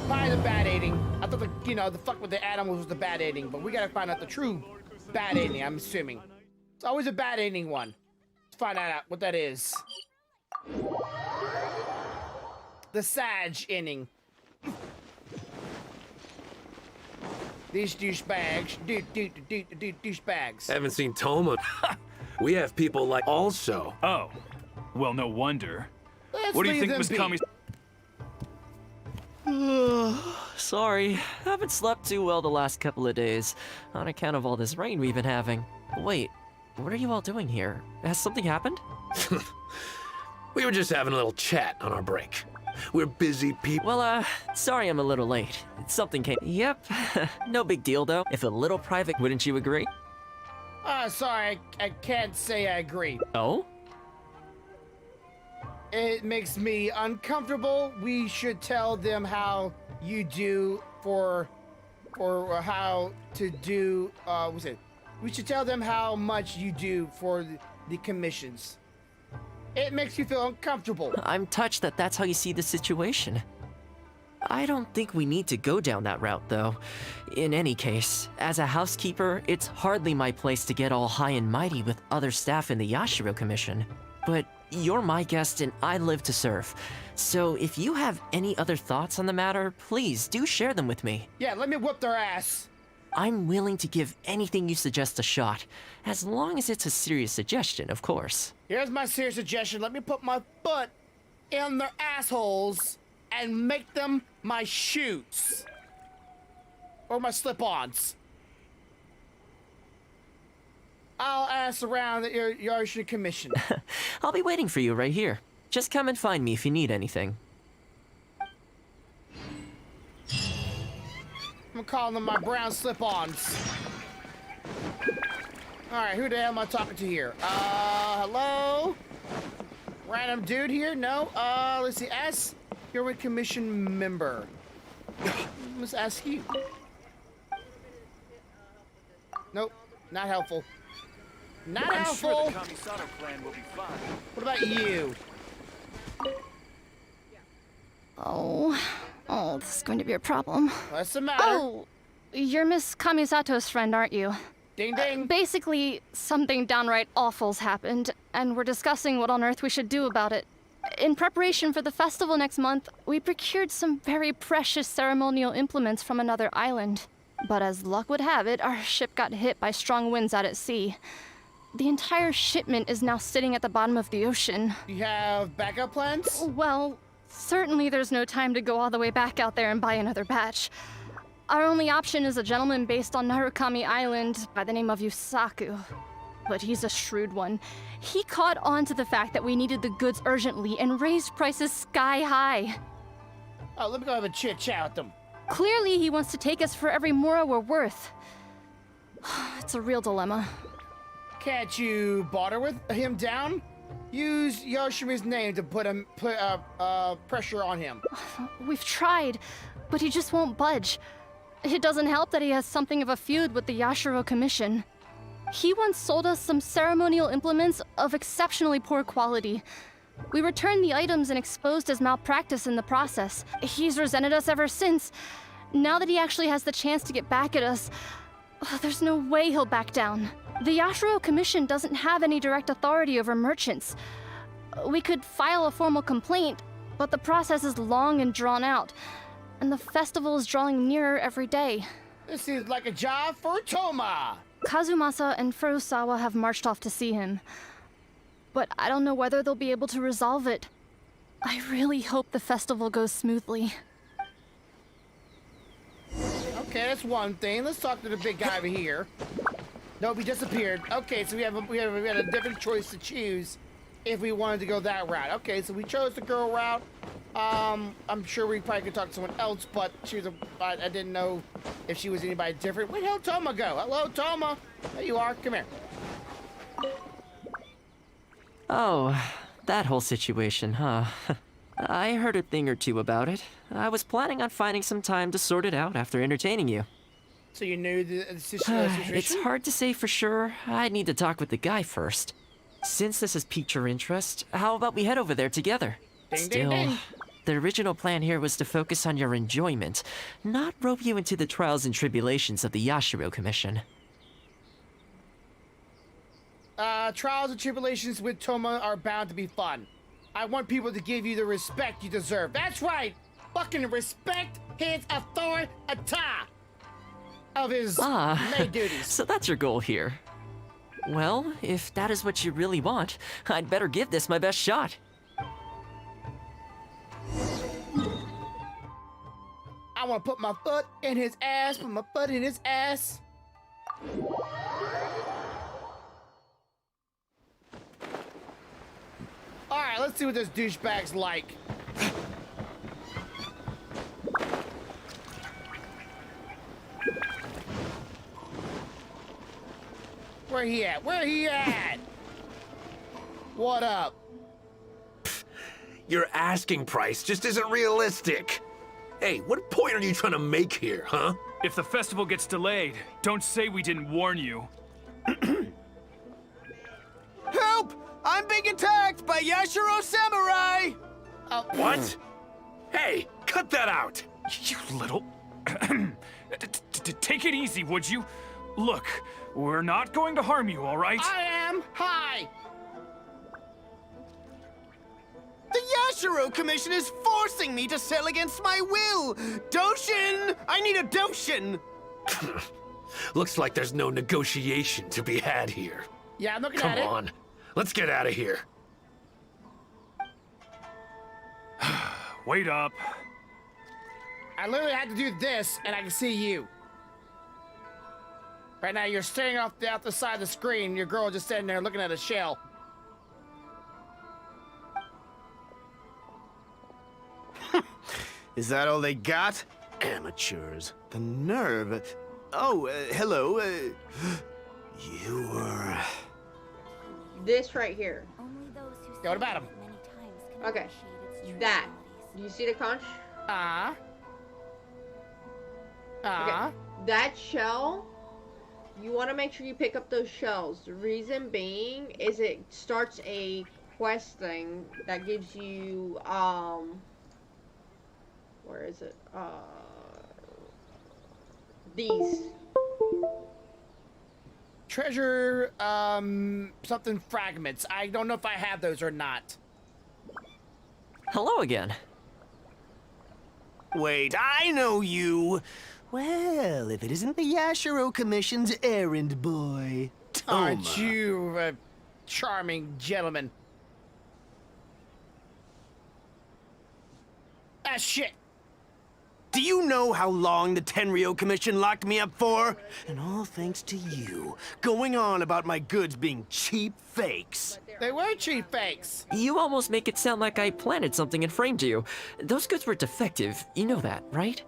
Speaker 3: Probably the bad aiding. I thought the fuck with the animals was the bad aiding, but we gotta find out the true bad aiding, I'm assuming. It's always a bad aiding one. Let's find out what that is. The Sag inning. These douchebags. Douchebags.
Speaker 11: Haven't seen Toma. We have people like also.
Speaker 12: Oh. Well, no wonder.
Speaker 3: Let's
Speaker 12: what do you
Speaker 3: leave
Speaker 12: think, Miss
Speaker 3: them
Speaker 12: Kami?
Speaker 7: Sorry, haven't slept too well the last couple of days, on account of all this rain we've been having. Wait, what are you all doing here? Has something happened?
Speaker 11: We were just having a little chat on our break. We're busy people.
Speaker 7: Well, sorry I'm a little late. Something came. Yep, no big deal though. If a little private, wouldn't you agree?
Speaker 3: Sorry, I can't say I agree.
Speaker 7: Oh?
Speaker 3: It makes me uncomfortable. We should tell them how you do or how to do, what's it? We should tell them how much you do for the commissions. It makes you feel uncomfortable.
Speaker 7: I'm touched that that's how you see the situation. I don't think we need to go down that route, though. In any case, as a housekeeper, it's hardly my place to get all high and mighty with other staff in the Yashiro Commission. But you're my guest and I live to serve. So if you have any other thoughts on the matter, please do share them with me.
Speaker 3: Yeah, let me whoop their ass.
Speaker 7: I'm willing to give anything you suggest a shot, as long as it's a serious suggestion, of course.
Speaker 3: Here's my serious suggestion. Let me put my foot in their assholes and make them my shoes. Or my slip-ons. I'll ask around the Yashiro Commission.
Speaker 7: I'll be waiting for you right here. Just come and find me if you need anything.
Speaker 3: I'm calling them my brown slip-ons. Alright, who the hell am I talking to here? Hello? Random dude here? No? Let's see. Ask your commission member. Let's ask you. Nope. Not helpful. Not helpful!
Speaker 12: Sure the Kamisato clan will be fine.
Speaker 3: What about you?
Speaker 15: Oh, this is going to be a problem.
Speaker 3: What's the matter?
Speaker 15: Oh, you're Miss Kamisato's friend, aren't you?
Speaker 3: Ding ding.
Speaker 15: Basically, something downright awful's happened, and we're discussing what on earth we should do about it. In preparation for the festival next month, we procured some very precious ceremonial implements from another island. But as luck would have it, our ship got hit by strong winds out at sea. The entire shipment is now sitting at the bottom of the ocean.
Speaker 3: You have backup plans?
Speaker 15: Well, certainly there's no time to go all the way back out there and buy another batch. Our only option is a gentleman based on Narukami Island by the name of Yusaku. But he's a shrewd one. He caught on to the fact that we needed the goods urgently and raised prices sky high.
Speaker 3: Oh, let me go have a chit-chat with them.
Speaker 15: Clearly, he wants to take us for every mora we're worth. It's a real dilemma.
Speaker 3: Can't you barter with him down? Use Yoshimitsu's name to put pressure on him.
Speaker 15: We've tried, but he just won't budge. It doesn't help that he has something of a feud with the Yashiro Commission. He once sold us some ceremonial implements of exceptionally poor quality, We returned the items and exposed his malpractice in the process. He's resented us ever since. Now that he actually has the chance to get back at us, there's no way he'll back down. The Yashiro Commission doesn't have any direct authority over merchants. We could file a formal complaint, but the process is long and drawn out, and the festival is drawing nearer every day.
Speaker 3: This seems like a job for Toma!
Speaker 15: Kazumasa and Furusawa have marched off to see him, but I don't know whether they'll be able to resolve it. I really hope the festival goes smoothly.
Speaker 3: Okay, that's one thing. Let's talk to the big guy over here. Nope, he disappeared. Okay, so we had a different choice to choose if we wanted to go that route. Okay, so we chose the girl route. I'm sure we probably could talk to someone else, but I didn't know if she was anybody different. Where'd hell Toma go? Hello, Toma. There you are. Come here.
Speaker 7: Oh, that whole situation, huh? I heard a thing or two about it. I was planning on finding some time to sort it out after entertaining you.
Speaker 3: So you knew the situation?
Speaker 7: It's hard to say for sure. I'd need to talk with the guy first. Since this has piqued your interest, how about we head over there together?
Speaker 3: Ding, ding.
Speaker 7: The original plan here was to focus on your enjoyment, not rope you into the trials and tribulations of the Yashiro Commission.
Speaker 3: Trials and tribulations with Toma are bound to be fun. I want people to give you the respect you deserve. That's right! Fucking respect his authority of his maid duties.
Speaker 7: So that's your goal here. Well, if that is what you really want, I'd better give this my best shot.
Speaker 3: I want to put my foot in his ass, put my foot in his ass. Alright, let's see what this douchebag's like. Where he at? Where he at? What up?
Speaker 11: Your asking price just isn't realistic. Hey, what point are you trying to make here, huh?
Speaker 12: If the festival gets delayed, don't say we didn't warn you.
Speaker 18: Help! I'm being attacked by Yashiro Samurai!
Speaker 11: What? Hey, cut that out!
Speaker 12: You little... Take it easy, would you? Look, we're not going to harm you, all right?
Speaker 3: I am. Hi.
Speaker 18: The Yashiro Commission is forcing me to sell against my will! Doshin! I need a Doshin!
Speaker 11: Looks like there's no negotiation to be had here.
Speaker 3: Yeah, I'm looking at it.
Speaker 11: Come on, let's get out of here.
Speaker 12: Wait up.
Speaker 3: I literally had to do this, and I can see you. Right now, you're staring off the side of the screen. Your girl just standing there looking at a shell.
Speaker 18: Is that all they got? Amateurs. The nerve. Oh, hello. You were...
Speaker 2: This right here.
Speaker 3: Yeah, what about him?
Speaker 2: Okay. That. Do you see the conch? Okay. That shell, you want to make sure you pick up those shells. The reason being is it starts a quest thing that gives you, where is it? These.
Speaker 3: Treasure, something fragments. I don't know if I have those or not.
Speaker 7: Hello again.
Speaker 18: Wait, I know you. Well, if it isn't the Yashiro Commission's errand boy, Toma.
Speaker 3: Aren't you a charming gentleman? Ah, shit.
Speaker 18: Do you know how long the Tenryo Commission locked me up for? And all thanks to you, going on about my goods being cheap fakes.
Speaker 3: They were cheap fakes.
Speaker 7: You almost make it sound like I planted something and framed you. Those goods were defective. You know that, right?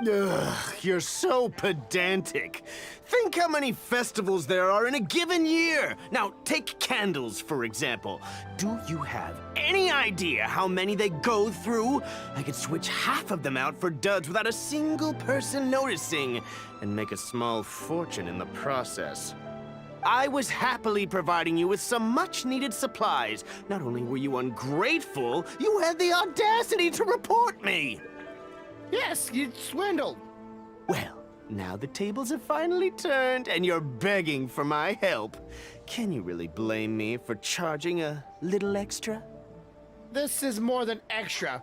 Speaker 18: Ugh, you're so pedantic. Think how many festivals there are in a given year. Now, take candles, for example. Do you have any idea how many they go through? I could switch half of them out for duds without a single person noticing, and make a small fortune in the process.
Speaker 16: I was happily providing you with some much-needed supplies. Not only were you ungrateful, you had the audacity to report me!
Speaker 3: Yes, you swindled.
Speaker 16: Well, now the tables have finally turned, and you're begging for my help. Can you really blame me for charging a little extra?
Speaker 3: This is more than extra.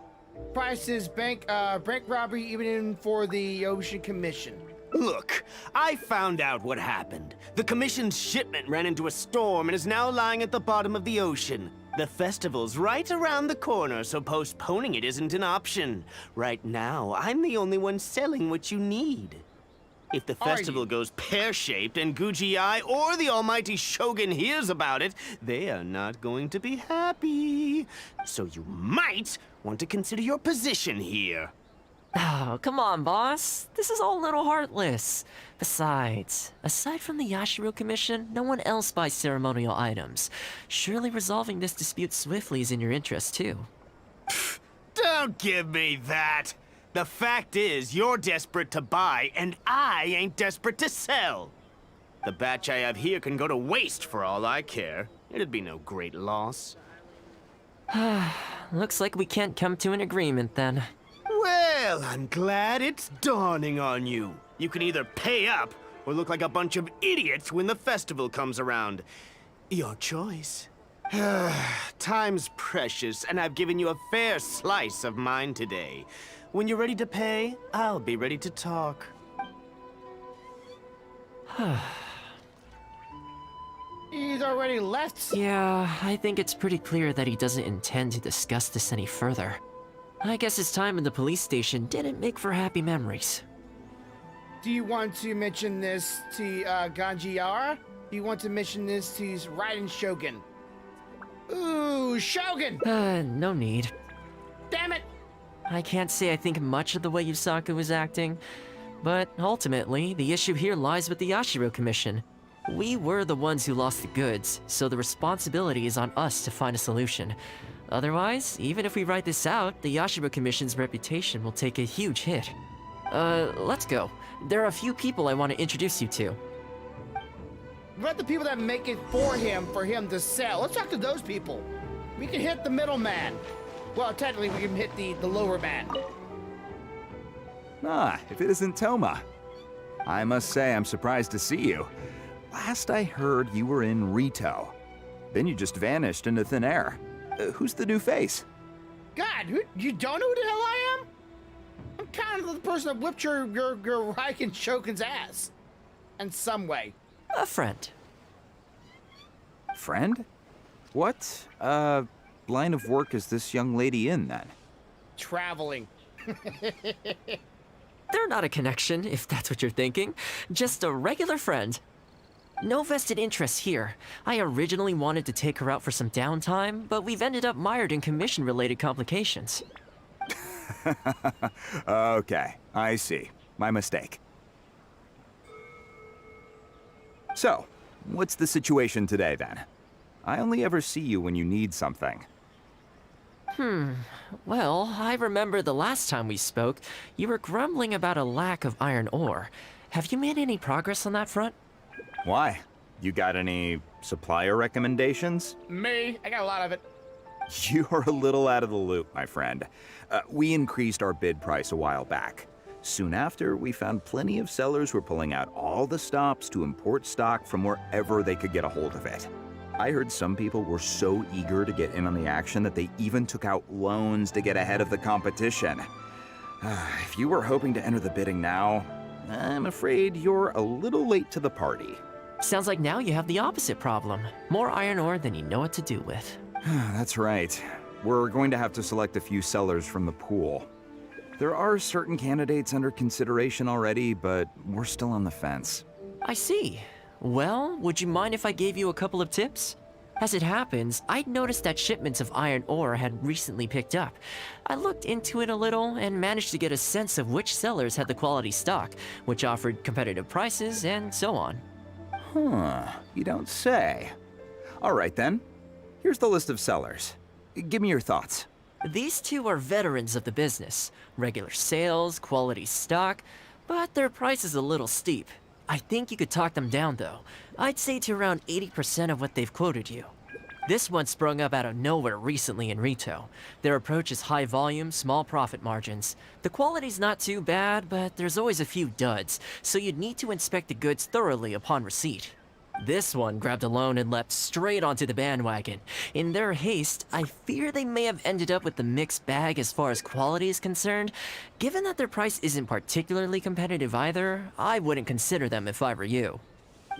Speaker 3: Price is bank robbery even in for the Ocean Commission.
Speaker 16: Look, I found out what happened. The Commission's shipment ran into a storm and is now lying at the bottom of the ocean. The festival's right around the corner, so postponing it isn't an option. Right now, I'm the only one selling what you need. If the festival goes pear-shaped and Guji-Eye or the almighty Shogun hears about it, they are not going to be happy. So you might want to consider your position here.
Speaker 7: Oh, come on, boss. This is all a little heartless. Besides, aside from the Yashiro Commission, no one else buys ceremonial items. Surely resolving this dispute swiftly is in your interest, too.
Speaker 16: Don't give me that! The fact is, you're desperate to buy, and I ain't desperate to sell. The batch I have here can go to waste for all I care. It'd be no great loss.
Speaker 7: Looks like we can't come to an agreement, then.
Speaker 16: Well, I'm glad it's dawning on you. You can either pay up, or look like a bunch of idiots when the festival comes around. Your choice. Time's precious, and I've given you a fair slice of mine today. When you're ready to pay, I'll be ready to talk.
Speaker 3: He's already left.
Speaker 7: Yeah, I think it's pretty clear that he doesn't intend to discuss this any further. I guess his time in the police station didn't make for happy memories.
Speaker 3: Do you want to mention this to Ganjiara? Do you want to mention this to Raiden Shogun? Ooh, Shogun!
Speaker 7: No need.
Speaker 3: Damn it!
Speaker 7: I can't say I think much of the way Yusaku was acting, but ultimately, the issue here lies with the Yashiro Commission. We were the ones who lost the goods, so the responsibility is on us to find a solution. Otherwise, even if we write this out, the Yashiro Commission's reputation will take a huge hit. Let's go. There are a few people I want to introduce you to.
Speaker 3: Let the people that make it for him to sell. Let's talk to those people. We can hit the middleman. Well, technically, we can hit the lower man.
Speaker 21: Ah, if it isn't Toma. I must say I'm surprised to see you. Last I heard, you were in Rito. Then you just vanished into thin air. Who's the new face?
Speaker 3: God, you don't know who the hell I am? I'm kind of the person that whipped your Raiken Shogun's ass. In some way.
Speaker 7: A friend.
Speaker 21: Friend? What, line of work is this young lady in, then?
Speaker 3: Traveling.
Speaker 7: They're not a connection, if that's what you're thinking. Just a regular friend. No vested interest here. I originally wanted to take her out for some downtime, but we've ended up mired in commission-related complications.
Speaker 21: Okay, I see. My mistake. So, what's the situation today, then? I only ever see you when you need something.
Speaker 7: Well, I remember the last time we spoke, you were grumbling about a lack of iron ore. Have you made any progress on that front?
Speaker 21: Why? You got any supplier recommendations?
Speaker 3: Me? I got a lot of it.
Speaker 21: You're a little out of the loop, my friend. We increased our bid price a while back. Soon after, we found plenty of sellers were pulling out all the stops to import stock from wherever they could get a hold of it. I heard some people were so eager to get in on the action that they even took out loans to get ahead of the competition. If you were hoping to enter the bidding now, I'm afraid you're a little late to the party.
Speaker 7: Sounds like now you have the opposite problem. More iron ore than you know what to do with.
Speaker 21: That's right. We're going to have to select a few sellers from the pool. There are certain candidates under consideration already, but we're still on the fence.
Speaker 7: I see. Well, would you mind if I gave you a couple of tips? As it happens, I'd noticed that shipments of iron ore had recently picked up. I looked into it a little and managed to get a sense of which sellers had the quality stock, which offered competitive prices, and so on.
Speaker 21: Huh, you don't say. All right then. Here's the list of sellers. Give me your thoughts.
Speaker 7: These two are veterans of the business. Regular sales, quality stock, but their price is a little steep. I think you could talk them down, though. I'd say to around 80% of what they've quoted you. This one sprung up out of nowhere recently in Rito. Their approach is high volume, small profit margins. The quality's not too bad, but there's always a few duds, so you'd need to inspect the goods thoroughly upon receipt. This one grabbed a loan and leapt straight onto the bandwagon. In their haste, I fear they may have ended up with the mixed bag as far as quality is concerned. Given that their price isn't particularly competitive either, I wouldn't consider them if I were you.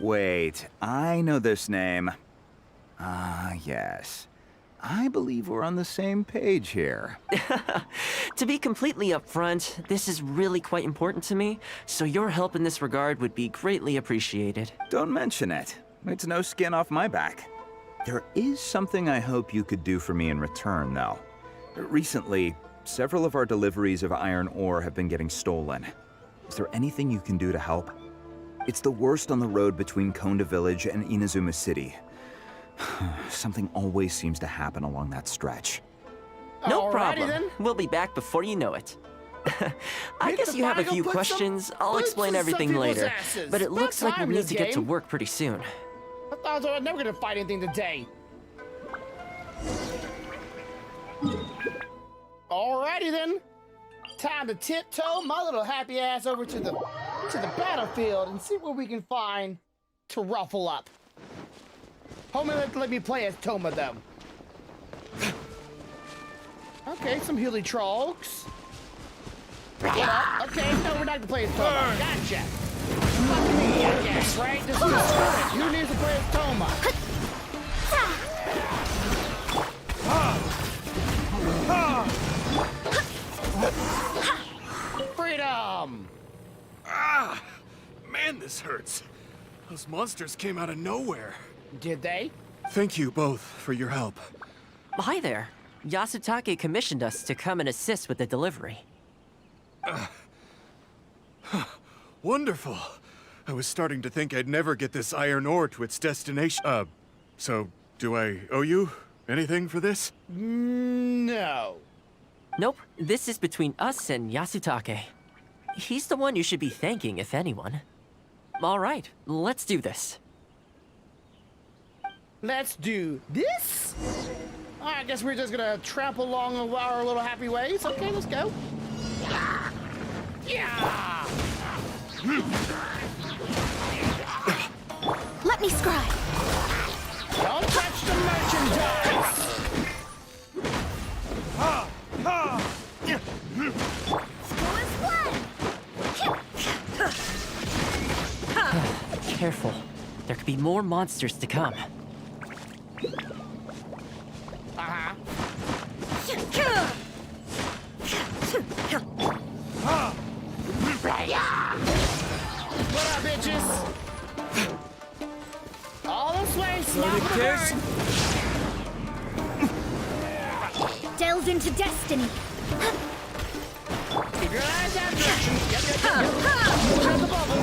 Speaker 21: Wait, I know this name. Yes. I believe we're on the same page here.
Speaker 7: To be completely upfront, this is really quite important to me, so your help in this regard would be greatly appreciated.
Speaker 21: Don't mention it. It's no skin off my back. There is something I hope you could do for me in return, though. Recently, several of our deliveries of iron ore have been getting stolen. Is there anything you can do to help? It's the worst on the road between Konda Village and Inazuma City. Something always seems to happen along that stretch.
Speaker 7: No
Speaker 3: Alrighty
Speaker 7: problem.
Speaker 3: then.
Speaker 7: We'll be back before you know it. I
Speaker 3: Hit
Speaker 7: guess
Speaker 3: the
Speaker 7: you have a
Speaker 3: bag,
Speaker 7: few
Speaker 3: put some
Speaker 7: questions. I'll
Speaker 3: boots
Speaker 7: explain
Speaker 3: in some
Speaker 7: everything
Speaker 3: people's
Speaker 7: later.
Speaker 3: asses.
Speaker 7: But it
Speaker 3: About
Speaker 7: looks like we
Speaker 3: time in
Speaker 7: need
Speaker 3: this
Speaker 7: to get to
Speaker 3: game.
Speaker 7: work pretty soon.
Speaker 3: I thought I was never gonna fight anything today. Alrighty then. Time to tiptoe my little happy ass over to the battlefield and see what we can find to ruffle up. Homie, let me play as Toma though. Okay, some Healy Trogs. Okay, no, we're not gonna play as Toma. Gotcha. Fuck me, I guess, right? This is who needs to play as Toma? Freedom!
Speaker 18: Ah! Man, this hurts. Those monsters came out of nowhere.
Speaker 3: Did they?
Speaker 18: Thank you both for your help.
Speaker 7: Hi there. Yasutake commissioned us to come and assist with the delivery.
Speaker 18: Wonderful. I was starting to think I'd never get this iron ore to its destination. So do I owe you anything for this?
Speaker 3: No.
Speaker 7: Nope, this is between us and Yasutake. He's the one you should be thanking, if anyone. All right, let's do this.
Speaker 3: Let's do this? I guess we're just gonna tramp along our little happy ways. Okay, let's go. Yeah!
Speaker 4: Let me scribe.
Speaker 3: Don't touch the merchandise!
Speaker 7: Careful. There could be more monsters to come.
Speaker 3: Uh-huh. What up, bitches? All this way, smart bird!
Speaker 4: Delve into destiny.
Speaker 3: Keep your eyes that direction. Yep. Look at the bubble.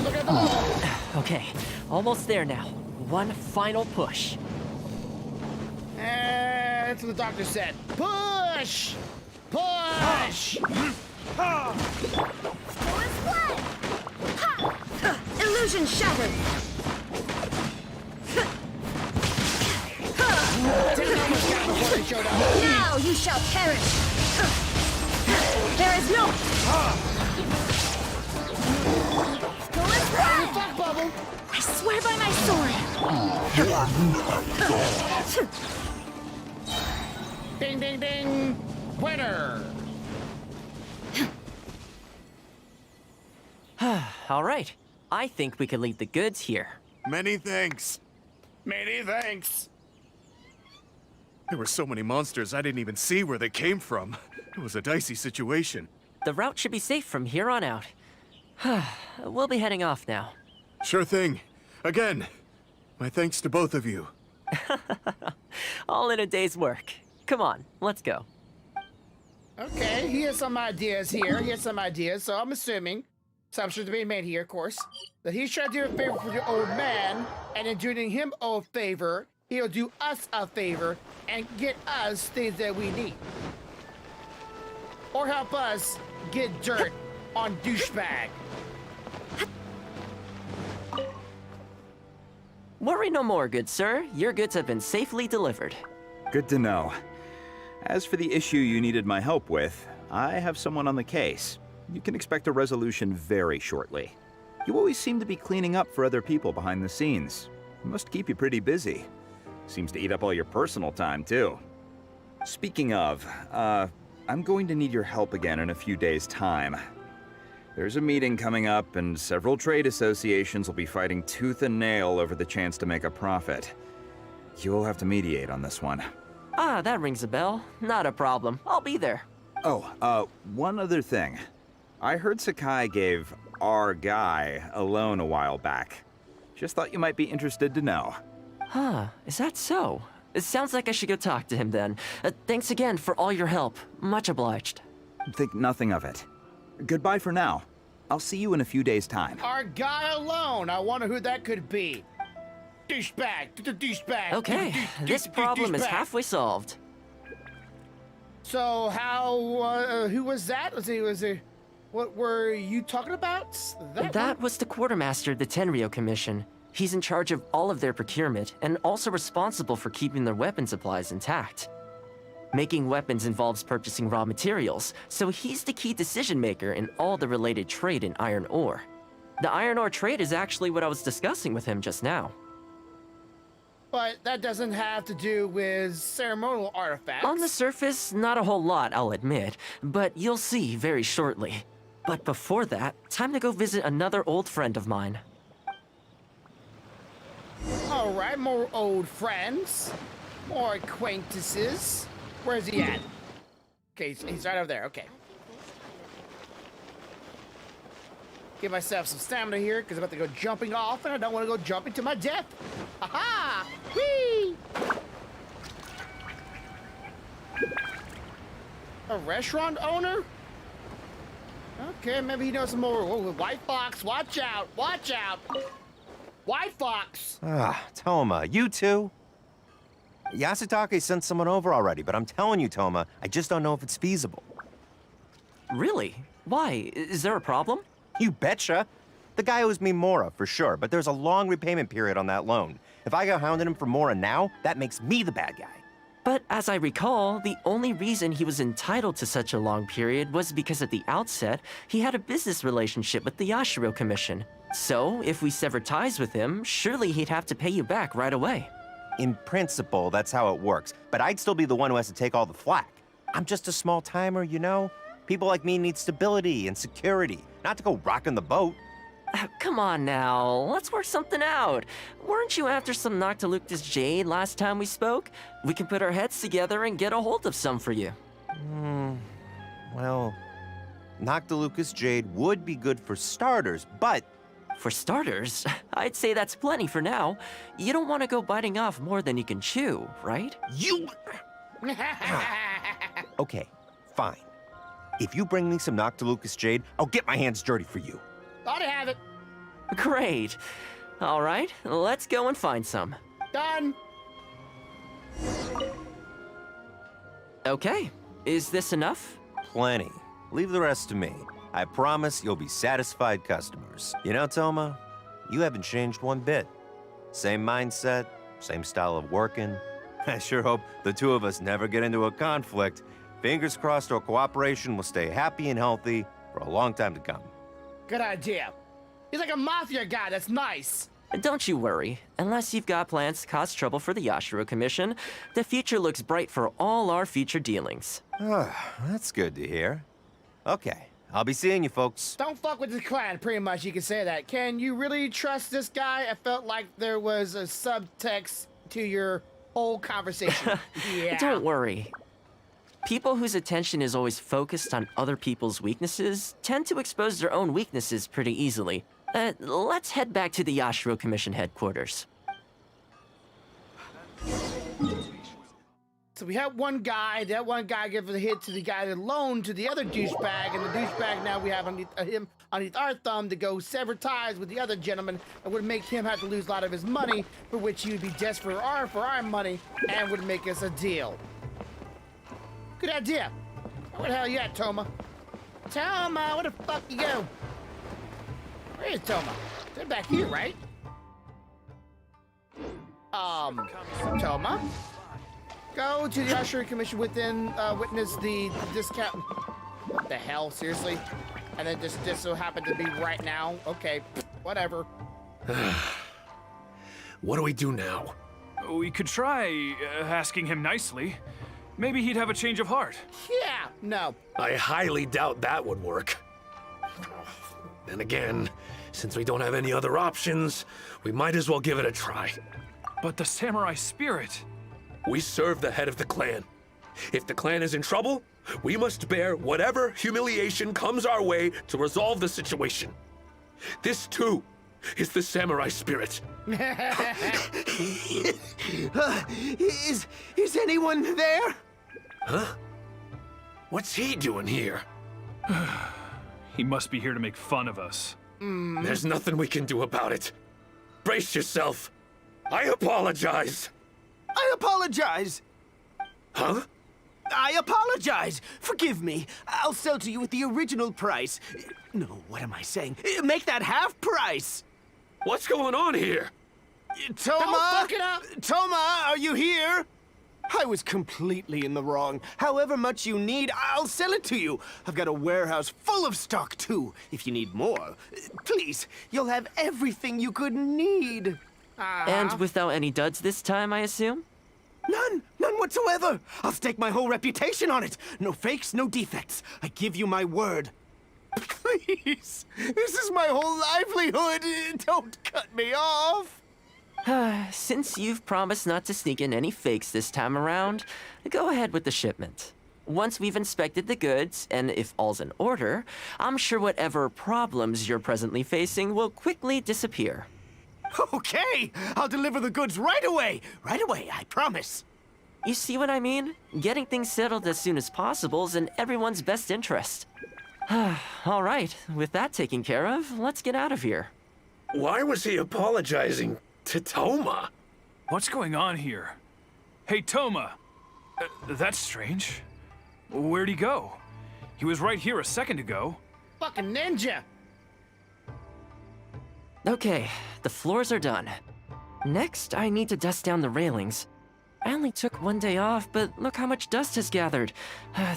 Speaker 3: Look at the bubble.
Speaker 7: Okay, almost there now. One final push.
Speaker 3: That's what the doctor said. Push! Push!
Speaker 4: Illusion shattered. Now you shall perish. There is no.
Speaker 3: Fuck bubble.
Speaker 4: I swear by my sword.
Speaker 3: Ding, ding, ding. Winner.
Speaker 7: All right, I think we can leave the goods here.
Speaker 18: Many thanks.
Speaker 3: Many thanks.
Speaker 18: There were so many monsters I didn't even see where they came from. It was a dicey situation.
Speaker 7: The route should be safe from here on out. We'll be heading off now.
Speaker 18: Sure thing. Again, my thanks to both of you.
Speaker 7: All in a day's work. Come on, let's go.
Speaker 3: Okay, he has some ideas here. He has some ideas, so I'm assuming, assumptions being made here, of course, that he's trying to do a favor for the old man, and in doing him a favor, he'll do us a favor and get us things that we need. Or help us get dirt on douchebag.
Speaker 7: Worry no more, good sir. Your goods have been safely delivered.
Speaker 21: Good to know. As for the issue you needed my help with, I have someone on the case. You can expect a resolution very shortly. You always seem to be cleaning up for other people behind the scenes. It must keep you pretty busy. Seems to eat up all your personal time, too. Speaking of, I'm going to need your help again in a few days' time. There's a meeting coming up, and several trade associations will be fighting tooth and nail over the chance to make a profit. You'll have to mediate on this one.
Speaker 7: Ah, that rings a bell. Not a problem. I'll be there.
Speaker 21: Oh, one other thing. I heard Sakai gave our guy a loan a while back. Just thought you might be interested to know.
Speaker 7: Huh, is that so? It sounds like I should go talk to him then. Thanks again for all your help. Much obliged.
Speaker 21: Think nothing of it. Goodbye for now. I'll see you in a few days' time.
Speaker 3: Our guy alone. I wonder who that could be. Douchebag. Douchebag.
Speaker 7: Okay, this problem is halfway solved.
Speaker 3: So how, who was that? Was it, what were you talking about?
Speaker 7: That was the quartermaster of the Tenryo Commission. He's in charge of all of their procurement, and also responsible for keeping their weapon supplies intact. Making weapons involves purchasing raw materials, so he's the key decision maker in all the related trade in iron ore. The iron ore trade is actually what I was discussing with him just now.
Speaker 3: But that doesn't have to do with ceremonial artifacts.
Speaker 7: On the surface, not a whole lot, I'll admit, but you'll see very shortly. But before that, time to go visit another old friend of mine.
Speaker 3: All right, more old friends, more acquaintances. Where's he at? Okay, he's right over there. Okay. Give myself some stamina here because I'm about to go jumping off, and I don't want to go jumping to my death. Aha! Whee! A restaurant owner? Okay, maybe he knows some more. Oh, White Fox, watch out! Watch out! White Fox!
Speaker 19: Ah, Toma, you two? Yasutake sent someone over already, but I'm telling you, Toma, I just don't know if it's feasible.
Speaker 7: Really? Why? Is there a problem?
Speaker 19: You betcha. The guy owes me Mora, for sure, but there's a long repayment period on that loan. If I go hounding him for Mora now, that makes me the bad guy.
Speaker 7: But as I recall, the only reason he was entitled to such a long period was because at the outset, he had a business relationship with the Yashiro Commission. So, if we sever ties with him, surely he'd have to pay you back right away.
Speaker 19: In principle, that's how it works, but I'd still be the one who has to take all the flack. I'm just a small timer, you know? People like me need stability and security, not to go rocking the boat.
Speaker 7: Come on now, let's work something out. Weren't you after some Noctilucus jade last time we spoke? We can put our heads together and get a hold of some for you.
Speaker 19: Well, Noctilucus jade would be good for starters, but...
Speaker 7: For starters, I'd say that's plenty for now. You don't want to go biting off more than you can chew, right?
Speaker 19: You... Okay, fine. If you bring me some Noctilucus jade, I'll get my hands dirty for you.
Speaker 3: Ought to have it.
Speaker 7: Great. All right, let's go and find some.
Speaker 3: Done.
Speaker 7: Okay, is this enough?
Speaker 19: Plenty. Leave the rest to me. I promise you'll be satisfied customers. You know, Toma, you haven't changed one bit. Same mindset, same style of working. I sure hope the two of us never get into a conflict. Fingers crossed our cooperation will stay happy and healthy for a long time to come.
Speaker 3: Good idea. He's like a mafia guy, that's nice.
Speaker 7: Don't you worry. Unless you've got plans to cause trouble for the Yashiro Commission, the future looks bright for all our future dealings.
Speaker 19: That's good to hear. Okay, I'll be seeing you folks.
Speaker 3: Don't fuck with the clan, pretty much, you can say that. Can you really trust this guy? I felt like there was a subtext to your whole conversation. Yeah.
Speaker 7: Don't worry. People whose attention is always focused on other people's weaknesses tend to expose their own weaknesses pretty easily. Let's head back to the Yashiro Commission headquarters.
Speaker 3: So we have one guy, that one guy gives a hit to the guy that loaned to the other douchebag, and the douchebag now we have him underneath our thumb to go sever ties with the other gentleman, and would make him have to lose a lot of his money, for which he would be desperate for our money, and would make us a deal. Good idea. Where the hell you at, Toma? Toma, where the fuck you go? Where is Toma? They're back here, right? Toma? Go to the Usher Commission within, witness the discount. What the hell, seriously? And then just so happened to be right now? Okay, whatever.
Speaker 11: What do we do now?
Speaker 12: We could try asking him nicely. Maybe he'd have a change of heart.
Speaker 3: Yeah, no.
Speaker 11: I highly doubt that would work. Then again, since we don't have any other options, we might as well give it a try.
Speaker 12: But the samurai spirit...
Speaker 11: We serve the head of the clan. If the clan is in trouble, we must bear whatever humiliation comes our way to resolve the situation. This, too, is the samurai spirit.
Speaker 18: Is anyone there?
Speaker 11: Huh? What's he doing here?
Speaker 12: He must be here to make fun of us.
Speaker 11: There's nothing we can do about it. Brace yourself. I apologize.
Speaker 18: I apologize.
Speaker 11: Huh?
Speaker 18: I apologize. Forgive me. I'll sell to you at the original price. No, what am I saying? Make that half price.
Speaker 11: What's going on here?
Speaker 18: Toma!
Speaker 3: Don't fuck it up!
Speaker 18: Toma, are you here? I was completely in the wrong. However much you need, I'll sell it to you. I've got a warehouse full of stock, too, if you need more. Please, you'll have everything you could need.
Speaker 7: And without any duds this time, I assume?
Speaker 18: None whatsoever. I'll stake my whole reputation on it. No fakes, no defects. I give you my word. Please, this is my whole livelihood. Don't cut me off.
Speaker 7: Since you've promised not to sneak in any fakes this time around, go ahead with the shipment. Once we've inspected the goods, and if all's in order, I'm sure whatever problems you're presently facing will quickly disappear.
Speaker 18: Okay, I'll deliver the goods right away. Right away, I promise.
Speaker 7: You see what I mean? Getting things settled as soon as possible is in everyone's best interest. All right, with that taken care of, let's get out of here.
Speaker 11: Why was he apologizing to Toma?
Speaker 12: What's going on here? Hey, Toma! That's strange. Where'd he go? He was right here a second ago.
Speaker 3: Fucking ninja!
Speaker 7: Okay, the floors are done. Next, I need to dust down the railings. I only took one day off, but look how much dust has gathered.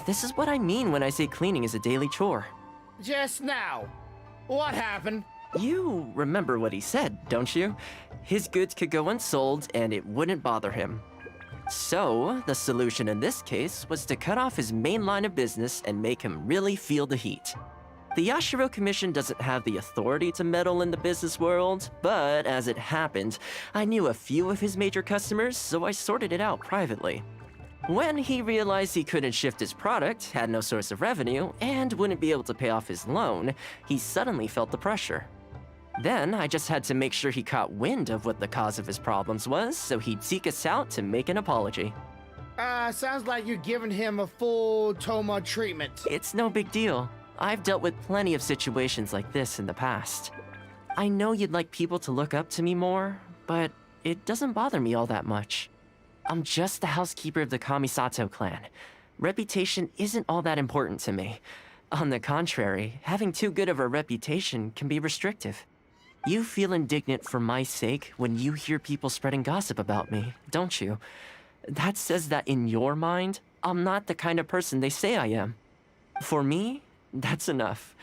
Speaker 7: This is what I mean when I say cleaning is a daily chore.
Speaker 3: Just now. What happened?
Speaker 7: You remember what he said, don't you? His goods could go unsold and it wouldn't bother him. So, the solution in this case was to cut off his main line of business and make him really feel the heat. The Yashiro Commission doesn't have the authority to meddle in the business world, but as it happened, I knew a few of his major customers, so I sorted it out privately. When he realized he couldn't shift his product, had no source of revenue, and wouldn't be able to pay off his loan, he suddenly felt the pressure. Then I just had to make sure he caught wind of what the cause of his problems was, so he'd seek us out to make an apology.
Speaker 3: Sounds like you're giving him a full Toma treatment.
Speaker 7: It's no big deal. I've dealt with plenty of situations like this in the past. I know you'd like people to look up to me more, but it doesn't bother me all that much. I'm just the housekeeper of the Kamisato clan. Reputation isn't all that important to me. On the contrary, having too good of a reputation can be restrictive. You feel indignant for my sake when you hear people spreading gossip about me, don't you? That says that in your mind, I'm not the kind of person they say I am. For me, that's enough.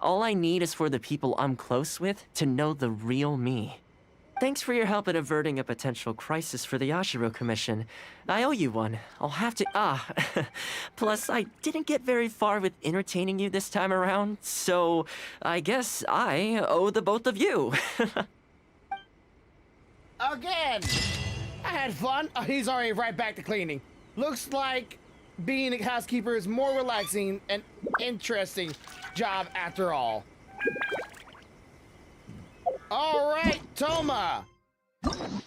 Speaker 7: All I need is for the people I'm close with to know the real me. Thanks for your help in averting a potential crisis for the Yashiro Commission. I owe you one. I'll have to... Plus, I didn't get very far with entertaining you this time around, so I guess I owe the both of you.
Speaker 3: Again! I had fun. He's already right back to cleaning. Looks like being a housekeeper is more relaxing and interesting job after all. All right, Toma.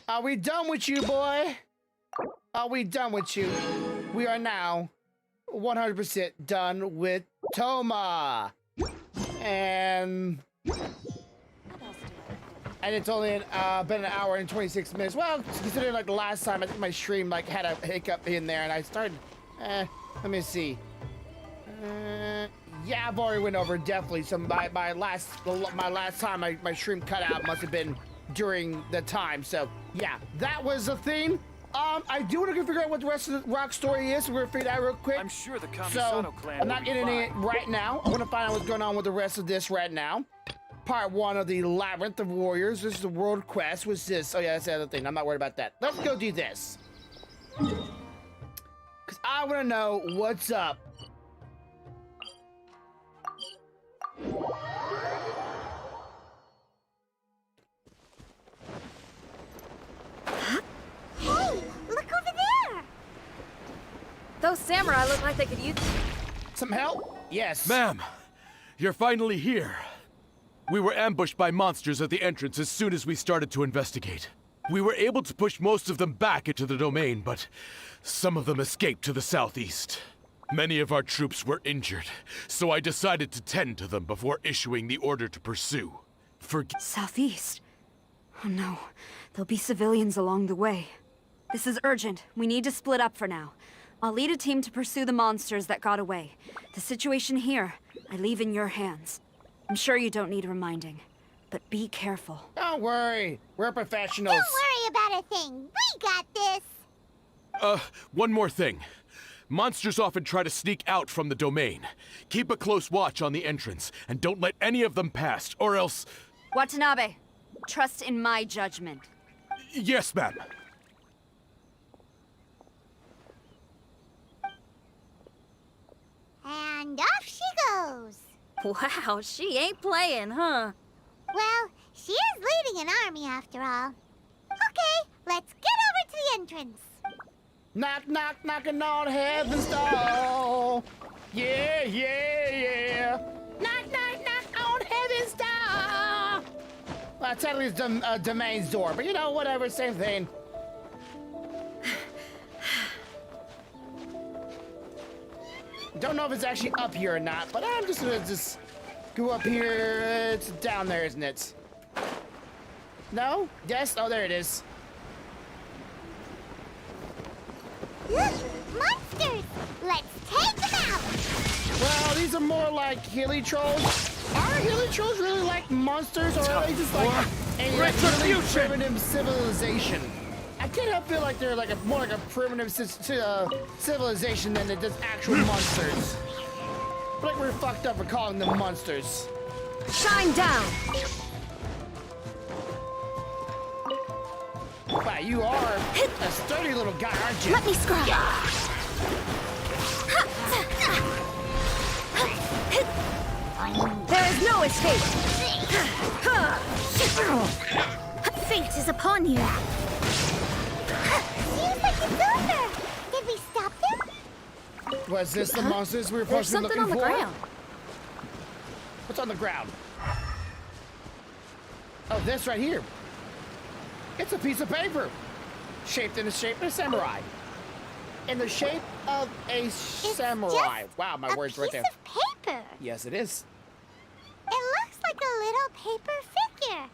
Speaker 3: Are we done with you, boy? Are we done with you? We are now 100% done with Toma. And it's only been an hour and 26 minutes. Well, considering like the last time, I think my stream like had a hiccup in there, and I started. Let me see. Yeah, I've already went over it, definitely. So my last time my stream cut out must have been during the time. So yeah, that was the theme. I do want to figure out what the rest of the rock story is. We're gonna figure that out real quick.
Speaker 12: I'm sure the Kamisano
Speaker 3: So
Speaker 12: clan
Speaker 3: I'm not getting it right now. I want to find out what's going on with the rest of this right now. Part 1 of the Labyrinth of Warriors. This is the world quest. What's this? Oh yeah, that's the other thing. I'm not worried about that. Let's go do this. Cause I want to know what's up.
Speaker 4: Hey, look over there!
Speaker 5: Those samurai look like they could use
Speaker 3: some help. Yes.
Speaker 1: Ma'am, you're finally here. We were ambushed by monsters at the entrance as soon as we started to investigate. We were able to push most of them back into the domain, but some of them escaped to the southeast. Many of our troops were injured, so I decided to tend to them before issuing the order to pursue.
Speaker 10: Southeast? Oh no, there'll be civilians along the way. This is urgent. We need to split up for now. I'll lead a team to pursue the monsters that got away. The situation here, I leave in your hands. I'm sure you don't need reminding, but be careful.
Speaker 3: Don't worry, we're professionals.
Speaker 4: Don't worry about a thing. We got this.
Speaker 1: One more thing. Monsters often try to sneak out from the domain. Keep a close watch on the entrance, and don't let any of them pass, or else...
Speaker 10: Watanabe, trust in my judgment.
Speaker 1: Yes, ma'am.
Speaker 4: And off she goes.
Speaker 5: Wow, she ain't playing, huh?
Speaker 4: Well, she is leading an army after all. Okay, let's get over to the entrance.
Speaker 3: Knock, knock, knocking on heaven's door. Yeah, yeah, yeah. Knock, knock, knock on heaven's door. Well, technically it's domain's door, but you know, whatever, same thing. Don't know if it's actually up here or not, but I'm just gonna go up here. It's down there, isn't it? No? Yes? Oh, there it is.
Speaker 4: Look, monsters! Let's take them out!
Speaker 3: Well, these are more like hilly trolls. Are hilly trolls really like monsters, or are they just like a really primitive civilization? I can't help feel like they're like more like a primitive civilization than it does actual monsters. I feel like we're fucked up for calling them monsters.
Speaker 10: Shine down!
Speaker 3: Wow, you are a sturdy little guy, aren't you?
Speaker 10: Let me scrub. There is no escape.
Speaker 4: Fate is upon you. Seems like it's over. Did we stop them?
Speaker 3: Was this the monsters we were supposed to be looking for?
Speaker 5: There's something on the ground.
Speaker 3: What's on the ground? Oh, this right here. It's a piece of paper, shaped in the shape of a samurai. In the shape of a samurai. Wow, my words right there.
Speaker 4: It's a piece of paper.
Speaker 3: Yes, it is.
Speaker 4: It looks like a little paper figure.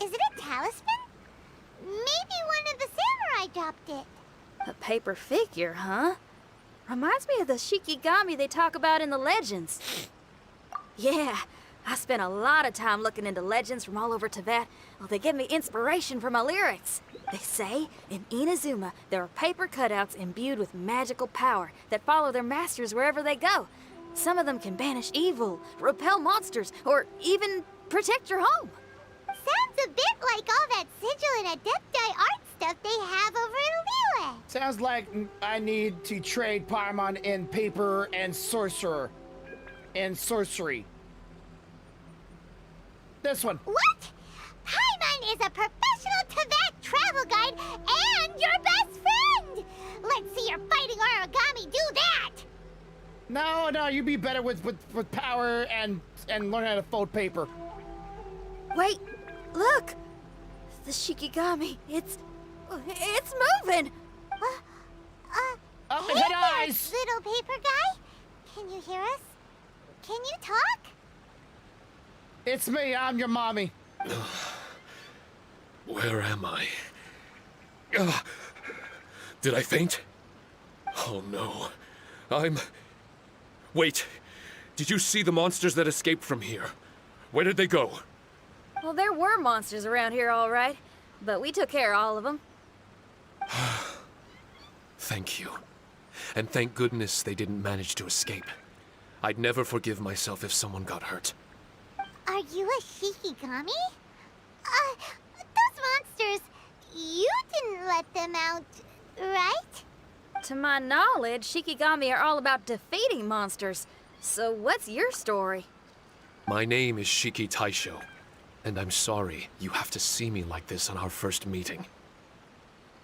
Speaker 4: Is it a talisman? Maybe one of the samurai dropped it.
Speaker 5: A paper figure, huh? Reminds me of the Shikigami they talk about in the legends. Yeah, I spent a lot of time looking into legends from all over Tibet. Well, they give me inspiration for my lyrics. They say, in Inazuma, there are paper cutouts imbued with magical power that follow their masters wherever they go. Some of them can banish evil, repel monsters, or even protect your home.
Speaker 4: Sounds a bit like all that sigil and adepti art stuff they have over in Liyue.
Speaker 3: Sounds like I need to trade Paimon in paper and sorcery. This one.
Speaker 4: What? Paimon is a professional Tibet travel guide and your best friend! Let's see your fighting origami do that!
Speaker 3: No, you'd be better with power and learn how to fold paper.
Speaker 5: Wait, look! The Shikigami, it's moving!
Speaker 3: Oh, it had eyes!
Speaker 4: Little paper guy? Can you hear us? Can you talk?
Speaker 3: It's me, I'm your mommy.
Speaker 11: Where am I? Did I faint? Oh no. Wait. Did you see the monsters that escaped from here? Where did they go?
Speaker 5: Well, there were monsters around here, all right. But we took care of all of them.
Speaker 11: Thank you. And thank goodness they didn't manage to escape. I'd never forgive myself if someone got hurt.
Speaker 4: Are you a Shikigami? Those monsters, you didn't let them out, right?
Speaker 5: To my knowledge, Shikigami are all about defeating monsters. So what's your story?
Speaker 11: My name is Shiki Taisho, and I'm sorry you have to see me like this on our first meeting.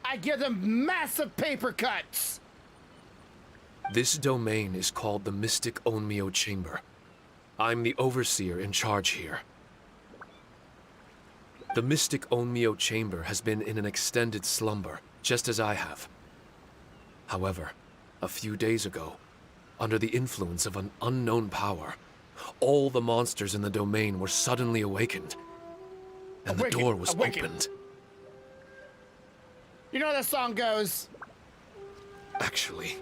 Speaker 3: I give them massive paper cuts!
Speaker 11: This domain is called the Mystic Onmyo Chamber. I'm the overseer in charge here. The Mystic Onmyo Chamber has been in an extended slumber, just as I have. However, a few days ago, under the influence of an unknown power, all the monsters in the domain were suddenly awakened, and the door was opened.
Speaker 3: You know how that song goes.
Speaker 11: Actually,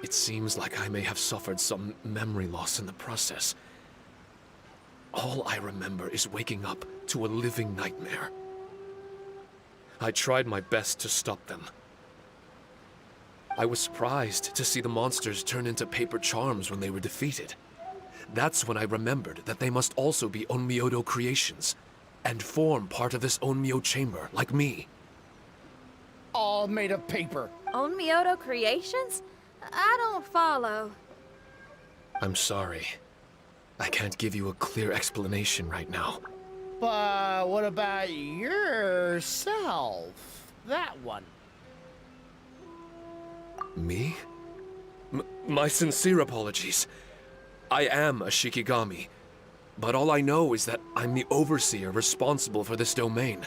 Speaker 11: it seems like I may have suffered some memory loss in the process. All I remember is waking up to a living nightmare. I tried my best to stop them. I was surprised to see the monsters turn into paper charms when they were defeated. That's when I remembered that they must also be Onmyodo creations, and form part of this Onmyo chamber, like me.
Speaker 3: All made of paper.
Speaker 5: Onmyodo creations? I don't follow.
Speaker 11: I'm sorry. I can't give you a clear explanation right now.
Speaker 3: But what about yourself? That one.
Speaker 11: Me? My sincere apologies. I am a Shikigami, but all I know is that I'm the overseer responsible for this domain.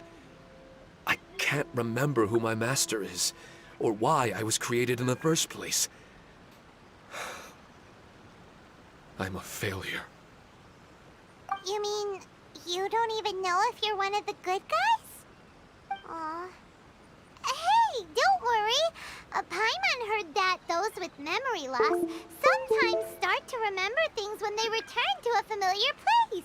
Speaker 11: I can't remember who my master is, or why I was created in the first place. I'm a failure.
Speaker 4: You mean you don't even know if you're one of the good guys? Aw. Hey, don't worry. Paimon heard that those with memory loss sometimes start to remember things when they return to a familiar place.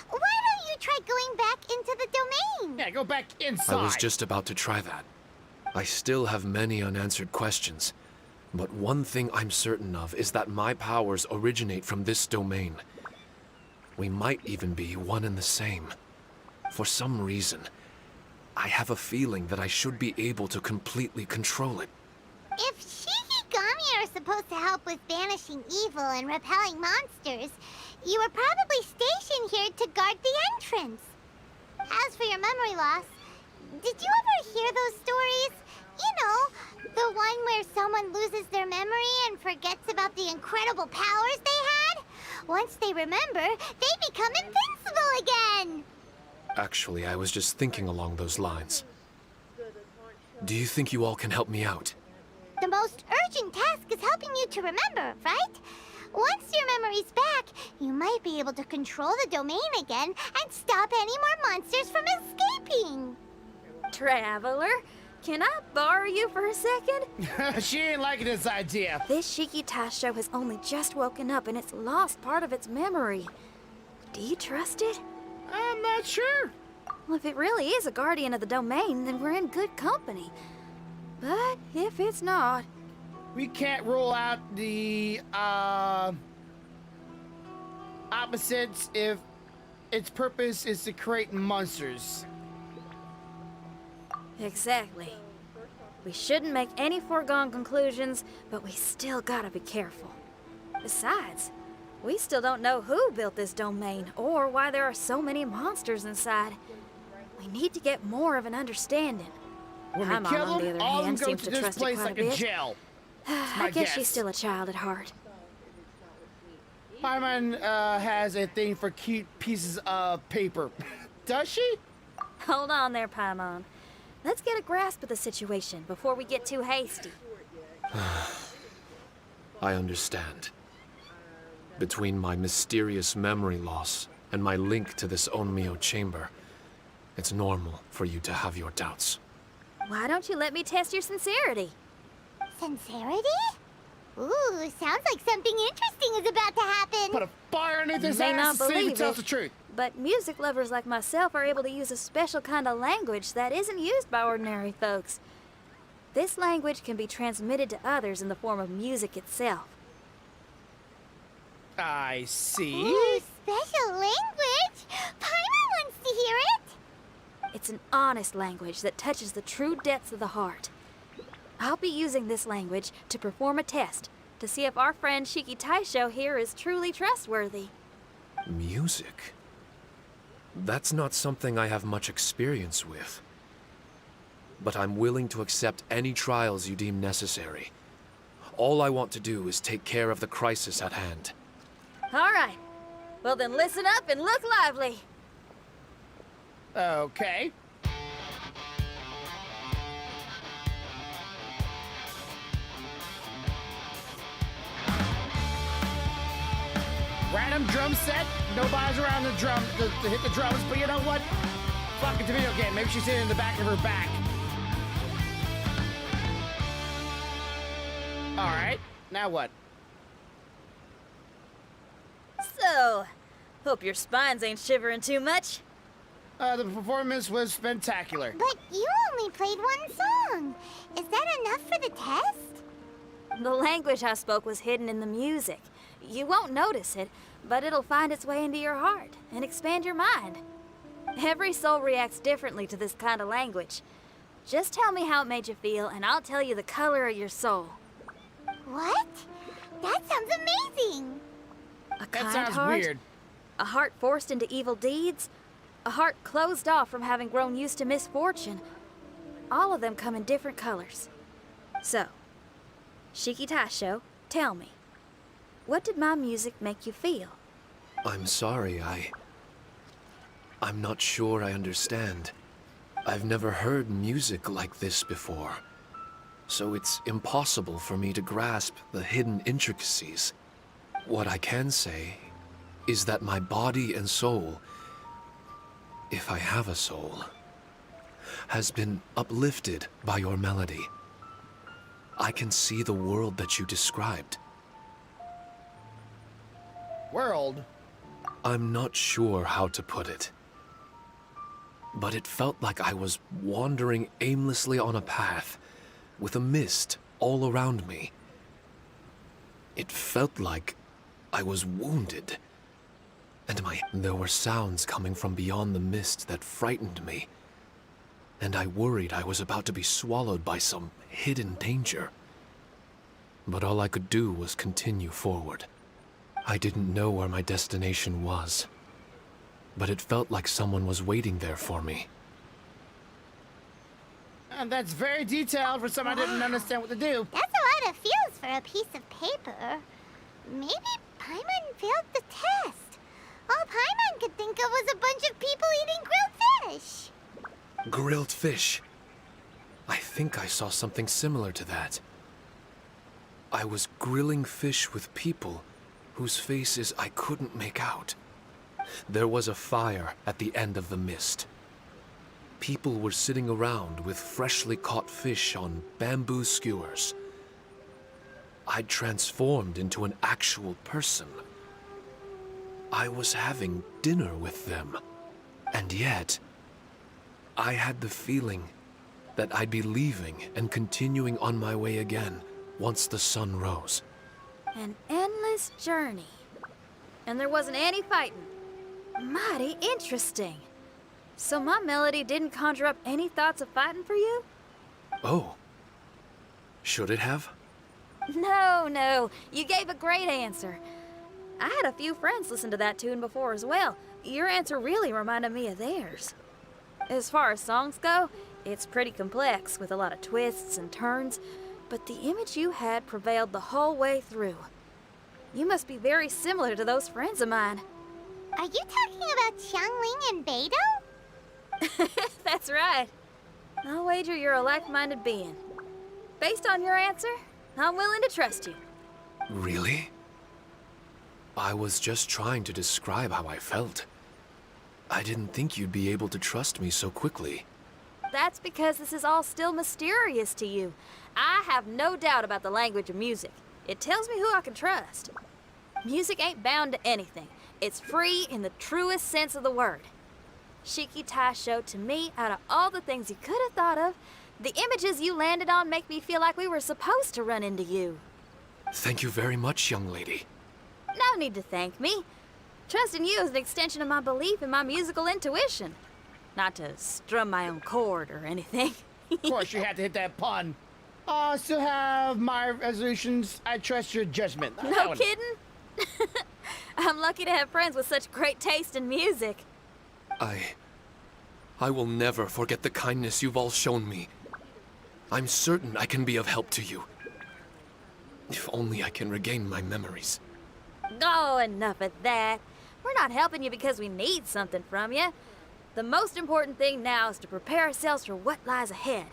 Speaker 4: Why don't you try going back into the domain?
Speaker 3: Yeah, go back inside.
Speaker 11: I was just about to try that. I still have many unanswered questions, but one thing I'm certain of is that my powers originate from this domain. We might even be one and the same. For some reason, I have a feeling that I should be able to completely control it.
Speaker 4: If Shikigami are supposed to help with banishing evil and repelling monsters, you were probably stationed here to guard the entrance. As for your memory loss, did you ever hear those stories? You know, the one where someone loses their memory and forgets about the incredible powers they had? Once they remember, they become invincible again!
Speaker 11: Actually, I was just thinking along those lines. Do you think you all can help me out?
Speaker 4: The most urgent task is helping you to remember, right? Once your memory's back, you might be able to control the domain again and stop any more monsters from escaping.
Speaker 5: Traveler, can I borrow you for a second?
Speaker 3: She ain't liking this idea.
Speaker 5: This Shiki Taisho has only just woken up and it's lost part of its memory. Do you trust it?
Speaker 3: I'm not sure.
Speaker 5: Well, if it really is a guardian of the domain, then we're in good company. But if it's not...
Speaker 3: We can't rule out the, opposites if its purpose is to create monsters.
Speaker 5: Exactly. We shouldn't make any foregone conclusions, but we still gotta be careful. Besides, we still don't know who built this domain or why there are so many monsters inside. We need to get more of an understanding.
Speaker 3: When we
Speaker 5: Paimon,
Speaker 3: kill
Speaker 5: on the
Speaker 3: them,
Speaker 5: other
Speaker 3: all of them
Speaker 5: hand,
Speaker 3: go
Speaker 5: seems
Speaker 3: to
Speaker 5: to
Speaker 3: this
Speaker 5: trust it
Speaker 3: place
Speaker 5: quite
Speaker 3: like
Speaker 5: a
Speaker 3: a
Speaker 5: bit.
Speaker 3: jail.
Speaker 5: I guess she's still a child at heart.
Speaker 3: Paimon has a thing for cute pieces of paper. Does she?
Speaker 5: Hold on there, Paimon. Let's get a grasp of the situation before we get too hasty.
Speaker 11: I understand. Between my mysterious memory loss and my link to this Onmyo chamber, it's normal for you to have your doubts.
Speaker 5: Why don't you let me test your sincerity?
Speaker 4: Sincerity? Ooh, sounds like something interesting is about to happen.
Speaker 3: Put a fire underneath his
Speaker 5: You may
Speaker 3: ass
Speaker 5: not
Speaker 3: to see if he
Speaker 5: believe
Speaker 3: tells
Speaker 5: it,
Speaker 3: the truth.
Speaker 5: but music lovers like myself are able to use a special kind of language that isn't used by ordinary folks. This language can be transmitted to others in the form of music itself.
Speaker 3: I see.
Speaker 4: Ooh, special language? Paimon wants to hear it.
Speaker 5: It's an honest language that touches the true depths of the heart. I'll be using this language to perform a test to see if our friend Shiki Taisho here is truly trustworthy.
Speaker 11: Music? That's not something I have much experience with. But I'm willing to accept any trials you deem necessary. All I want to do is take care of the crisis at hand.
Speaker 5: All right. Well then listen up and look lively.
Speaker 3: Okay. Random drum set. Nobody's around the drum to hit the drums, but you know what? Fuck, it's a video game. Maybe she's sitting in the back of her back. All right. Now what?
Speaker 5: So, hope your spines ain't shivering too much.
Speaker 3: The performance was spectacular.
Speaker 4: But you only played one song. Is that enough for the test?
Speaker 5: The language I spoke was hidden in the music. You won't notice it, but it'll find its way into your heart and expand your mind. Every soul reacts differently to this kind of language. Just tell me how it made you feel, and I'll tell you the color of your soul.
Speaker 4: What? That sounds amazing.
Speaker 5: A kind
Speaker 3: That sounds
Speaker 5: heart?
Speaker 3: weird.
Speaker 5: A heart forced into evil deeds? A heart closed off from having grown used to misfortune? All of them come in different colors. So, Shiki Taisho, tell me, what did my music make you feel?
Speaker 11: I'm sorry, I'm not sure I understand. I've never heard music like this before. So it's impossible for me to grasp the hidden intricacies. What I can say is that my body and soul, if I have a soul, has been uplifted by your melody. I can see the world that you described.
Speaker 3: World?
Speaker 11: I'm not sure how to put it. But it felt like I was wandering aimlessly on a path with a mist all around me. It felt like I was wounded. And there were sounds coming from beyond the mist that frightened me. And I worried I was about to be swallowed by some hidden danger. But all I could do was continue forward. I didn't know where my destination was, but it felt like someone was waiting there for me.
Speaker 3: And that's very detailed for someone I didn't understand what to do.
Speaker 4: That's a lot of feels for a piece of paper. Maybe Paimon failed the test. All Paimon could think of was a bunch of people eating grilled fish.
Speaker 11: Grilled fish. I think I saw something similar to that. I was grilling fish with people whose faces I couldn't make out. There was a fire at the end of the mist. People were sitting around with freshly caught fish on bamboo skewers. I'd transformed into an actual person. I was having dinner with them. And yet, I had the feeling that I'd be leaving and continuing on my way again once the sun rose.
Speaker 5: An endless journey. And there wasn't any fighting. Mighty interesting. So my melody didn't conjure up any thoughts of fighting for you?
Speaker 11: Oh. Should it have?
Speaker 5: No. You gave a great answer. I had a few friends listen to that tune before as well. Your answer really reminded me of theirs. As far as songs go, it's pretty complex with a lot of twists and turns, but the image you had prevailed the whole way through. You must be very similar to those friends of mine.
Speaker 4: Are you talking about Xiangling and Beidou?
Speaker 5: That's right. I'll wager you're a like-minded being. Based on your answer, I'm willing to trust you.
Speaker 11: Really? I was just trying to describe how I felt. I didn't think you'd be able to trust me so quickly.
Speaker 5: That's because this is all still mysterious to you. I have no doubt about the language of music. It tells me who I can trust. Music ain't bound to anything. It's free in the truest sense of the word. Shiki Tai showed to me, out of all the things you could have thought of, the images you landed on make me feel like we were supposed to run into you.
Speaker 11: Thank you very much, young lady.
Speaker 5: No need to thank me. Trusting you is an extension of my belief in my musical intuition. Not to strum my own chord or anything.
Speaker 3: Of course, you had to hit that pun. Still have my resolutions. I trust your judgment.
Speaker 5: No kidding? I'm lucky to have friends with such great taste in music.
Speaker 11: I will never forget the kindness you've all shown me. I'm certain I can be of help to you. If only I can regain my memories.
Speaker 5: Oh, enough of that. We're not helping you because we need something from you. The most important thing now is to prepare ourselves for what lies ahead.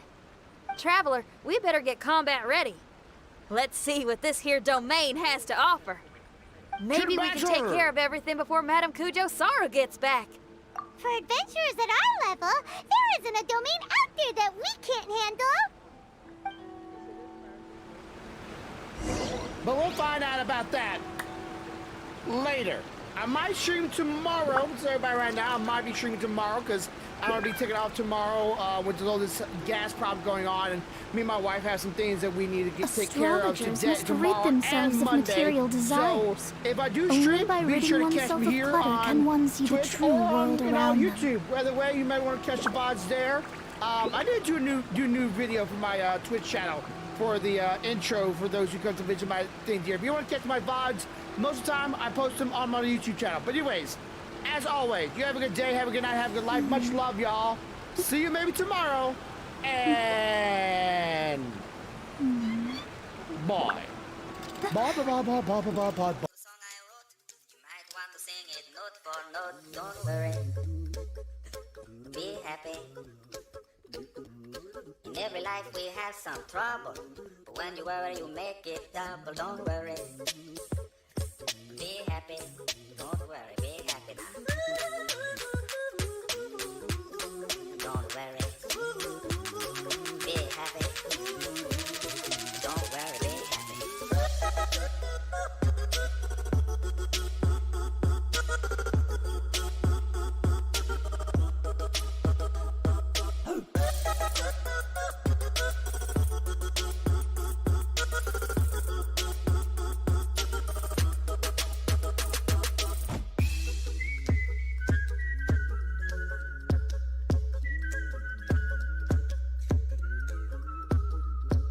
Speaker 5: Traveler, we better get combat ready. Let's see what this here domain has to offer. Maybe we can take care of everything before Madame Kujo-Saru gets back.
Speaker 4: For adventurers at our level, there isn't a domain out there that we can't handle.
Speaker 3: But we'll find out about that later. I might stream tomorrow. So everybody right now, I might be streaming tomorrow because I'm going to be taking off tomorrow with all this gas problem going on. And me and my wife have some things that we need to take care of today,
Speaker 9: must
Speaker 3: tomorrow,
Speaker 9: rid themselves
Speaker 3: and
Speaker 9: of
Speaker 3: Monday.
Speaker 9: material desires.
Speaker 3: So if I do
Speaker 9: Only
Speaker 3: stream,
Speaker 9: by
Speaker 3: be
Speaker 9: ridding
Speaker 3: sure to catch
Speaker 9: oneself
Speaker 3: me
Speaker 9: of
Speaker 3: here
Speaker 9: clutter
Speaker 3: on
Speaker 9: can one see the
Speaker 3: Twitch
Speaker 9: true
Speaker 3: or
Speaker 9: world
Speaker 3: on
Speaker 9: around them.
Speaker 3: YouTube. Either way, you might want to catch the VODs there. I did do a new video for my Twitch channel for the intro for those who come to visit my thing here. If you want to catch my VODs, most of the time I post them on my YouTube channel. But anyways, as always, you have a good day, have a good night, have a good life. Much love, y'all. See you maybe tomorrow. And bye. Bye, bye, bye, bye, bye, bye, bye, bye.
Speaker 6: Don't worry. Be happy. In every life we have some trouble, but when you worry you make it double. Don't worry. Be happy. Don't worry. Be happy now.